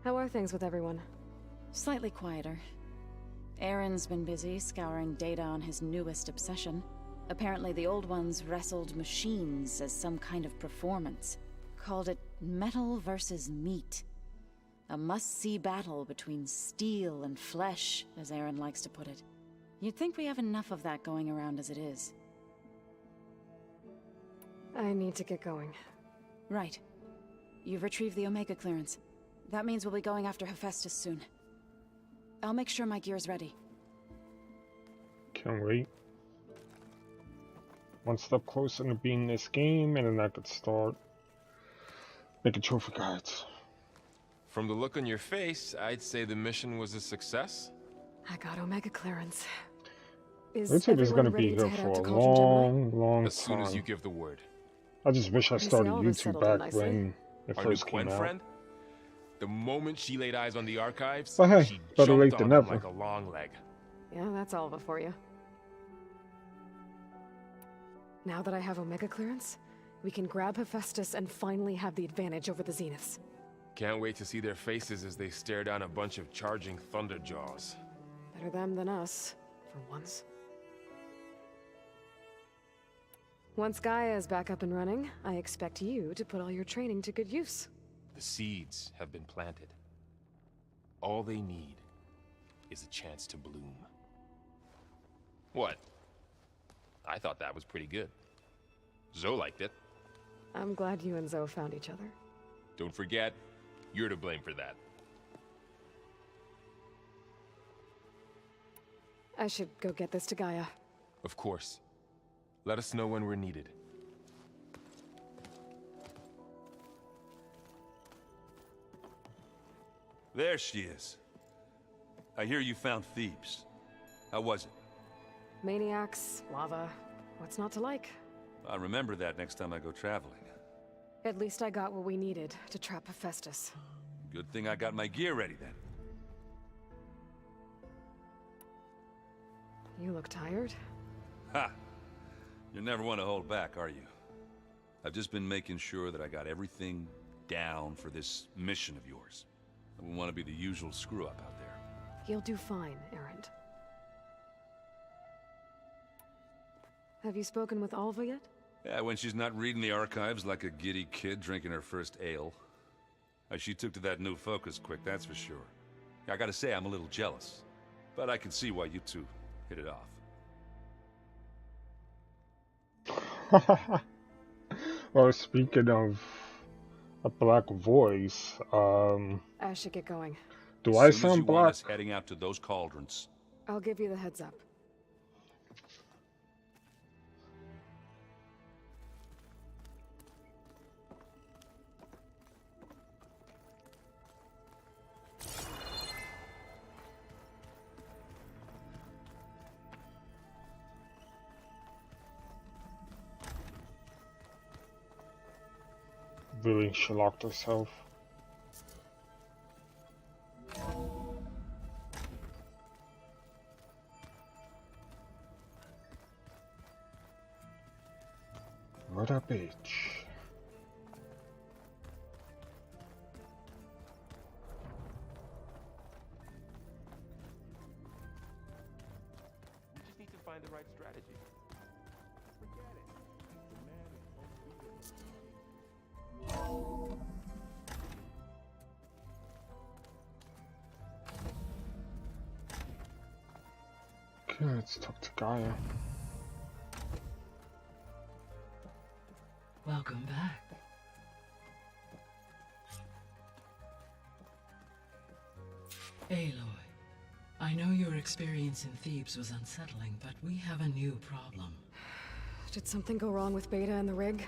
How are things with everyone? Slightly quieter. Aaron's been busy scouring data on his newest obsession. Apparently the old ones wrestled machines as some kind of performance. Called it metal versus meat. A must-see battle between steel and flesh, as Aaron likes to put it. You'd think we have enough of that going around as it is. I need to get going. Right. You've retrieved the Omega clearance. That means we'll be going after Hephaestus soon. I'll make sure my gear's ready. Can't wait. One step closer to beating this game, and then I could start making trophy guides. From the look on your face, I'd say the mission was a success. I got Omega clearance. Looks like it's gonna be here for a long, long time. As soon as you give the word. I just wish I started YouTube back when it Our first new came Gwen out. friend? The moment she laid eyes on the archives, But hey, she better jumped late on than them never. like a long leg. Yeah, that's Alva for you. Now that I have Omega clearance, we can grab Hephaestus and finally have the advantage over the Zeniths. Can't wait to see their faces as they stare down a bunch of charging thunderjaws. Better them than us, for once. Once Gaia is back up and running, I expect you to put all your training to good use. The seeds have been planted. All they need is a chance to bloom. What? I thought that was pretty good. Zoe liked it. I'm glad you and Zoe found each other. Don't forget, you're to blame for that. I should go get this to Gaia. Of course. Let us know when we're needed. There she is. I hear you found Thebes. How was it? Maniacs, lava, what's not to like? I'll remember that next time I go traveling. At least I got what we needed to trap Hephaestus. Good thing I got my gear ready then. You look tired. Ha! You never want to hold back, are you? I've just been making sure that I got everything down for this mission of yours. I wouldn't want to be the usual screw-up out there. You'll do fine, Erend. Have you spoken with Alva yet? Yeah, when she's not reading the archives like a giddy kid drinking her first ale. She took to that new focus quick, that's for sure. I gotta say, I'm a little jealous. But I can see why you two hit it off. Well, speaking of a black voice, I should get going. do I As soon as you sound want black? us heading out to those cauldrons. I'll give you the heads up. Really, she locked herself. What a bitch. We just need to find the right strategy. Forget it. The man is Okay, let's talk to Gaia. Welcome back. Aloy, I know your experience in Thebes was unsettling, but we have a new problem. Did something go wrong with Beta and the rig?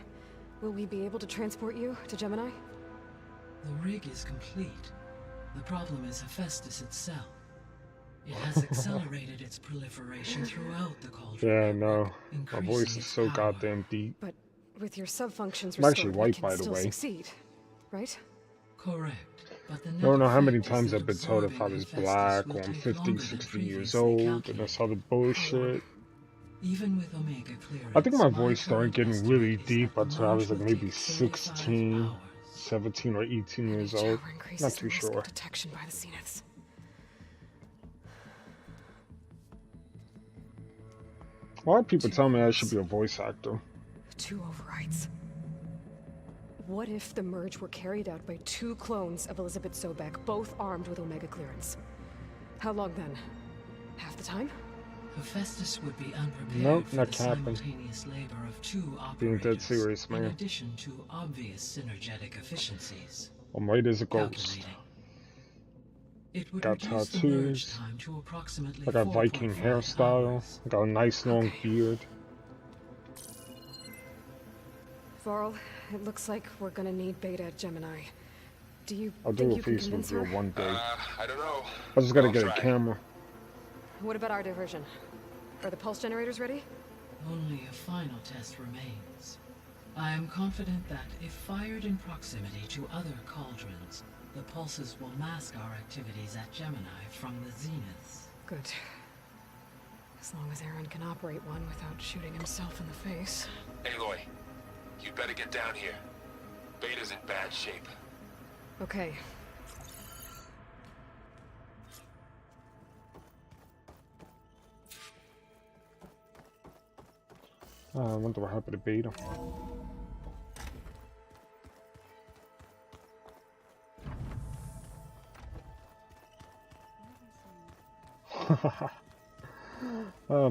Will we be able to transport you to Gemini? The rig is complete. The problem is Hephaestus itself. It has accelerated its proliferation throughout the cauldron. Yeah, no. My increasing voice is its so power. goddamn deep. But with your sub-functions I'm actually restored, we white, can by the still way. succeed, right? Correct. But the I don't know how many net effect is times that I've been told if I absorbing was Hephaestus black will or I'm take 50, longer than 60 years previously old and calculated. this other bullshit. Even with Omega clearance, I think my my voice started current getting estimate really is deep that the until I was merge like will maybe take 75 16, hours. 17 or 18 years Each old. hour increases Not the too risk sure. of detection by the Zeniths. A lot of people tell me I should be a voice actor. 2 overrides. What if the merge were carried out by 2 clones of Elizabeth Sobek, both armed with Omega clearance? How long then? Half the time? Hephaestus would be unprepared Nope, for not the capping. simultaneous labor of 2 Being operators, dead serious, in man. addition to obvious synergetic efficiencies. I'm white as a ghost. Calculating. It would Got reduce the merge tattoos. time to approximately I got Viking 4.5 hairstyle. hours. I got a nice long beard. Varl, it looks like we're gonna need Beta at Gemini. Do you I'll think do a you can face convince reveal her? one day. I don't know. I just gotta I'll get try. a camera. What about our diversion? Are the pulse generators ready? Only a final test remains. I am confident that if fired in proximity to other cauldrons, the pulses will mask our activities at Gemini from the Zeniths. Good. As long as Aaron can operate one without shooting himself in the face. Aloy, you better get down here. Beta's in bad shape. Okay. I wonder what happened to Beta.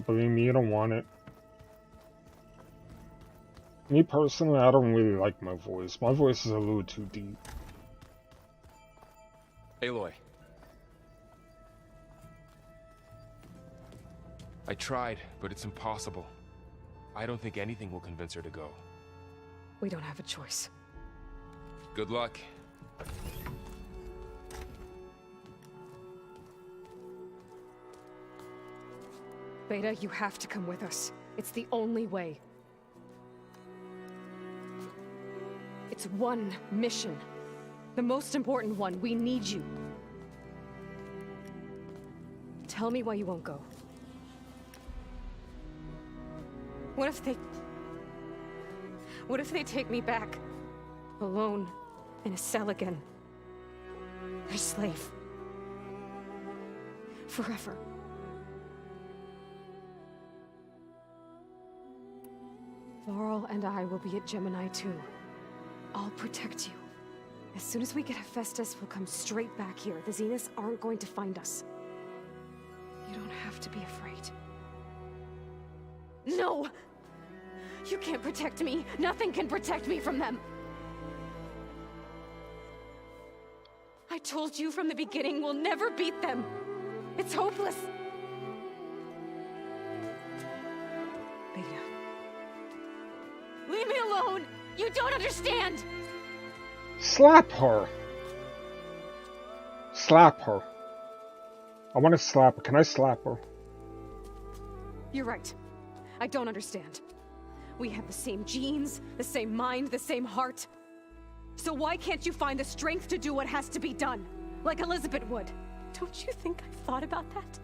Believe me, you don't want it. Me personally, I don't really like my voice. My voice is a little too deep. Aloy. I tried, but it's impossible. I don't think anything will convince her to go. We don't have a choice. Good luck. Beta, you have to come with us. It's the only way. It's one mission. The most important one. We need you. Tell me why you won't go. What if they take me back? Alone, in a cell again. A slave. Forever. Varl and I will be at Gemini too. I'll protect you. As soon as we get Hephaestus, we'll come straight back here. The Zeniths aren't going to find us. You don't have to be afraid. No! You can't protect me. Nothing can protect me from them. I told you from the beginning we'll never beat them. It's hopeless. Beta. Leave me alone! You don't understand! Slap her! Slap her. I want to slap her. Can I slap her? You're right. I don't understand. We have the same genes, the same mind, the same heart. So why can't you find the strength to do what has to be done? Like Elizabeth would. Don't you think I've thought about that?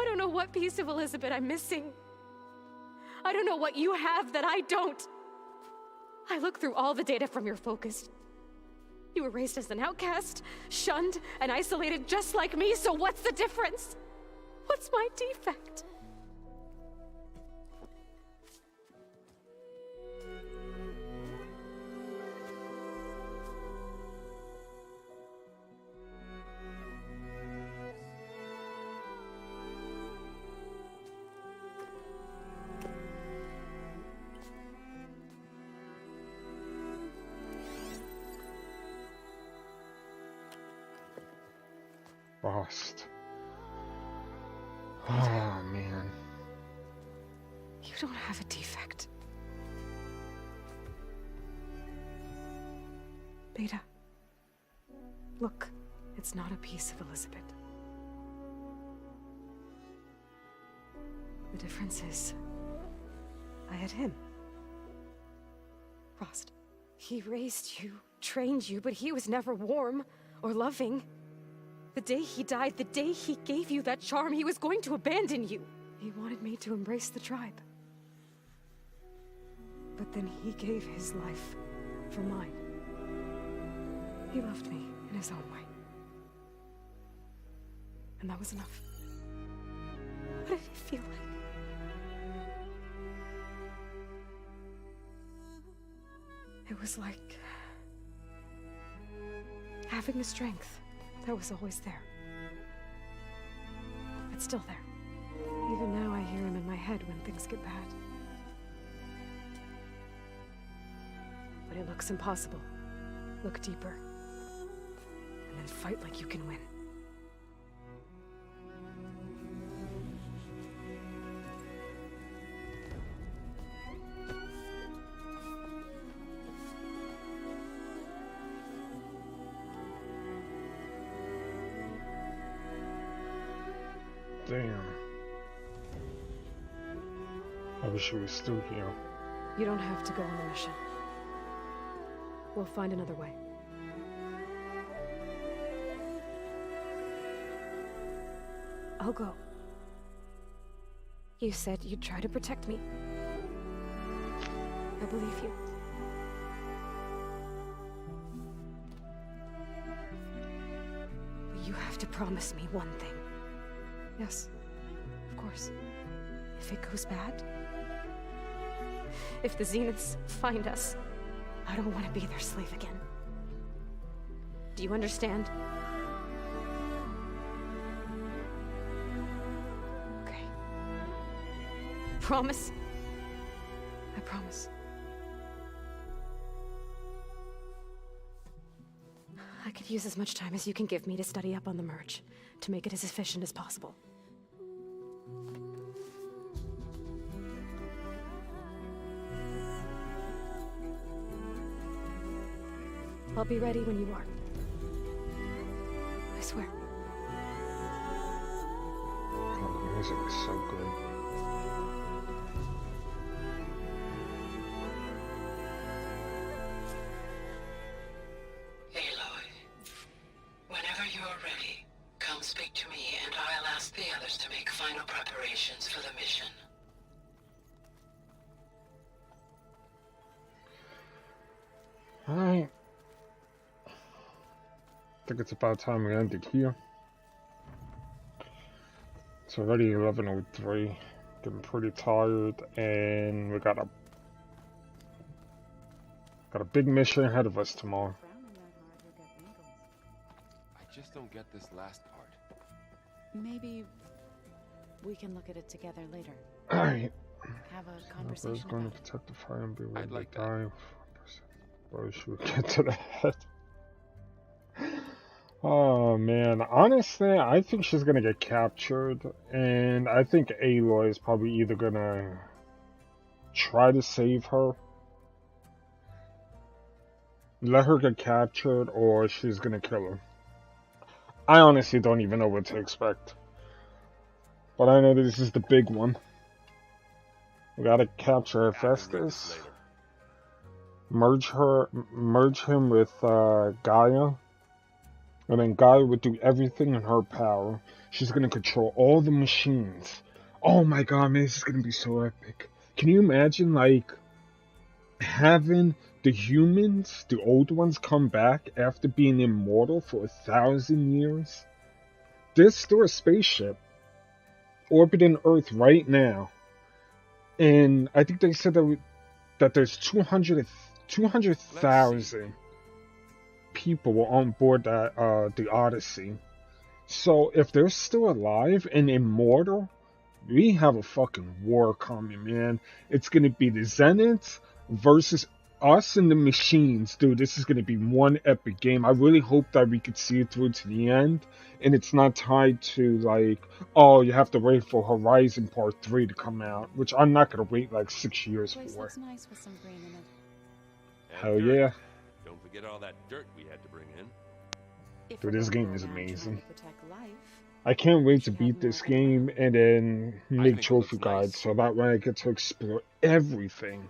I don't know what piece of Elizabeth I'm missing. I don't know what you have that I don't. I look through all the data from your focus. You were raised as an outcast, shunned, and isolated just like me, so what's the difference? What's my defect? Lost. Oh, man. You don't have a defect. Beta. Look, it's not a piece of Elizabeth. The difference is, I had him. Frost. He raised you, trained you, but he was never warm or loving. The day he died, the day he gave you that charm, he was going to abandon you. He wanted me to embrace the tribe. But then he gave his life for mine. He loved me in his own way. And that was enough. What did it feel like? It was like having the strength that was always there. It's still there. Even now I hear him in my head when things get bad. But it looks impossible. Look deeper. And then fight like you can win. Damn. I wish he was still here. You don't have to go on the mission. We'll find another way. I'll go. You said you'd try to protect me. I believe you. But you have to promise me one thing. Yes, of course. If it goes bad, if the Zeniths find us, I don't want to be their slave again. Do you understand? Okay. Promise? I promise. I could use as much time as you can give me to study up on the merge, to make it as efficient as possible. I'll be ready when you are. I swear. Oh, the music is so good. Aloy, whenever you are ready, come speak to me and I'll ask the others to make final preparations for the mission. Alright. I think it's about time we ended here. It's already 11:03. Getting pretty tired, and we got a big mission ahead of us tomorrow. I just don't get this last part. Maybe we can look at it together later. Alright. Have a We're conversation going about to protect the fire and be ready to like dive. Or should we get to the head? Oh man, honestly, I think she's gonna get captured, and I think Aloy is probably either gonna try to save her, let her get captured, or she's gonna kill her. I honestly don't even know what to expect. But I know this is the big one. We gotta capture Hephaestus, merge him with Gaia. And then Gaia would do everything in her power. She's gonna control all the machines. Oh my god, man, this is gonna be so epic. Can you imagine, like, having the humans, the old ones, come back after being immortal for 1,000 years? There's still a spaceship orbiting Earth right now. And I think they said that there's 200,000 people were on board that the Odyssey. So if they're still alive and immortal, we have a fucking war coming, man. It's gonna be the Zeniths versus us and the machines, dude. This is gonna be one epic game. I really hope that we could see it through to the end, and it's not tied to like, oh, you have to wait for Horizon Part 3 to come out, which I'm not gonna wait like 6 years Place for. looks nice with some green in it. Hell yeah. Don't forget Forget all that dirt we had to bring in. Dude, this game is amazing. Protect life. I can't wait to beat this game and then make trophy guides so that way I get to explore everything.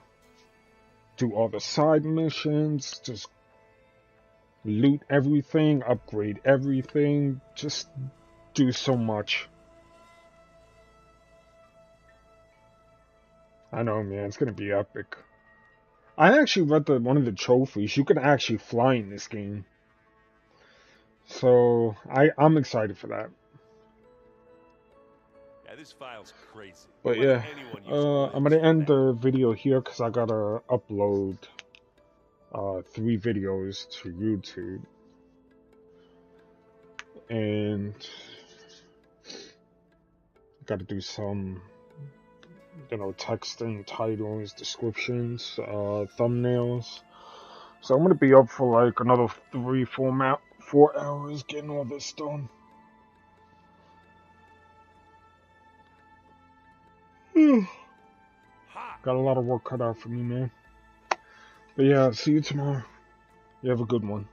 Do all the side missions, just loot everything, upgrade everything, just do so much. I know, man, it's gonna be epic. I actually read one of the trophies. You can actually fly in this game. So, I'm excited for that. Yeah, this file's crazy. But Why yeah, would anyone use I'm gonna end the video here because I gotta upload 3 videos to YouTube. And gotta do some, texting, titles, descriptions, thumbnails. So I'm gonna be up for like another 4 hours getting all this done. Got a lot of work cut out for me, man. But yeah, see you tomorrow. You have a good one.